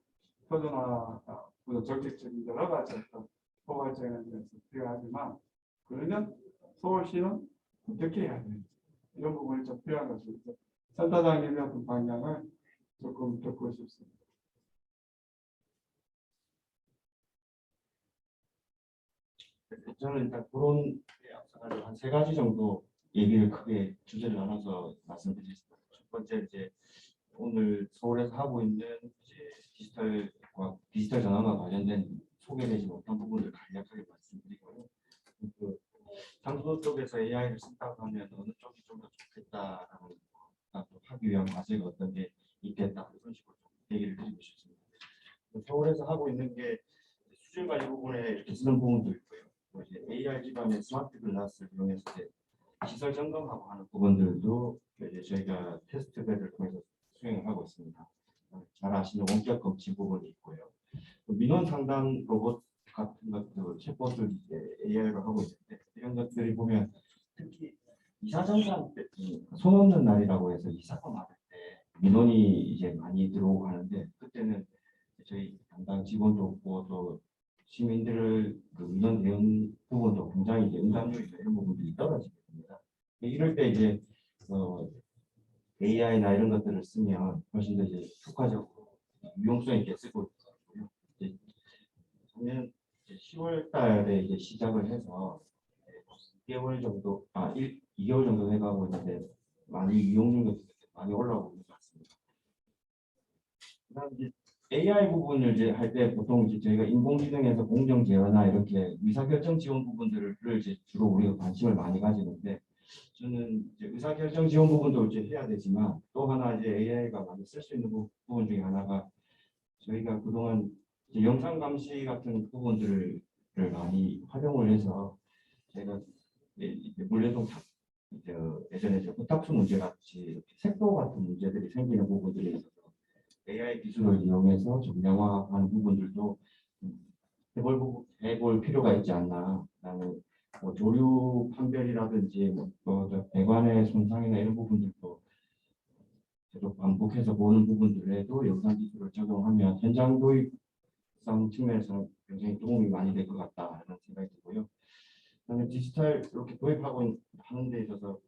표준화, 정책적인 여러 가지 어떤 포괄적인 데서 필요하지만 그러면 서울시는 어떻게 해야 되는지 이런 부분이 좀 필요한 것입니다. 센터장님의 어떤 방향을 조금 듣고 싶습니다. 저는 일단 그런 한 세 가지 정도 얘기를 크게 주제를 나눠서 말씀드리겠습니다. 첫 번째 이제 오늘 서울에서 하고 있는 이제 디지털 전환과 관련된 소개되지 못한 부분을 간략하게 말씀드리고요. 상수도 쪽에서 AI를 쓴다고 하면 어느 쪽이 좀 더 좋겠다라는 하기 위한 과제가 어떤 게 있겠다 이런 식으로 좀 얘기를 드리고 싶습니다. 서울에서 하고 있는 게 수질 관리 부분에 이렇게 쓰는 부분도 있고요. 이제 AR 기반의 스마트 글라스를 이용해서 이제 시설 점검하고 하는 부분들도 이제 저희가 테스트 배를 통해서 수행을 하고 있습니다. 잘 아시는 원격 검침 부분이 있고요. 민원 상담 로봇 같은 것도 챗봇을 이제 AI로 하고 있는데 이런 것들이 보면 특히 이사정산 때 손 없는 날이라고 해서 이사건 받을 때 민원이 이제 많이 들어오고 하는데 그때는 저희 담당 직원도 없고 또 시민들을 민원 대응 부분도 굉장히 이제 응답률이나 이런 부분들이 떨어지게 됩니다. 이럴 때 이제 AI나 이런 것들을 쓰면 훨씬 더 이제 효과적으로 유용성 있게 쓰고 있고요. 이제 작년 10월 달에 이제 시작을 해서 2개월 정도, 2개월 정도 해가고 있는데 많이 이용률이 많이 올라오고 있는 것 같습니다. 그다음 이제 AI 부분을 이제 할 때 보통 이제 저희가 인공지능에서 공정 제어나 이렇게 의사결정 지원 부분들을 이제 주로 우리가 관심을 많이 가지는데 저는 이제 의사결정 지원 부분도 이제 해야 되지만 또 하나 이제 AI가 많이 쓸 수 있는 부분 중에 하나가 저희가 그동안 이제 영상 감시 같은 부분들을 많이 활용을 해서 저희가 이제 물레동 예전에 이제 오탁수 문제 같이 색도 같은 문제들이 생기는 부분들이 있어서 AI 기술을 이용해서 정량화하는 부분들도 해볼 필요가 있지 않나. 나는 뭐 조류 판별이라든지 뭐 배관의 손상이나 이런 부분들도 계속 반복해서 보는 부분들에도 영상 기술을 적용하면 현장 도입성 측면에서 굉장히 도움이 많이 될 것 같다는 생각이 들고요. 그다음에 디지털 이렇게 도입하고 하는 데 있어서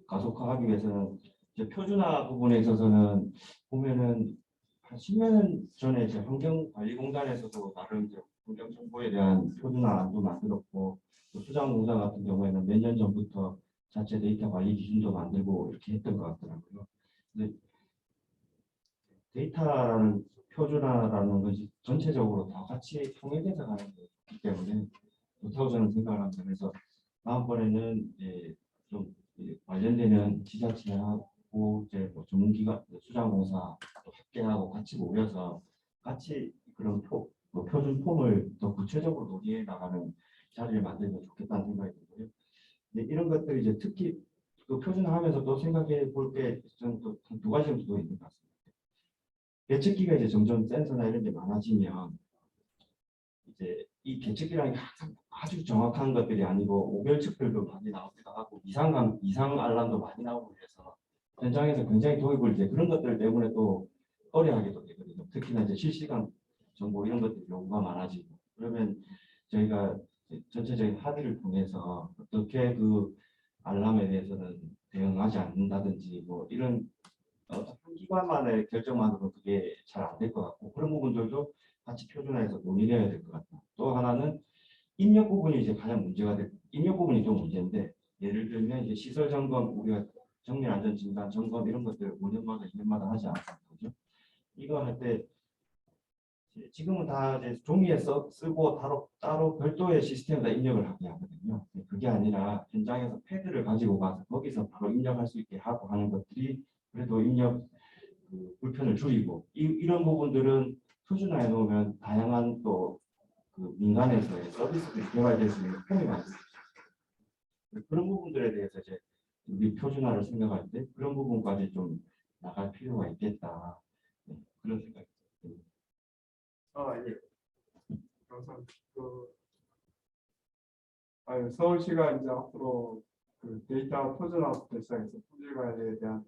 가속화하기 위해서는 이제 표준화 부분에 있어서는 보면은 한 10년 전에 이제 환경관리공단에서도 나름 이제 환경 정보에 대한 표준화도 만들었고 또 수자원공사 같은 경우에는 몇 년 전부터 자체 데이터 관리 기준도 만들고 이렇게 했던 것 같더라고요. 근데 데이터라는 표준화라는 것이 전체적으로 다 같이 통일돼서 가는 거기 때문에 좋다고 저는 생각을 합니다. 그래서 다음번에는 좀 관련되는 지자체하고 이제 뭐 전문기관, 수자원공사 또 학계하고 같이 모여서 같이 그런 표준 폼을 더 구체적으로 논의해 나가는 자리를 만들면 좋겠다는 생각이 들고요. 근데 이런 것들이 이제 특히 그 표준화하면서 또 생각해 볼 게 저는 또 두 가지 정도 있는 것 같습니다. 예측기가 이제 점점 센서나 이런 게 많아지면 이제 이 계측기라는 게 항상 아주 정확한 것들이 아니고 오별측들도 많이 나오기도 하고 이상 알람도 많이 나오고 그래서 현장에서 굉장히 도입을 이제 그런 것들 때문에 또 어려하게도 되거든요. 특히나 이제 실시간 정보 이런 것들 요구가 많아지고 그러면 저희가 전체적인 합의를 통해서 어떻게 그 알람에 대해서는 대응하지 않는다든지 뭐 이런 한 기관만의 결정만으로 그게 잘 안 될 것 같고 그런 부분들도 같이 표준화해서 논의를 해야 될 것 같다. 또 하나는 입력 부분이 이제 가장 문제가 될 입력 부분이 좀 문제인데 예를 들면 이제 시설 점검 우리가 정밀 안전 진단 점검 이런 것들 5년마다 2년마다 하지 않거든요. 이거 할 때 지금은 다 이제 종이에 쓰고 따로 별도의 시스템에다 입력을 하게 하거든요. 그게 아니라 현장에서 패드를 가지고 가서 거기서 바로 입력할 수 있게 하고 하는 것들이 그래도 입력 불편을 줄이고 이런 부분들은 표준화해 놓으면 다양한 또 그 민간에서의 서비스들이 개발될 수 있는 폼이 많습니다. 그런 부분들에 대해서 이제 우리 표준화를 생각할 때 그런 부분까지 좀 나갈 필요가 있겠다. 네, 그런 생각이 듭니다. 예. 그래서 서울시가 이제 앞으로 그 데이터 표준화 대상에서 품질 관리에 대한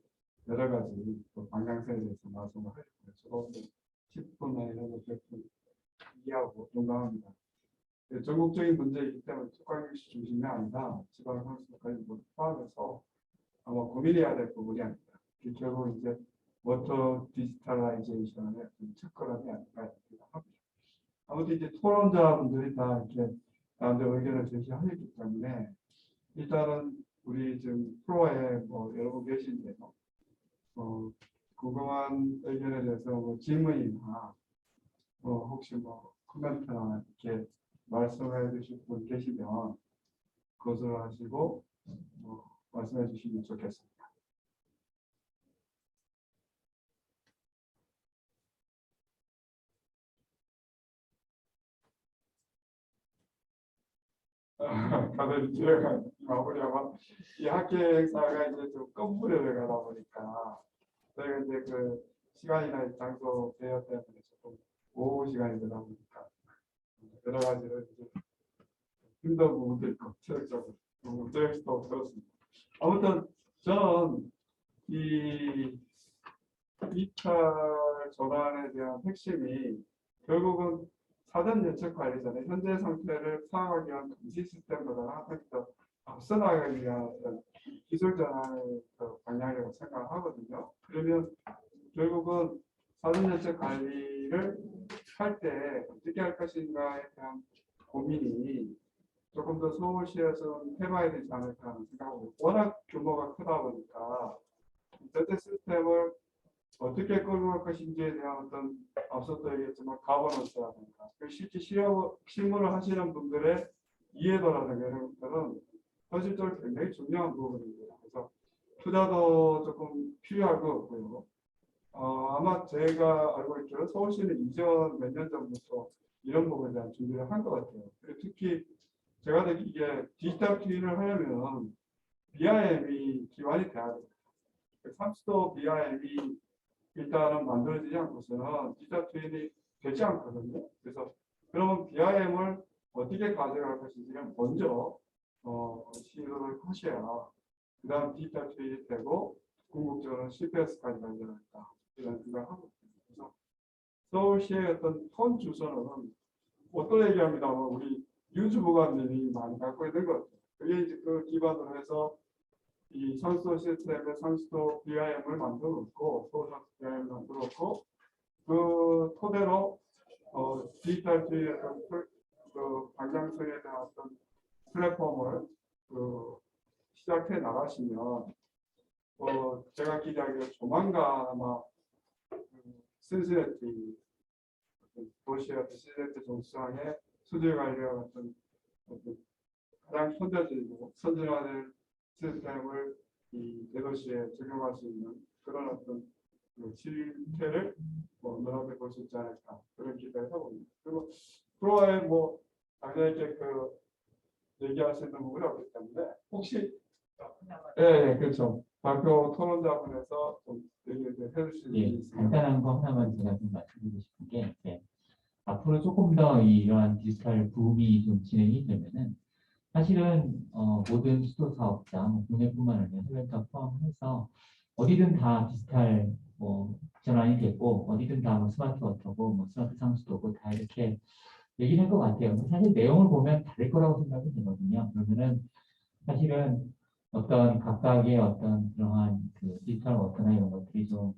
여러 가지 또 방향성에 대해서 말씀을 하셨고요. 저도 10분에 이런 것들 이해하고 공감합니다. 전국적인 문제이기 때문에 특화교육시 중심이 아니라 지방선수까지 모두 포함해서 아마 고민해야 될 부분이 아닙니다. 결국 이제 워터 디지털라이제이션의 첫걸음이 아닐까 합니다. 아무튼 이제 토론자분들이 다 이렇게 나름대로 의견을 제시하셨기 때문에 일단은 우리 지금 프로에 뭐 여러분 계신데요. 궁금한 의견에 대해서 뭐 질문이나 혹시 뭐 코멘트나 이렇게 말씀해 주실 분 계시면 그것을 하시고 말씀해 주시면 좋겠습니다. 다들 집에 가보려면 이 학교 행사가 이제 좀 건물에 가다 보니까 저희가 이제 그 시간이나 장소 대여 때문에 조금 오후 시간이 되다 보니까 여러 가지로 이제 힘든 부분도 있고 체력적으로 스트레스도 그렇습니다. 아무튼 저는 이 디지털 전환에 대한 핵심이 결국은 사전 예측 관리전에 현재 상태를 파악하기 위한 감시 시스템보다 항상 더 앞서 나가기 위한 기술 전환의 방향이라고 생각하거든요. 그러면 결국은 사전 예측 관리를 할 때 어떻게 할 것인가에 대한 고민이 조금 더 서울시에서 해봐야 되지 않을까 하는 생각하고 워낙 규모가 크다 보니까 인터넷 시스템을 어떻게 끌고 갈 것인지에 대한 어떤 앞서도 얘기했지만 가버넌스라든가 실제 실무를 하시는 분들의 이해도라든가 이런 것들은 현실적으로 굉장히 중요한 부분입니다. 그래서 투자도 조금 필요할 것 같고요. 아마 제가 알고 있기로 서울시는 이전 몇 년 전부터 이런 부분에 대한 준비를 한 것 같아요. 그리고 특히 제가 듣기 이게 디지털 트윈을 하려면 BIM이 기반이 돼야 돼요. 삼수도 BIM이 일단은 만들어지지 않고서는 디지털 트윈이 되지 않거든요. 그래서 그러면 BIM을 어떻게 가져갈 것인지는 먼저 시도를 하셔야 그 다음 디지털 트윈이 되고 궁극적으로 CPS까지 만들어냈다 이런 생각을 하고 있습니다. 그래서 서울시의 어떤 현 주소는 어떤 얘기합니다만 우리 유주부관님이 많이 갖고 있는 것 같아요. 그게 이제 그 기반으로 해서 이 상수도 시스템의 상수도 BIM을 만들었고 또 상수도 BIM을 만들었고 그 토대로 디지털 트윈의 그 방향성에 대한 어떤 플랫폼을 시작해 나가시면 제가 기대하기에 조만간 아마 신시내티 도시의 어떤 신시내티 정수장의 수질 관리와 같은 가장 현대적이고 선진화된 시스템을 이 대도시에 적용할 수 있는 그런 어떤 실태를 눈앞에 볼 수 있지 않을까 그런 기대를 하고 있습니다. 그리고 프로와의 당연히 얘기하시는 부분이 없기 때문에 혹시 네, 그렇죠. 발표 토론자분에서 좀 얘기를 해주실 수 예, 있습니다. 간단한 거 하나만 제가 좀 말씀드리고 싶은 게 앞으로 조금 더 이러한 디지털 붐이 좀 진행이 되면은 사실은 모든 수도 사업자, 국내뿐만 아니라 해외 다 포함해서 어디든 다 디지털 전환이 됐고 어디든 다 스마트 워터고 스마트 상수도고 다 이렇게 얘기를 할 것 같아요. 사실 내용을 보면 다를 거라고 생각이 되거든요. 그러면은 사실은 어떤 각각의 어떤 그러한 그 디지털 워터나 이런 것들이 좀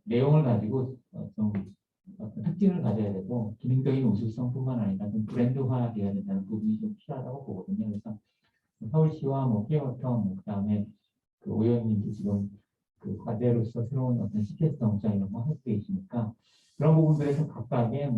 내용을 가지고 좀 어떤 특징을 가져야 되고 기능적인 우수성뿐만 아니라 좀 브랜드화되어야 된다는 부분이 좀 필요하다고 보거든요. 그래서 서울시와 케이워터 그다음에 그 오의원님도 지금 그 과제로서 새로운 어떤 CPS 정책 이런 거 하고 계시니까 그런 부분들에서 각각의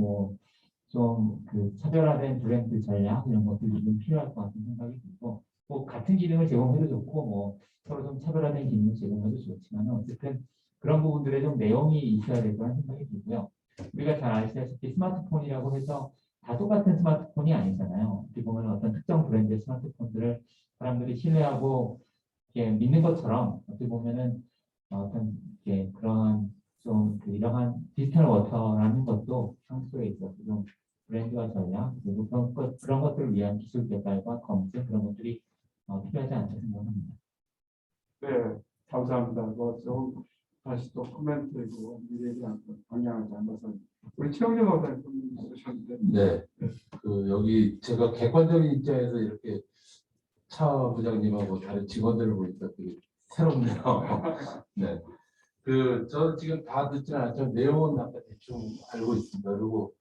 좀 그 차별화된 브랜드 전략 이런 것들이 좀 필요할 것 같은 생각이 들고 같은 기능을 제공해도 좋고 서로 좀 차별화된 기능을 제공해도 좋지만 어쨌든 그런 부분들에 좀 내용이 있어야 될 거라는 생각이 들고요. 우리가 잘 아시다시피 스마트폰이라고 해서 다 똑같은 스마트폰이 아니잖아요. 어떻게 보면 어떤 특정 브랜드의 스마트폰들을 사람들이 신뢰하고 믿는 것처럼 어떻게 보면은 어떤 그런 좀 이러한 디지털 워터라는 것도 상수도에 있어서 좀 브랜드와 전략 그리고 그런 것들을 위한 기술 개발과 검증 그런 것들이 필요하지 않을까 생각합니다. 네, 감사합니다. 좀 다시 또 코멘트이고 미래에 대한 방향을 잡아서 우리 최영재 박사님 쓰셨는데. 네, 여기 제가 객관적인 입장에서 이렇게 차 부장님하고 다른 직원들을 보니까 되게 새롭네요. 네, 저 지금 다 듣지는 않았지만 내용은 아까 대충 알고 있습니다. 그리고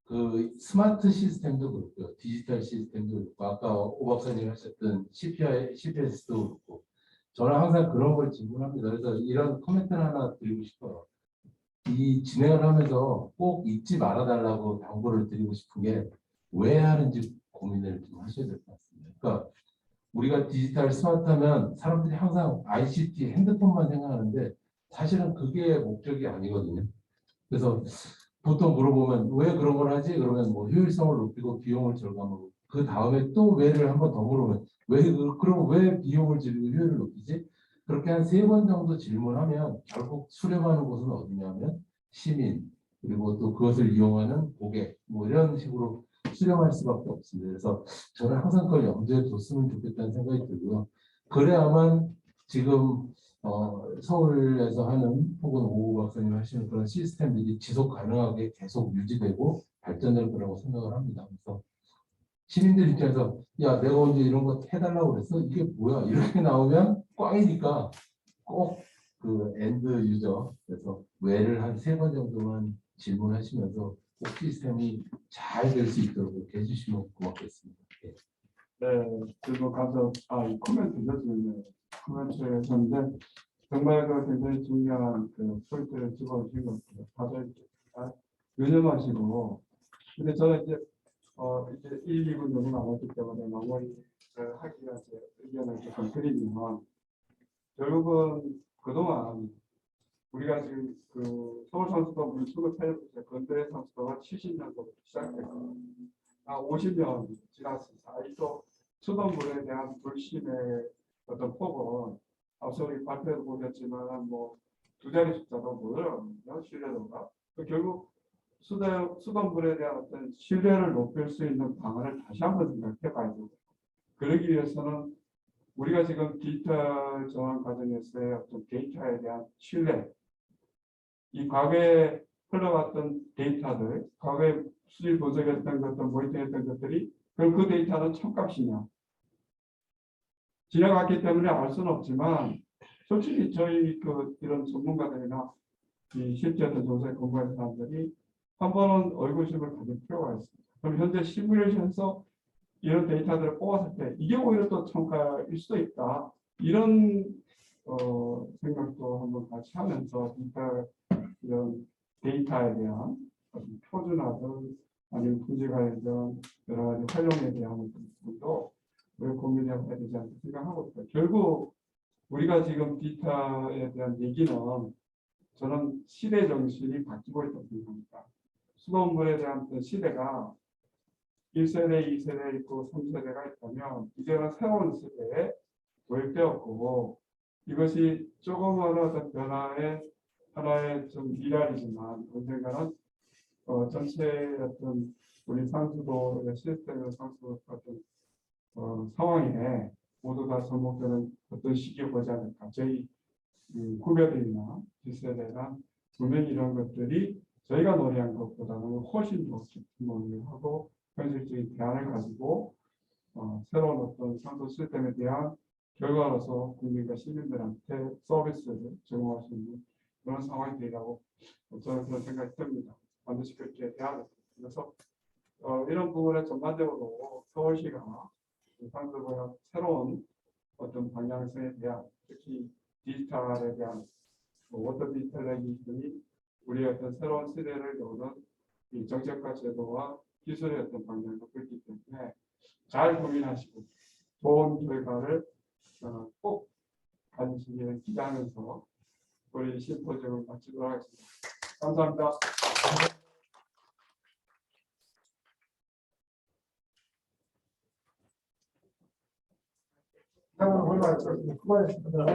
그 스마트 시스템도 그렇고요, 디지털 시스템도 그렇고 아까 오 박사님 하셨던 CPS도 그렇고 저는 항상 그런 걸 질문합니다. 그래서 이런 코멘트를 하나 드리고 싶어요. 이 진행을 하면서 꼭 잊지 말아달라고 당부를 드리고 싶은 게 왜 하는지 고민을 좀 하셔야 될 것 같습니다. 그러니까 우리가 디지털 스마트하면 사람들이 항상 ICT 핸드폰만 생각하는데 사실은 그게 목적이 아니거든요. 그래서 보통 물어보면 왜 그런 걸 하지? 그러면 효율성을 높이고 비용을 절감하고 그 다음에 또 왜를 한 번 더 물으면 그럼 왜 비용을 줄이고 효율을 높이지? 그렇게 한 3번 정도 질문하면 결국 수렴하는 곳은 어디냐면 시민 그리고 또 그것을 이용하는 고객 이런 식으로 수렴할 수밖에 없습니다. 그래서 저는 항상 그걸 염두에 뒀으면 좋겠다는 생각이 들고요. 그래야만 지금 서울에서 하는 혹은 오 박사님 하시는 그런 시스템들이 지속 가능하게 계속 유지되고 발전될 거라고 생각을 합니다. 그래서 시민들 입장에서 야 내가 언제 이런 거 해달라고 그랬어? 이게 뭐야? 이렇게 나오면 꽝이니까 꼭 그 엔드 유저 그래서 왜를 한 3번 정도만 질문하시면서 꼭 시스템이 잘 될 수 있도록 이렇게 해주시면 고맙겠습니다. 네. 네, 그리고 가서 이 코멘트죠, 지금 코멘트였는데 정말 그 굉장히 중요한 그 포인트를 집어주신 것 같아요. 다들 유념하시고, 근데 저는 이제 1, 2분 너무 남았기 때문에 마무리를 하기가 이제 의견을 조금 드리면 결국은 그동안 우리가 지금 그 서울 상수도 물수급 폐쇄 건대 상수도가 70년도부터 시작했고 50년 지났습니다. 또 수돗물에 대한 불신의 어떤 폭은 앞서 우리 발표도 보셨지만 뭐 두 자리 숫자도 뭐예요? 신뢰도가 결국 수돗물에 대한 어떤 신뢰를 높일 수 있는 방안을 다시 한번 생각해 봐야 되고 그러기 위해서는 우리가 지금 디지털 전환 과정에서의 어떤 데이터에 대한 신뢰 이 과거에 흘러갔던 데이터들, 과거에 수질 분석했던 것들, 모니터했던 것들이 그럼 그 데이터는 참값이냐? 지나갔기 때문에 알 수는 없지만 솔직히 저희 이런 전문가들이나 이 실제 어떤 조사에 공부하는 사람들이 한 번은 얼굴심을 가질 필요가 있습니다. 그럼 현재 시뮬레이션에서 이런 데이터들을 뽑았을 때 이게 오히려 또 참가일 수도 있다. 이런 생각도 한번 같이 하면서 이런 데이터에 대한 표준화든 아니면 품질 관련 여러 가지 활용에 대한 부분도 우리가 고민해야 되지 않을까 생각하고 있어요. 결국 우리가 지금 디지털에 대한 얘기는 저는 시대 정신이 바뀌고 있다고 생각합니다. 수돗물에 대한 시대가 1세대, 2세대 있고 3세대가 있다면 이제는 새로운 세대에 도입되었고 이것이 조그마한 어떤 변화의 하나의 좀 미랄이지만 언젠가는 전체 어떤 우리 상수도의 시스템의 상수도 같은 상황에 모두 다 접목되는 어떤 시기에 보지 않을까. 저희 후배들이나 뒷세대나 분명히 이런 것들이 저희가 논의한 것보다는 훨씬 더 깊은 논의를 하고 현실적인 대안을 가지고 새로운 어떤 상수 시스템에 대한 결과로서 국민과 시민들한테 서비스를 제공할 수 있는 그런 상황이 되라고 저는 그런 생각이 듭니다. 반드시 그렇게 돼야 됩니다. 그래서 이런 부분에 전반적으로 서울시가 상수도의 새로운 어떤 방향성에 대한 특히 디지털에 대한 워터 디지털 레기slation 우리의 어떤 새로운 시대를 여는 이 정책과 제도와 기술의 어떤 방향을 그렇기 때문에 잘 고민하시고 좋은 결과를 꼭 가지시기를 기대하면서 우리 심포지엄을 마치도록 하겠습니다. 감사합니다. 수고하셨습니다.